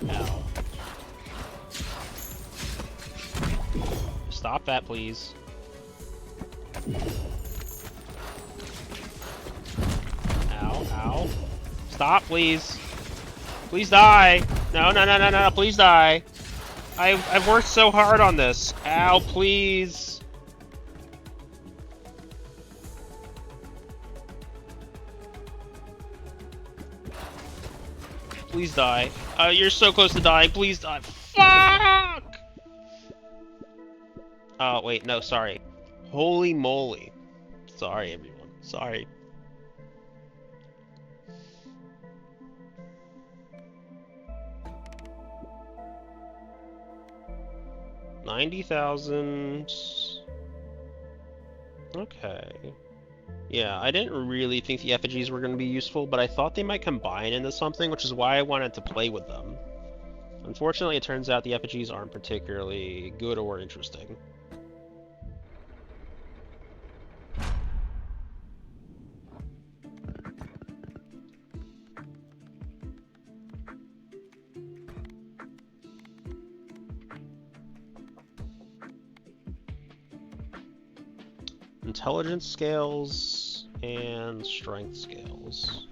Ow. Stop that, please. Ow, ow. Stop, please. Please die. No, no, no, no, no, please die. I've worked so hard on this. Ow, please. Please die. You're so close to dying. Please die. Fuck! Oh, wait, no, sorry. Holy moly. Sorry, everyone. Sorry. $90,000. Okay. Yeah, I didn't really think the effigies were going to be useful, but I thought they might combine into something, which is why I wanted to play with them. Unfortunately, it turns out the effigies aren't particularly good or interesting. Intelligence scales and strength scales.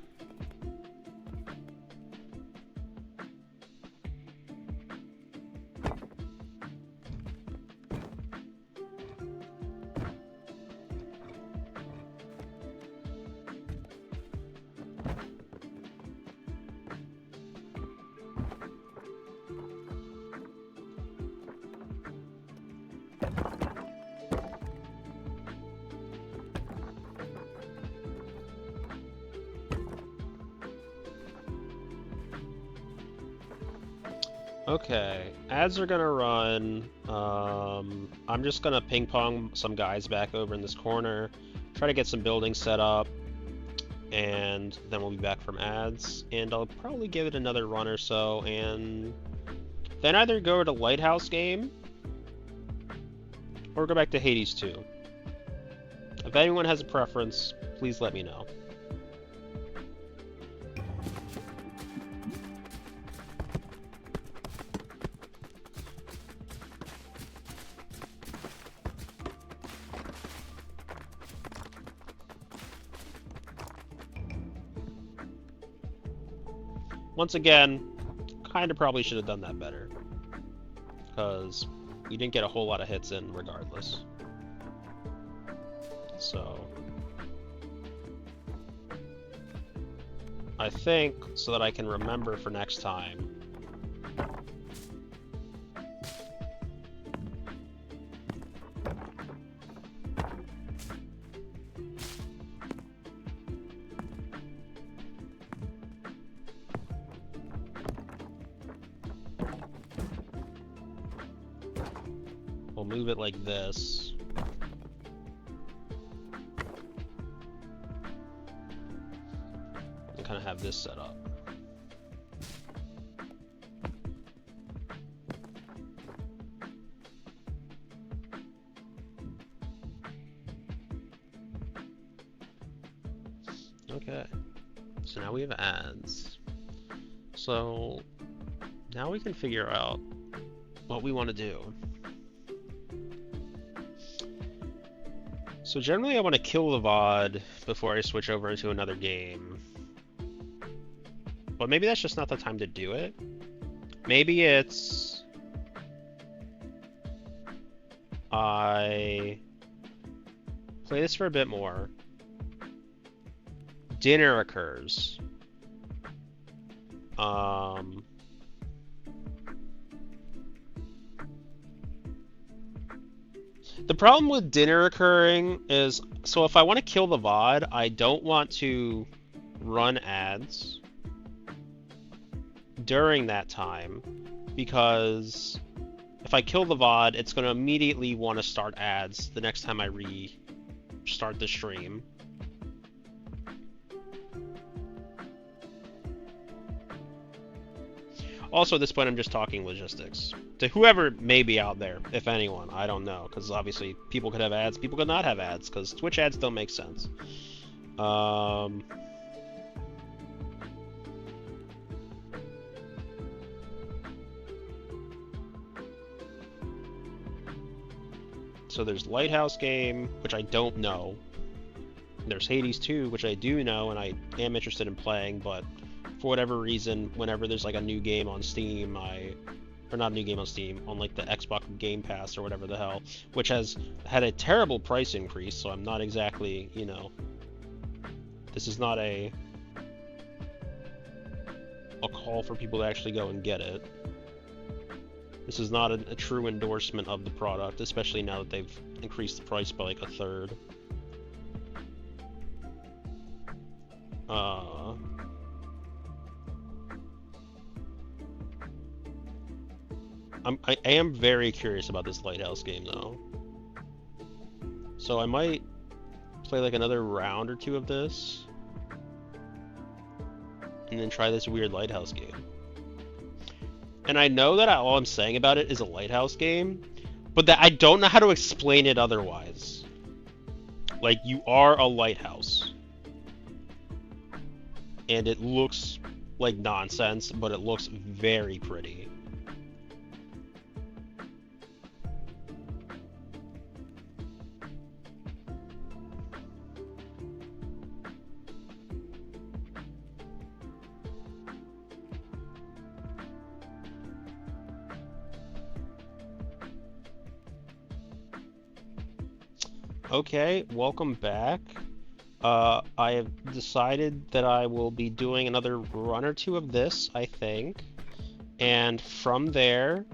Okay, ads are gonna run. I'm just gonna ping pong some guys back over in this corner, try to get some buildings set up, and then we'll be back from ads. And I'll probably give it another run or so, and then either go to Lighthouse game or go back to Hades 2. If anyone has a preference, please let me know. Once again, kind of probably should have done that better, because we didn't get a whole lot of hits in regardless. So I think, so that I can remember for next time, we'll move it like this. And kind of have this set up. Okay. So now we have ads. So now we can figure out what we want to do. So generally I want to kill the VOD before I switch over into another game. But maybe that's just not the time to do it. Maybe it's... I play this for a bit more. Dinner occurs. The problem with dinner occurring is, so if I want to kill the VOD, I don't want to run ads during that time, because if I kill the VOD, it's going to immediately want to start ads the next time I restart the stream. Also, at this point, I'm just talking logistics. To whoever may be out there, if anyone, I don't know, because obviously people could have ads, people could not have ads, because Twitch ads don't make sense. So there's Lighthouse game, which I don't know. There's Hades 2, which I do know, and I am interested in playing, but for whatever reason, whenever there's like a new game on Steam, or not a new game on Steam, on like the Xbox Game Pass or whatever the hell, which has had a terrible price increase, so I'm not exactly, you know, this is not a call for people to actually go and get it. This is not a true endorsement of the product, especially now that they've increased the price by like a third. I am very curious about this Lighthouse game though. So I might play like another round or two of this, and then try this weird Lighthouse game. And I know that all I'm saying about it is a Lighthouse game, but that I don't know how to explain it otherwise. Like, you are a lighthouse. And it looks like nonsense, but it looks very pretty. Okay, welcome back. I have decided that I will be doing another run or two of this, I think. And from there,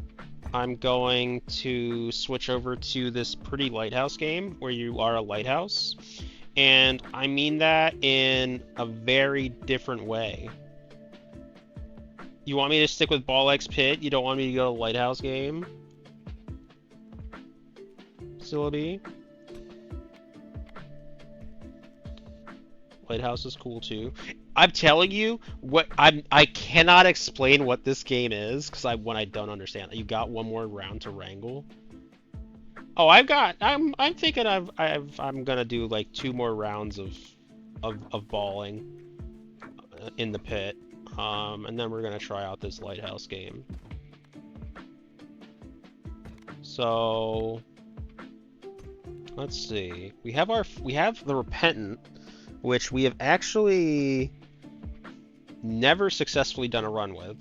I'm going to switch over to this pretty lighthouse game where you are a lighthouse. And I mean that in a very different way. You want me to stick with Ball X Pit? You don't want me to go to Lighthouse game? Facility? Lighthouse is cool too. I'm telling you, I cannot explain what this game is because when I don't understand. You got one more round to wrangle. Oh, I'm thinking I'm gonna do like 2 more rounds of balling in the pit, and then we're gonna try out this Lighthouse game. So let's see. We have the Repentant, which we have actually never successfully done a run with.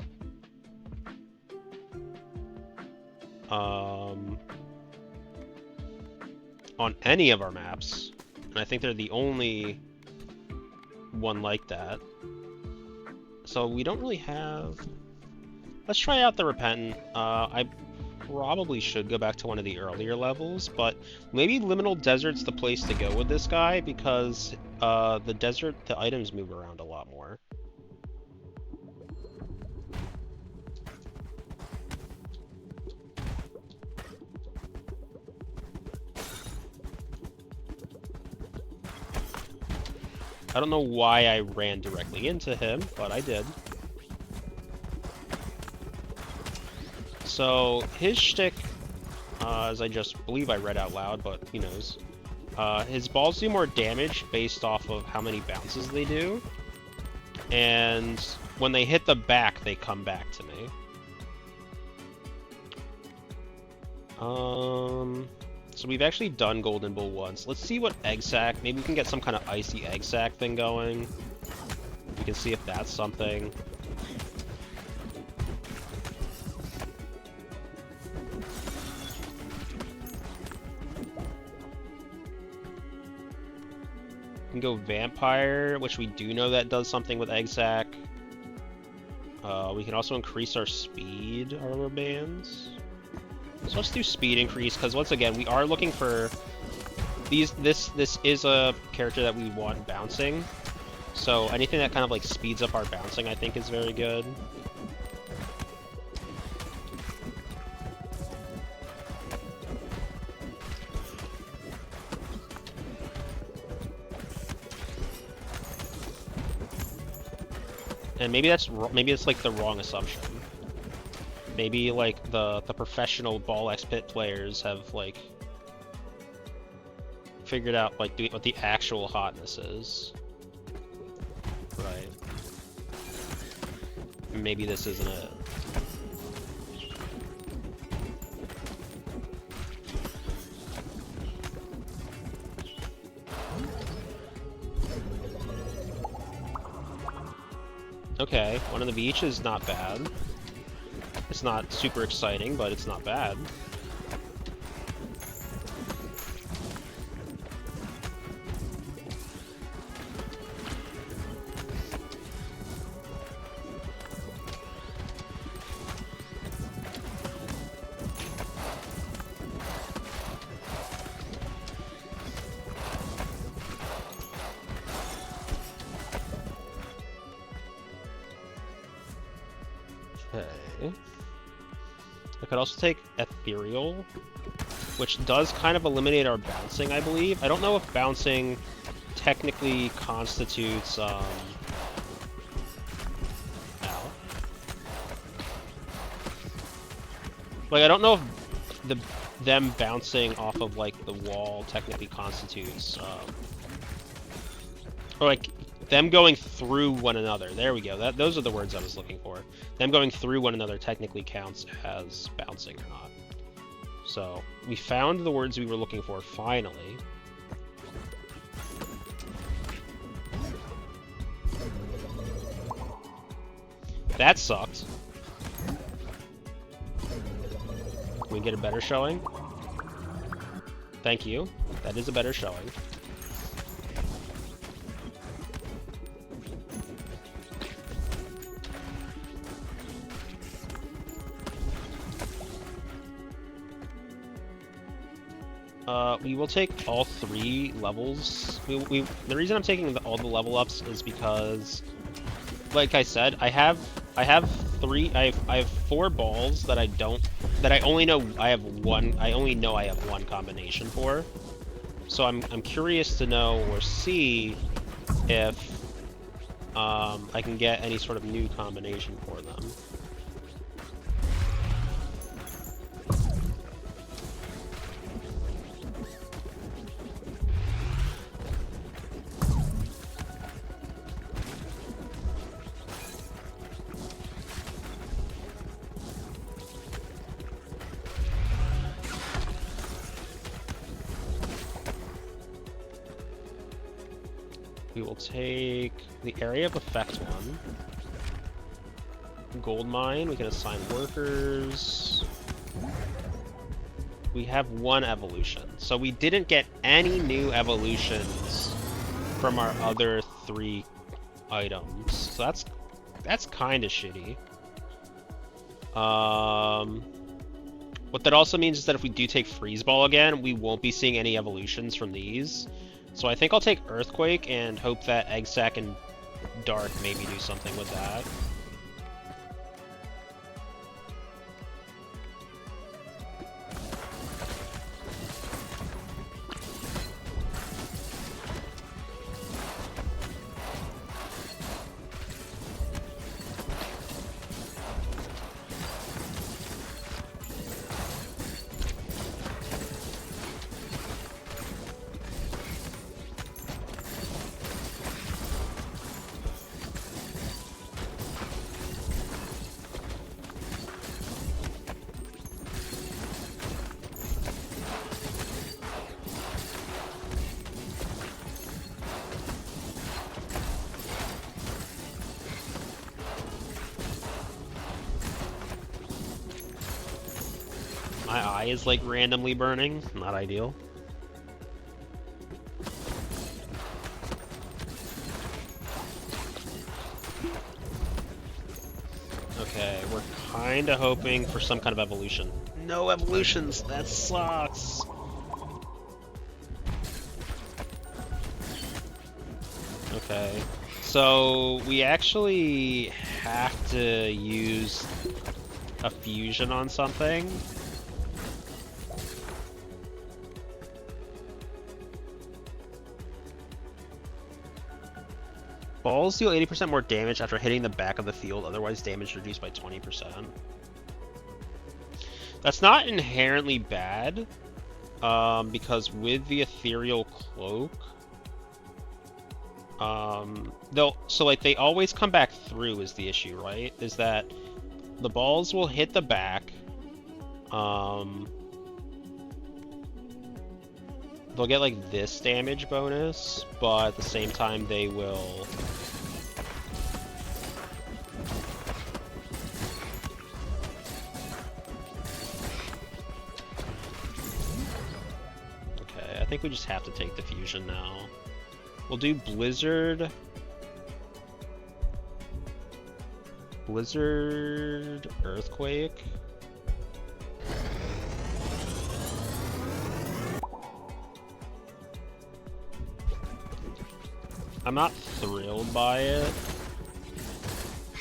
On any of our maps, and I think they're the only one like that. So we don't really have... Let's try out the Repentant. I probably should go back to one of the earlier levels, but maybe Liminal Desert's the place to go with this guy, because the desert, the items move around a lot more. I don't know why I ran directly into him, but I did. So his shtick, as I just believe I read out loud, but who knows, His balls do more damage based off of how many bounces they do. And when they hit the back, they come back to me. So we've actually done Golden Bull once. Let's see what Egg Sac. Maybe we can get some kind of icy Egg Sac thing going. We can see if that's something. We can go Vampire, which we do know that does something with Egg Sac. We can also increase our speed armor bands. So let's do speed increase, because once again, we are looking for these. This is a character that we want bouncing. So anything that kind of like speeds up our bouncing, I think, is very good. And maybe it's like the wrong assumption. Maybe like the professional Ball X Pit players have like figured out like what the actual hotness is. Right. Maybe this isn't it. Okay, one on the beach is not bad. It's not super exciting, but it's not bad. Okay. I could also take Ethereal, which does kind of eliminate our bouncing, I believe. I don't know if bouncing technically constitutes, ow. Like, I don't know if them bouncing off of, like, the wall technically constitutes, or, like, them going through one another. There we go. Those are the words I was looking for. Them going through one another technically counts as bouncing or not. So, we found the words we were looking for, finally. That sucked. Can we get a better showing? Thank you. That is a better showing. We will take all 3 levels. The reason I'm taking all the level ups is because, like I said, I have 4 balls that I only know I have one combination for. So I'm curious to know or see if I can get any sort of new combination for them. We will take the area of effect one. Gold mine, we can assign workers. We have 1 evolution. So we didn't get any new evolutions from our other 3 items. So that's kind of shitty. What that also means is that if we do take Freeze Ball again, we won't be seeing any evolutions from these. So I think I'll take Earthquake and hope that Egg Sac and Dark maybe do something with that. My eye is like randomly burning. Not ideal. Okay, we're kinda hoping for some kind of evolution. No evolutions! That sucks! Okay. So, we actually have to use a fusion on something. Balls deal 80% more damage after hitting the back of the field, otherwise damage reduced by 20%. That's not inherently bad, because with the Ethereal Cloak, they always come back through is the issue, right? Is that the balls will hit the back, they'll get like this damage bonus, but at the same time they will... Okay, I think we just have to take the fusion now. We'll do Blizzard... Blizzard... Earthquake... I'm not thrilled by it,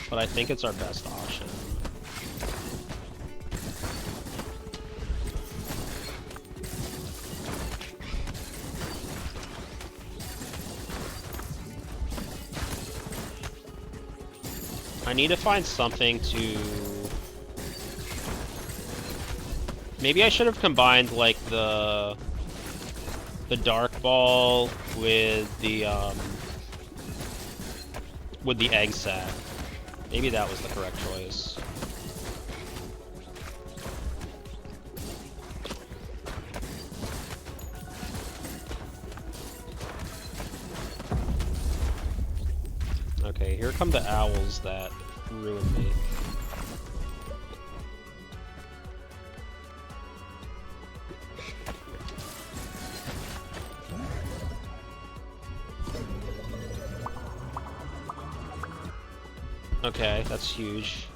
but I think it's our best option. I need to find something to... Maybe I should have combined, like, the Dark Ball with the egg sac. Maybe that was the correct choice. Okay, here come the owls that ruined me. Okay, that's huge.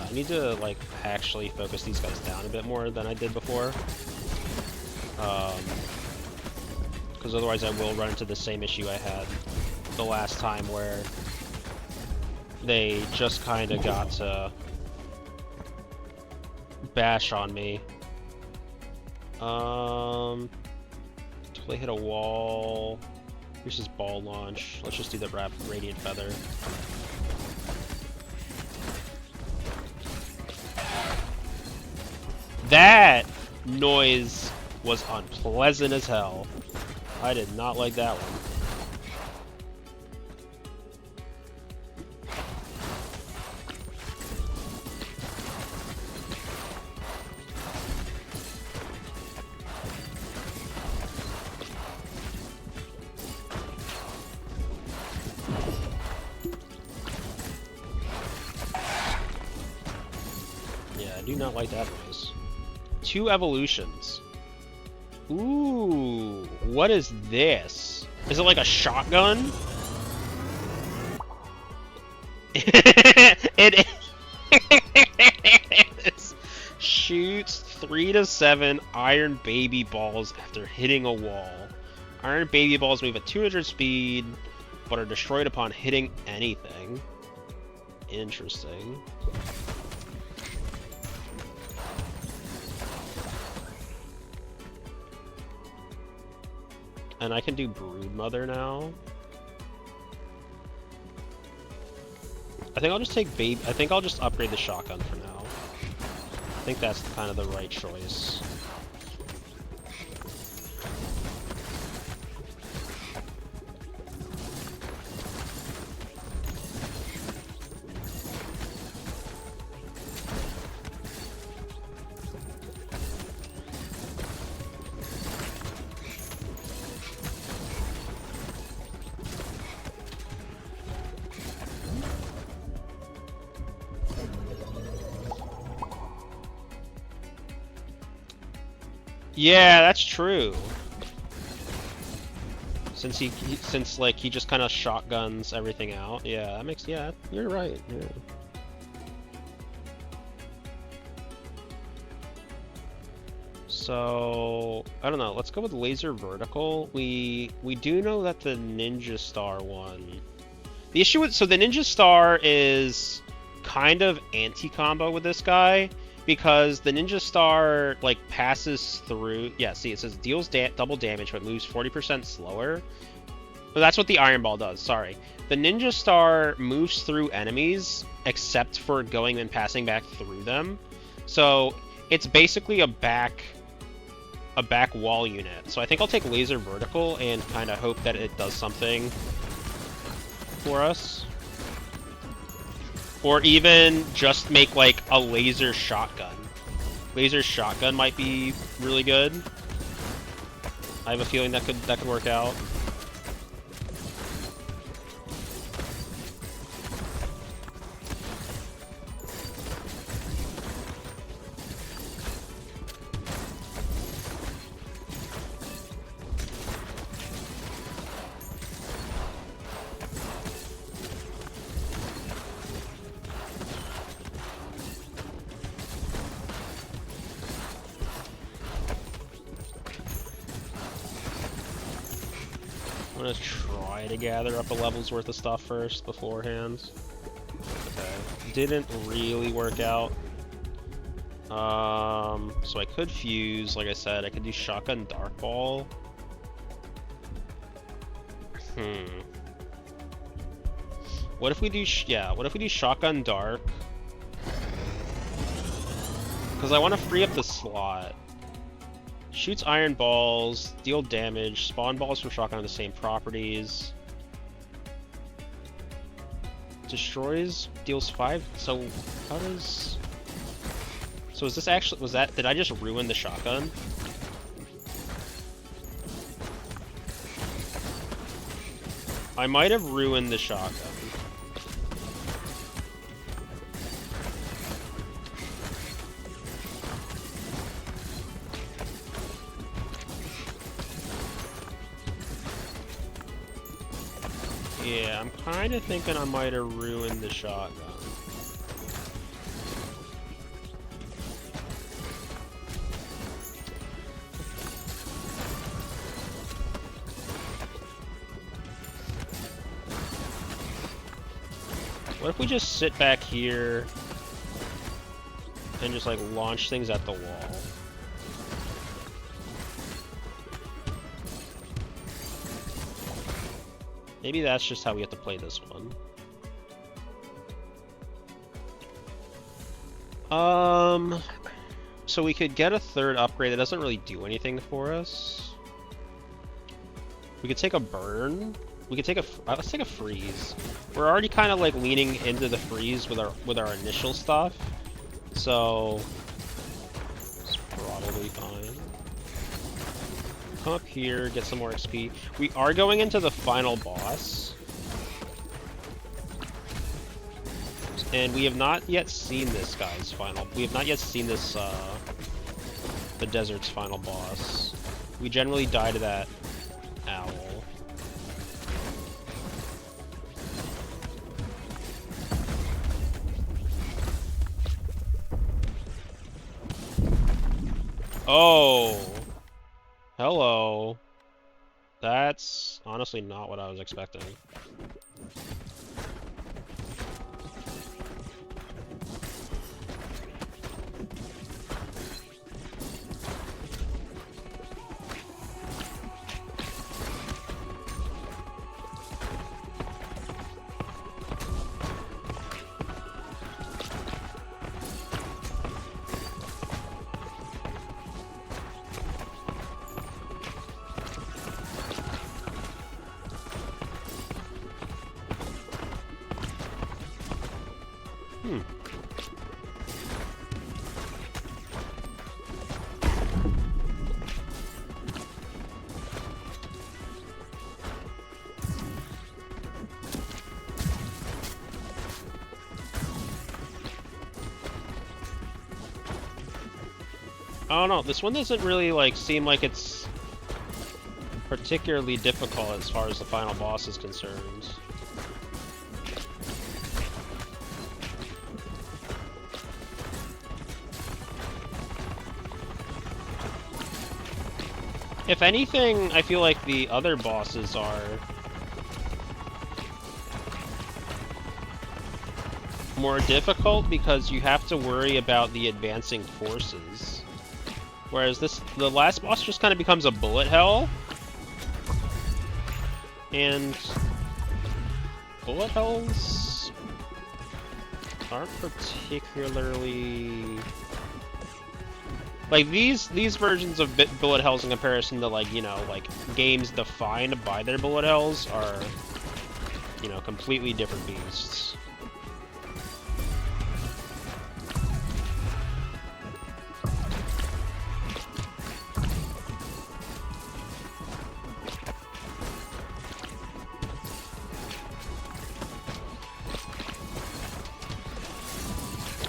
I need to, like, actually focus these guys down a bit more than I did before. Because otherwise I will run into the same issue I had the last time where they just kind of got to bash on me. Until they hit a wall. Here's his ball launch. Let's just do the Radiant Feather. That noise was unpleasant as hell. I did not like that one. Yeah, I do not like that noise. 2 evolutions. Ooh, what is this? Is it like a shotgun? It is. Shoots 3 to 7 iron baby balls after hitting a wall. Iron baby balls move at 200 speed, but are destroyed upon hitting anything. Interesting. And I can do Broodmother now. I think I'll just take I think I'll just upgrade the shotgun for now. think that's kind of the right choice. Yeah, that's true. Since like he just kind of shotguns everything out. Yeah, that makes, yeah, you're right. Yeah. So I don't know. Let's go with laser vertical. We do know that the ninja star one. The issue with, so the ninja star is kind of anti-combo with this guy, because the ninja star like passes through. Yeah, see, it says deals double damage but moves 40% slower. But that's what the iron ball does. Sorry, the ninja star moves through enemies except for going and passing back through them. So it's basically a back wall unit. So I think I'll take laser vertical and kind of hope that it does something for us. Or even just make like a laser shotgun. Laser shotgun might be really good. I have a feeling that could work out. I'm gonna try to gather up a level's worth of stuff first beforehand. Okay, didn't really work out. So I could fuse, like I said, I could do shotgun dark ball. What if we do, what if we do shotgun dark? Because I want to free up the slot. Shoots iron balls, deal damage, spawn balls from shotgun have the same properties. Destroys, deals 5, so how does... So is this actually, did I just ruin the shotgun? I might have ruined the shotgun. Yeah, I'm kind of thinking I might have ruined the shotgun. What if we just sit back here and just like launch things at the wall? Maybe that's just how we have to play this one. So we could get a third upgrade that doesn't really do anything for us. We could take a burn. We could take a, let's take a freeze. We're already kind of like leaning into the freeze with our initial stuff, so it's probably fine. Come up here, get some more XP. We are going into the final boss, and we have not yet seen this guy's final. We have not yet seen this the desert's final boss. We generally die to that owl. Oh, hello. That's honestly not what I was expecting. I don't know, this one doesn't really, like, seem like it's particularly difficult as far as the final boss is concerned. If anything, I feel like the other bosses are more difficult because you have to worry about the advancing forces. Whereas the last boss just kind of becomes a bullet hell. And bullet hells aren't particularly... Like, these versions of bullet hells in comparison to, like, you know, like, games defined by their bullet hells are, you know, completely different beasts.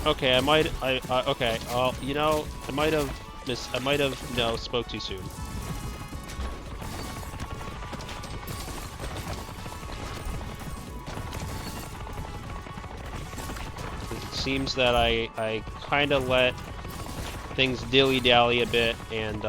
Okay, okay, you know, I might have, no, spoke too soon. It seems that I kind of let things dilly-dally a bit, and,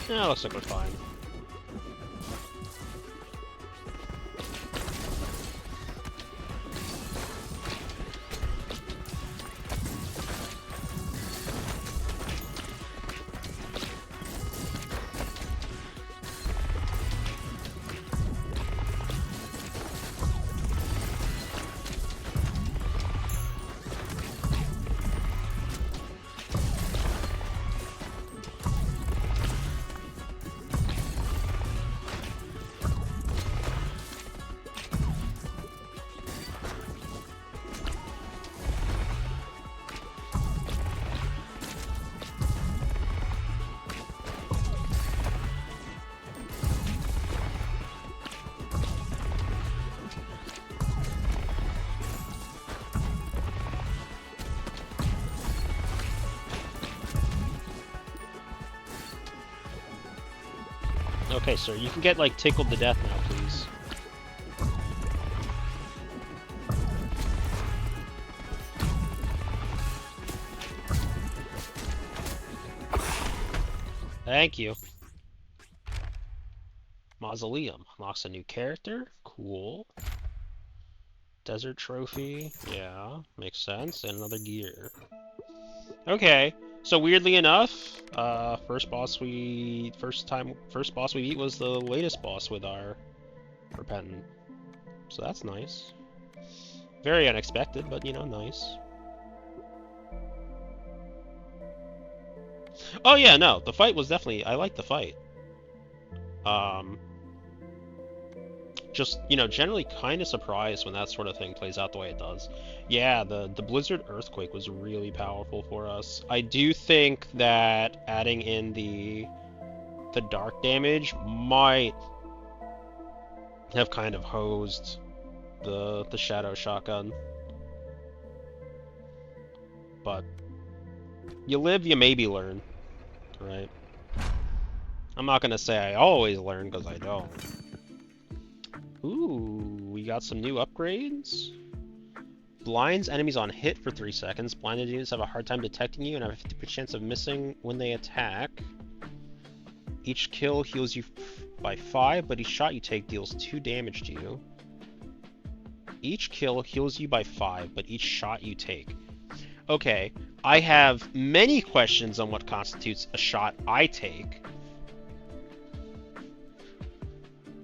yeah, looks like we're fine. Okay, sir, you can get, like, tickled to death now, please. Thank you. Mausoleum. Unlocks a new character. Cool. Desert trophy. Yeah, makes sense. And another gear. Okay. So weirdly enough, first boss we beat was the latest boss with our Repentant. So that's nice. Very unexpected, but you know, nice. Oh yeah, no, the fight was definitely, I liked the fight. Just, you know, generally kind of surprised when that sort of thing plays out the way it does. Yeah, the Blizzard Earthquake was really powerful for us. I do think that adding in the dark damage might have kind of hosed the Shadow Shotgun. But you live, you maybe learn, right? I'm not gonna say I always learn, because I don't. Ooh, we got some new upgrades. Blinds enemies on hit for 3 seconds. Blinded units have a hard time detecting you and have a 50% chance of missing when they attack. Each kill heals you by 5, but each shot you take deals 2 damage to you. Each kill heals you by 5, but each shot you take. Okay, I have many questions on what constitutes a shot I take.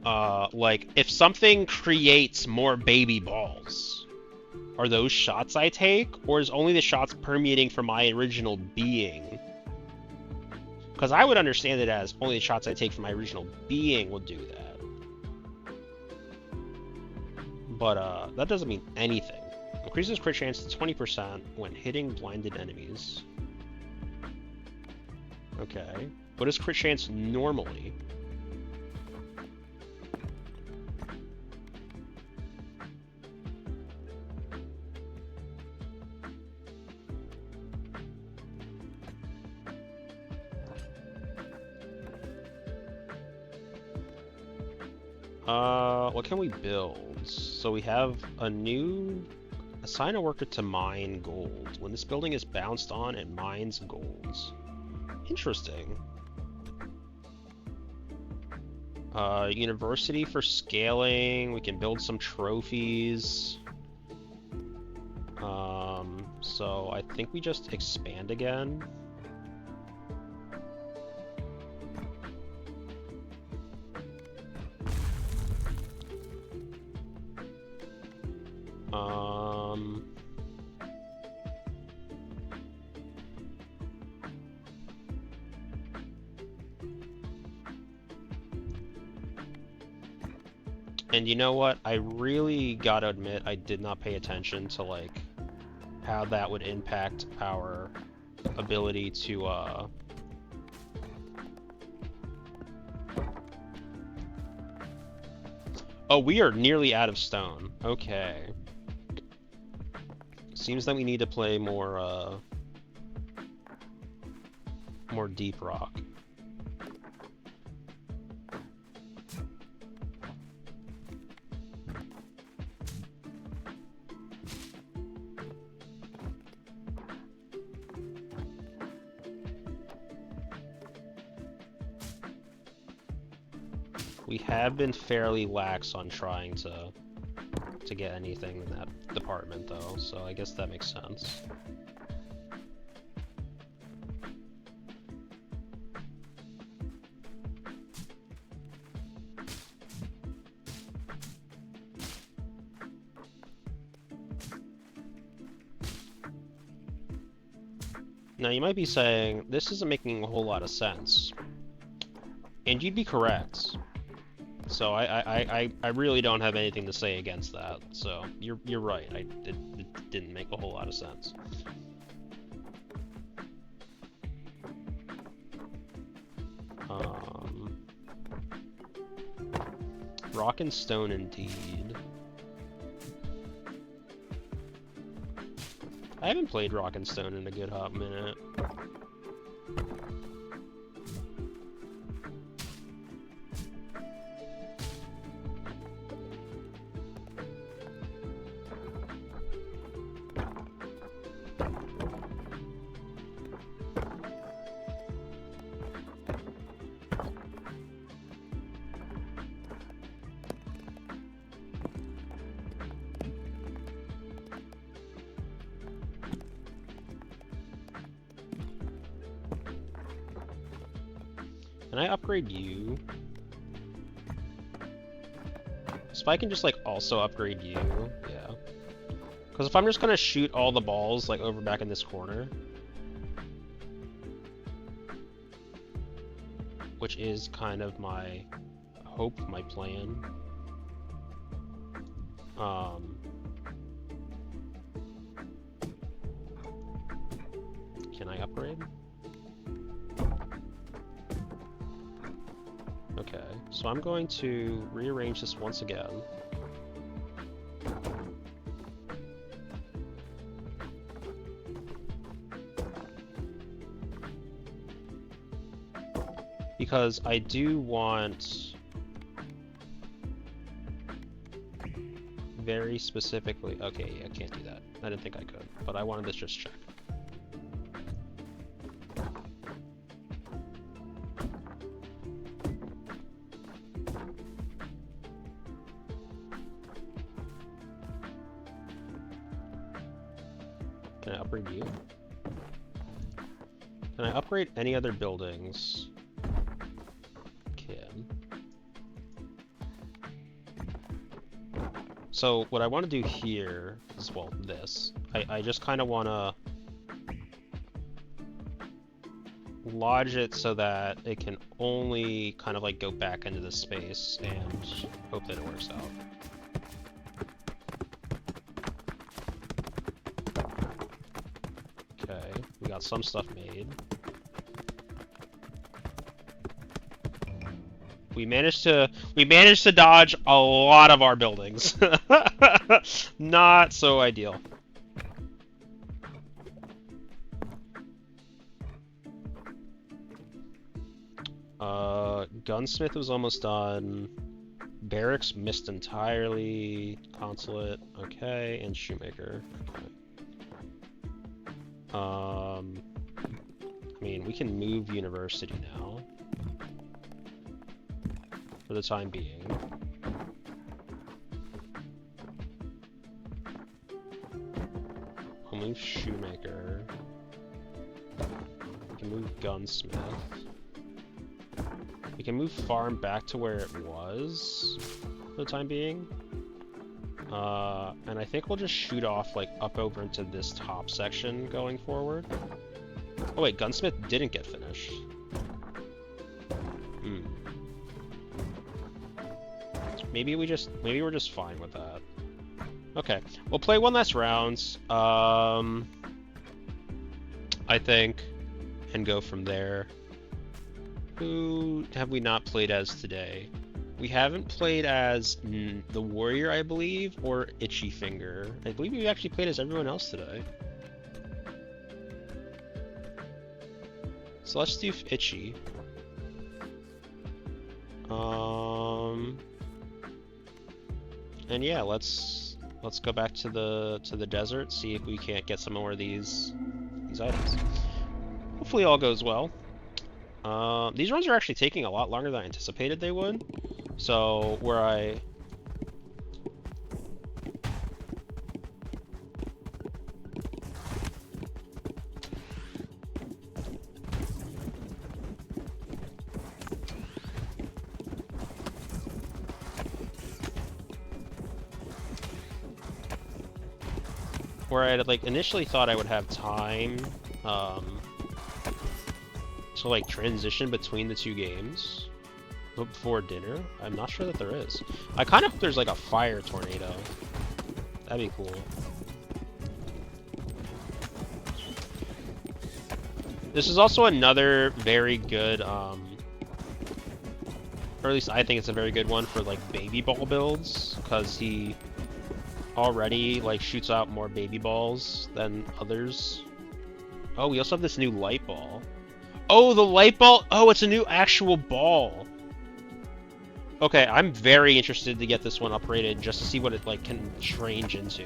Like, if something creates more baby balls, are those shots I take, or is only the shots permeating from my original being? Because I would understand it as only the shots I take from my original being will do that. But, that doesn't mean anything. Increases crit chance to 20% when hitting blinded enemies. Okay. What is crit chance normally? What can we build? So we have a new... Assign a worker to mine gold. When this building is bounced on, it mines golds. Interesting. University for scaling. We can build some trophies. So I think we just expand again. And you know what? I really gotta admit I did not pay attention to, like, how that would impact our ability to, Oh, we are nearly out of stone. Okay. Seems that we need to play more, more deep rock. We have been fairly lax on trying to get anything in that department, though, so I guess that makes sense. Now, you might be saying, this isn't making a whole lot of sense. And you'd be correct. So I really don't have anything to say against that. So you're right. It didn't make a whole lot of sense. Rock and stone indeed. I haven't played Rock and Stone in a good hot minute. Can I upgrade you? So I can just, like, also upgrade you, yeah. Because if I'm just gonna shoot all the balls, like, over back in this corner, which is kind of my hope, my plan. Can I upgrade? Okay, so I'm going to rearrange this once again. Because I do want very specifically... Okay, yeah, I can't do that. I didn't think I could, but I wanted to just check. Can I upgrade you? Can I upgrade any other buildings? Can. So what I want to do here is, well, this. I just kind of want to lodge it so that it can only kind of like go back into this space and hope that it works out. Okay, we got some stuff made. We managed to dodge a lot of our buildings. Not so ideal. Gunsmith was almost done. Barracks missed entirely. Consulate, okay, and Shoemaker. Okay. I mean, we can move University now. For the time being. We'll move Shoemaker. We can move Gunsmith. We can move Farm back to where it was for the time being. And I think we'll just shoot off like up over into this top section going forward. Oh wait, Gunsmith didn't get finished. Maybe we're just fine with that. Okay, we'll play one last round. I think, and go from there. Who have we not played as today? We haven't played as the Warrior, I believe, or Itchy Finger. I believe we actually played as everyone else today. So let's do Itchy. And yeah, let's go back to the desert, see if we can't get some more of these items. Hopefully all goes well. These runs are actually taking a lot longer than I anticipated they would. So where I like initially thought I would have time to like transition between the two games before dinner. I'm not sure that there is. I kind of hope there's like a fire tornado. That'd be cool. This is also another very good, or at least I think it's a very good one for like baby ball builds, because he already like shoots out more baby balls than others. Oh, we also have this new light ball. Oh, the light ball! Oh, it's a new actual ball! Okay, I'm very interested to get this one uprated just to see what it like can change into.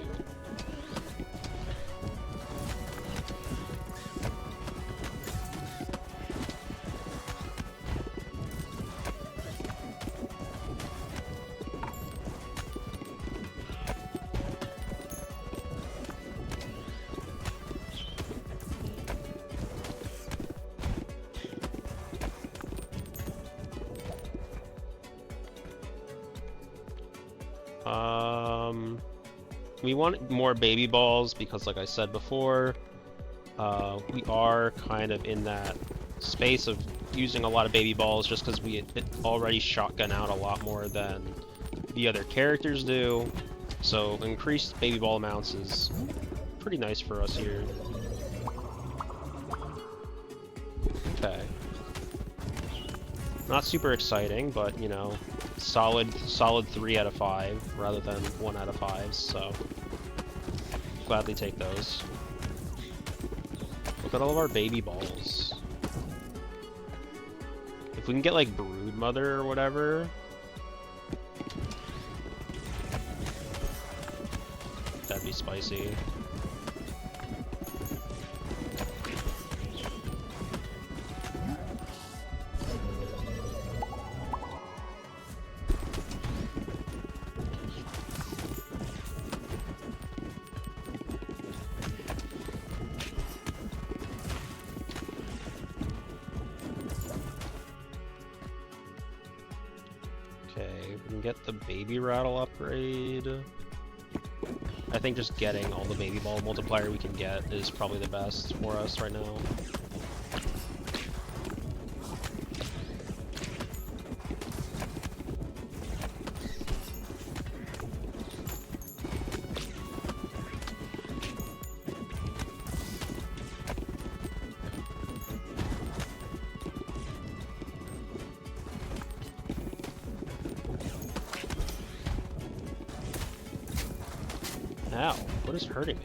We want more baby balls because, like I said before, we are kind of in that space of using a lot of baby balls just because we already shotgun out a lot more than the other characters do. So increased baby ball amounts is pretty nice for us here. Okay. Not super exciting, but you know, solid 3 out of 5 rather than 1 out of 5, so gladly take those. Look at all of our baby balls. If we can get like Brood Mother or whatever, that'd be spicy. Okay, we can get the baby rattle upgrade. I think just getting all the baby ball multiplier we can get is probably the best for us right now. Ow, what is hurting me?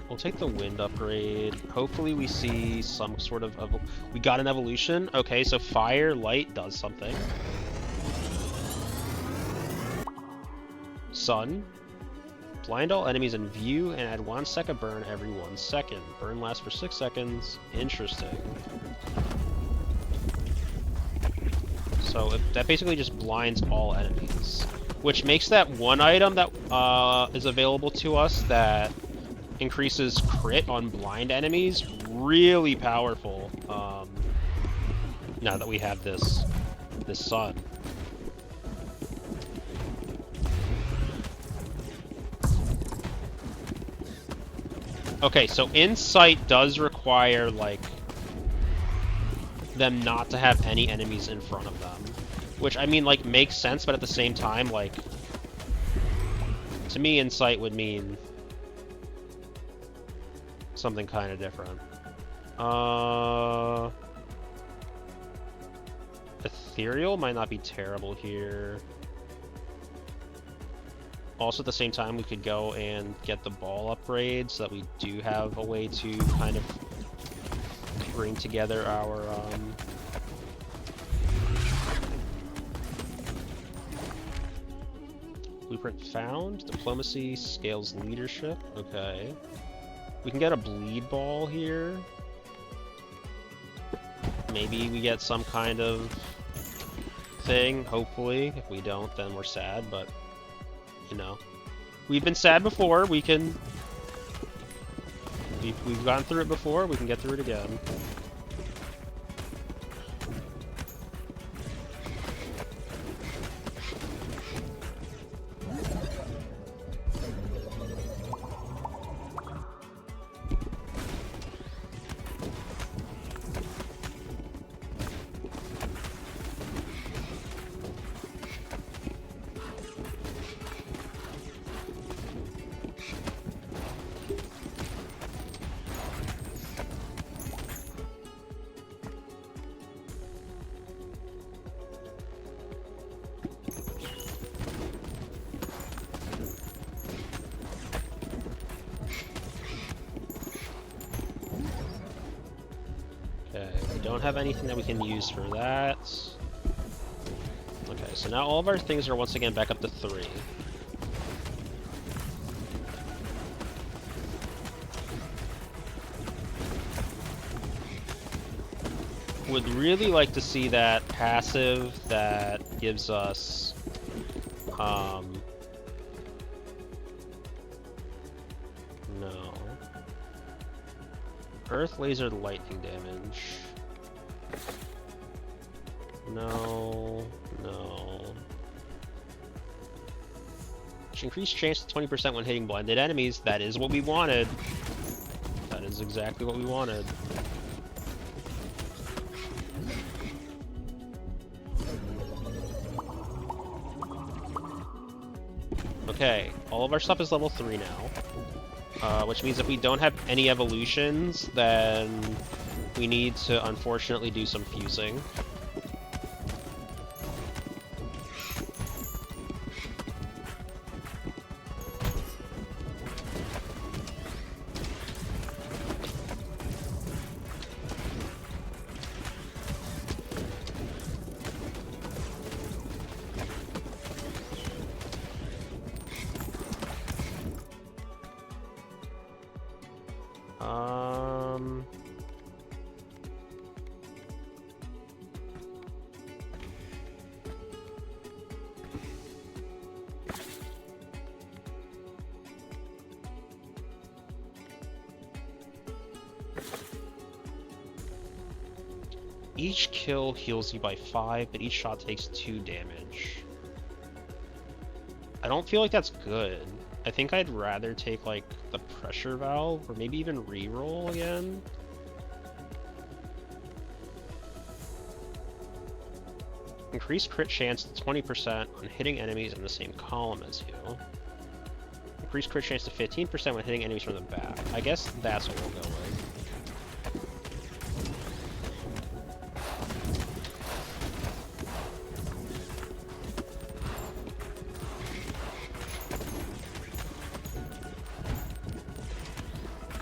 We'll take the wind upgrade. Hopefully we see some sort of we got an evolution. Okay, so fire, light does something. Sun. Blind all enemies in view and add 1 second burn every 1 second. Burn lasts for 6 seconds. Interesting. So that basically just blinds all enemies, which makes that one item that is available to us that increases crit on blind enemies really powerful. Now that we have this sun. Okay, so Insight does require, like, them not to have any enemies in front of them. Which, I mean, like, makes sense, but at the same time, like, to me, Insight would mean something kind of different. Ethereal might not be terrible here. Also, at the same time, we could go and get the ball upgrade so that we do have a way to kind of bring together our blueprint found. Diplomacy scales leadership. Okay. We can get a bleed ball here. Maybe we get some kind of thing, hopefully. If we don't, then we're sad, but you know, we've been sad before. We've gone through it before. We can get through it again. Don't have anything that we can use for that. Okay, so now all of our things are once again back up to 3. Would really like to see that passive that gives us no. Earth laser lightning damage. No. Which increased chance to 20% when hitting blinded enemies. That is what we wanted. That is exactly what we wanted. Okay, all of our stuff is level 3 now. Which means if we don't have any evolutions, then we need to unfortunately do some fusing. Each kill heals you by 5, but each shot takes 2 damage. I don't feel like that's good. I think I'd rather take, like, the pressure valve, or maybe even reroll again. Increase crit chance to 20% on hitting enemies in the same column as you. Increase crit chance to 15% when hitting enemies from the back. I guess that's what we'll go with.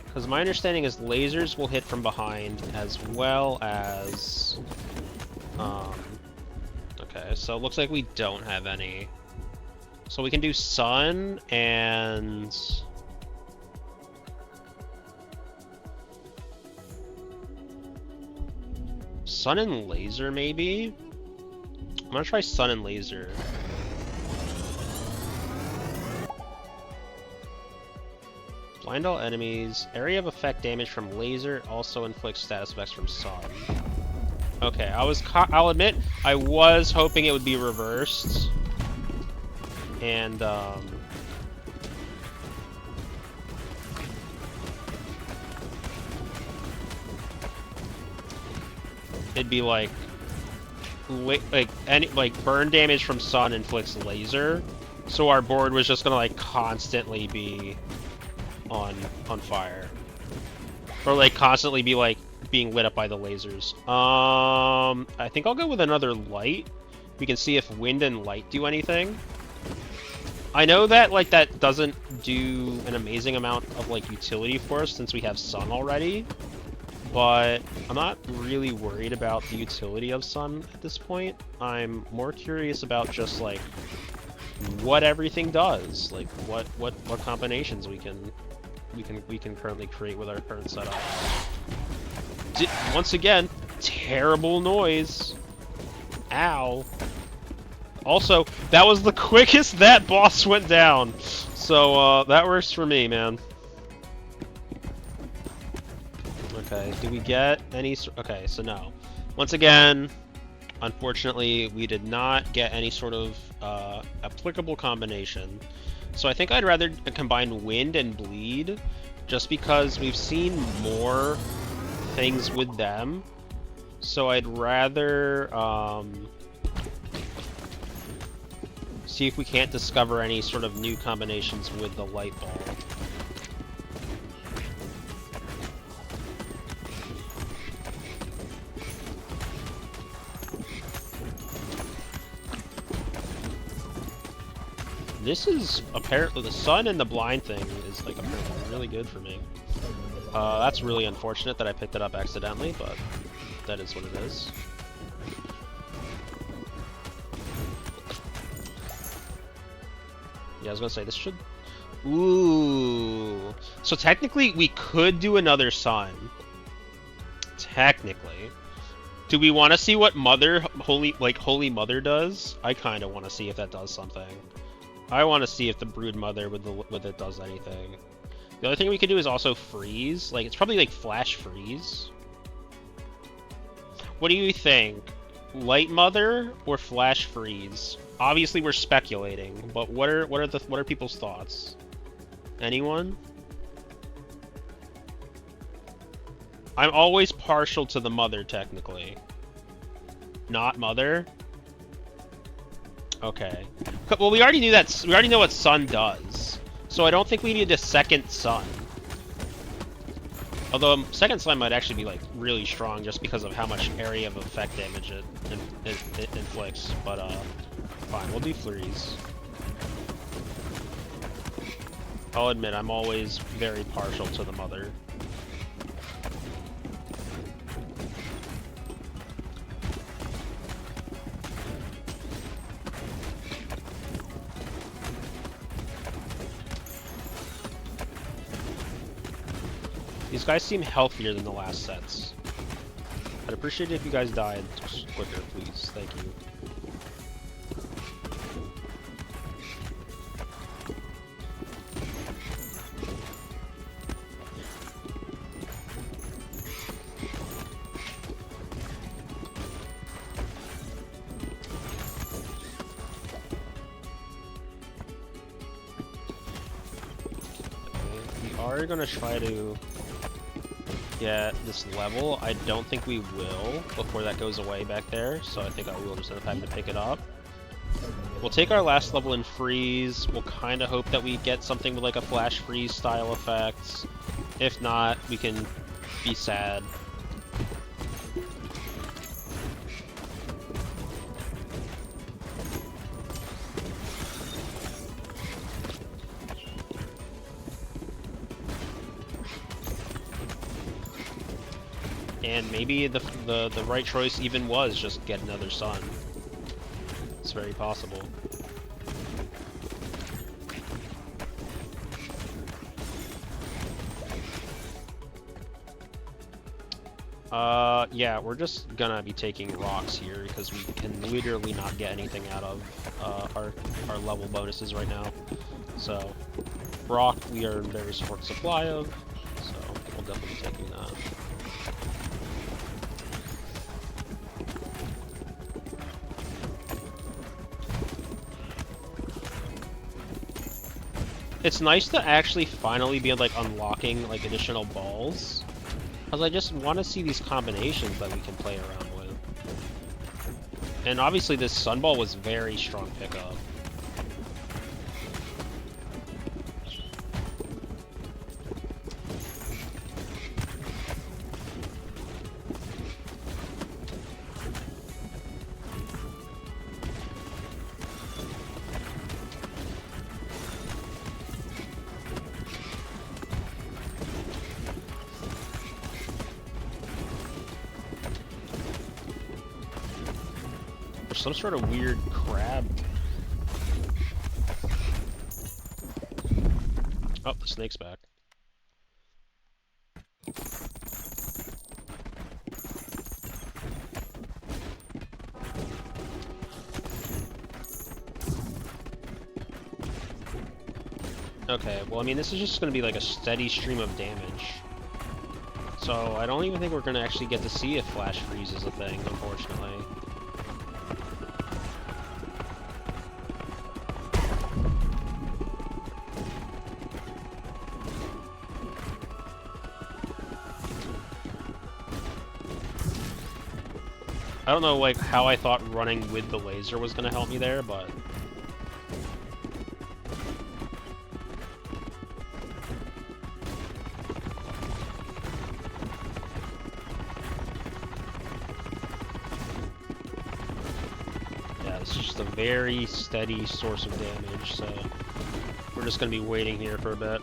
Because my understanding is lasers will hit from behind as well as... okay, so it looks like we don't have any. So we can do sun and... sun and laser, maybe? I'm gonna try sun and laser. Blind all enemies. Area of effect damage from laser also inflicts status effects from sun. Okay, I'll admit, I was hoping it would be reversed. And, it'd be like burn damage from sun inflicts laser, so our board was just gonna like constantly be on fire, or like constantly be like being lit up by the lasers. I think I'll go with another light. We can see if wind and light do anything. I know that like that doesn't do an amazing amount of like utility for us since we have sun already, but I'm not really worried about the utility of sun at this point. I'm more curious about just like what everything does, like what combinations we can currently create with our current setup. Once again, terrible noise. Ow. Also, that was the quickest that boss went down. So, that works for me, man. Okay, do we get any... okay, so no. Once again, unfortunately, we did not get any sort of applicable combination. So I think I'd rather combine wind and bleed, just because we've seen more things with them. So I'd rather see if we can't discover any sort of new combinations with the light ball. This is apparently the sun and the blind thing is like apparently really good for me. That's really unfortunate that I picked it up accidentally, but that is what it is. Yeah, I was gonna say this should... ooh. So technically we could do another sun. Technically. Do we want to see what Holy Mother does? I kind of want to see if that does something. I want to see if the Brood Mother with it does anything. The other thing we could do is also freeze. Like, it's probably like flash freeze. What do you think? Light Mother or flash freeze? Obviously, we're speculating, but what are people's thoughts? Anyone? I'm always partial to the Mother, technically. Not Mother? Okay. Well, we already knew that. We already know what sun does, so I don't think we need a second sun. Although second sun might actually be like really strong just because of how much area of effect damage it inflicts. But fine, we'll do freeze. I'll admit I'm always very partial to the Mother. These guys seem healthier than the last sets. I'd appreciate it if you guys died quicker, please. Thank you. are gonna try to get this level. I don't think we will before that goes away back there, so I think I will just end up having to pick it up. We'll take our last level in freeze. We'll kind of hope that we get something with like a flash freeze style effect. If not, we can be sad. And maybe the right choice even was just get another sun. It's very possible. Yeah, we're just gonna be taking rocks here because we can literally not get anything out of our level bonuses right now. So, rock we are in very short supply of, so we'll definitely be taking that. It's nice to actually finally be like unlocking like additional balls. Because I just want to see these combinations that we can play around with. And obviously this Sunball was very strong pickup. Some sort of weird crab. Oh, the snake's back. Okay, well, I mean, this is just going to be like a steady stream of damage. So, I don't even think we're going to actually get to see if Flash Freeze is a thing, unfortunately. I don't know, like, how I thought running with the laser was gonna help me there, but... yeah, this is just a very steady source of damage, so... we're just gonna be waiting here for a bit.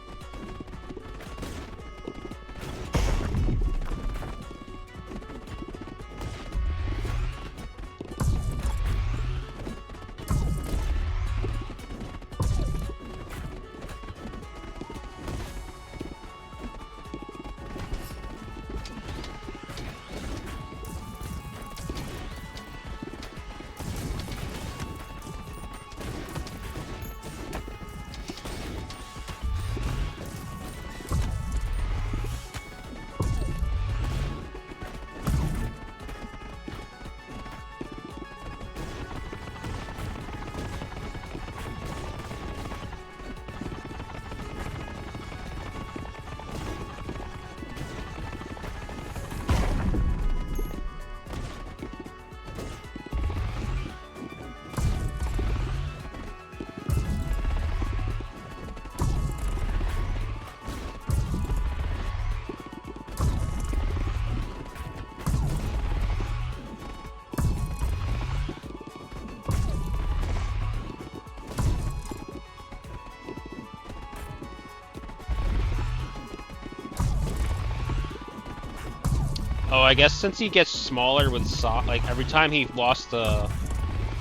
Oh, I guess since he gets smaller with like every time he lost a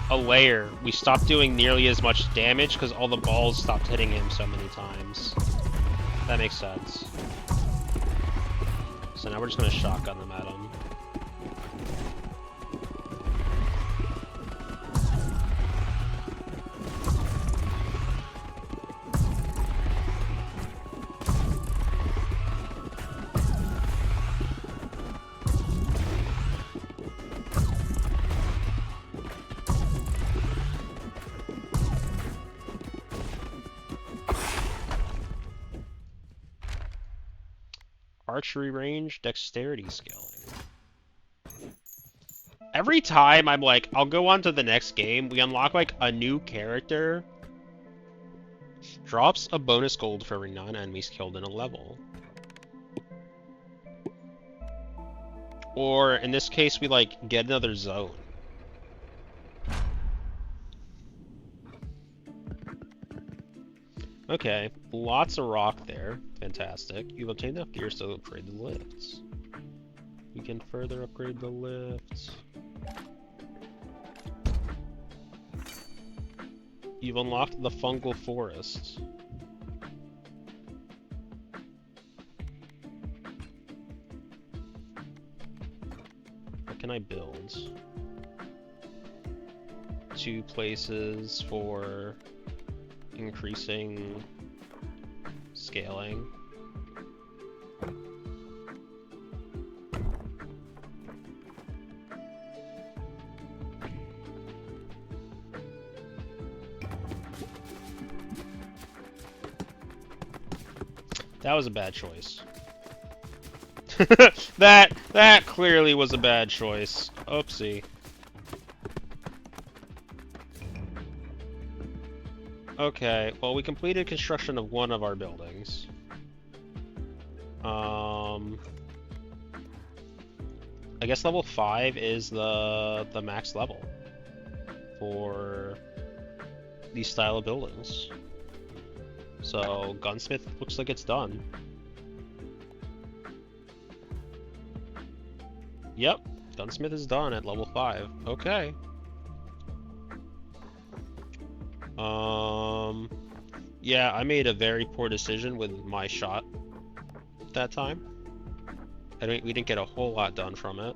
layer, we stopped doing nearly as much damage because all the balls stopped hitting him so many times. That makes sense. So now we're just gonna shotgun them at him. archery range, dexterity scaling. Every time I'm like, I'll go on to the next game, we unlock like a new character. Drops a bonus gold for every 9 enemies killed in a level. Or in this case, we like get another zone. Okay, lots of rock there. Fantastic. You've obtained enough gears to upgrade the lifts. We can further upgrade the lifts. You've unlocked the fungal forest. What can I build? 2 places for increasing scaling. That was a bad choice. that clearly was a bad choice. Oopsie. Okay, well we completed construction of one of our buildings. I guess level 5 is the max level for these style of buildings. So gunsmith looks like it's done. Yep, gunsmith is done at level 5. Okay. Yeah, I made a very poor decision with my shot that time. We didn't get a whole lot done from it.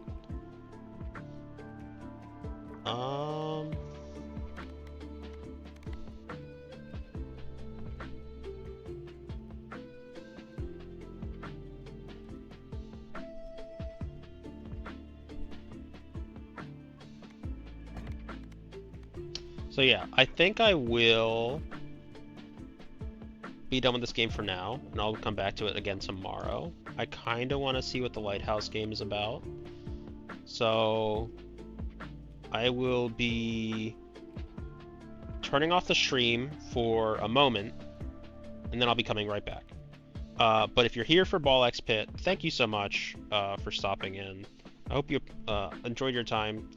So yeah, I think I will be done with this game for now, and I'll come back to it again tomorrow. I kind of want to see what the Lighthouse game is about. So I will be turning off the stream for a moment, and then I'll be coming right back. But if you're here for Ball X Pit, thank you so much for stopping in. I hope you enjoyed your time,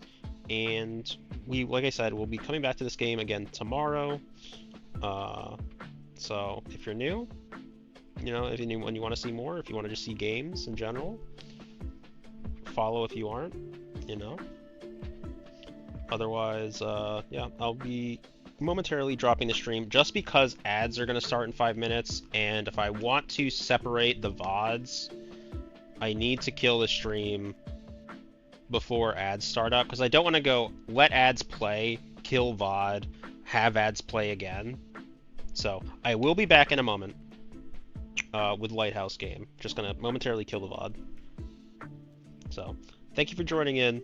and like I said, we'll be coming back to this game again tomorrow. So if you're new, you know, when you want to see more, if you want to just see games in general, follow if you aren't, you know. Otherwise, yeah, I'll be momentarily dropping the stream just because ads are going to start in 5 minutes, and if I want to separate the VODs, I need to kill the stream before ads start up, because I don't want to go let ads play, kill VOD, have ads play again. So I will be back in a moment with Lighthouse game. Just gonna momentarily kill the VOD. So thank you for joining in.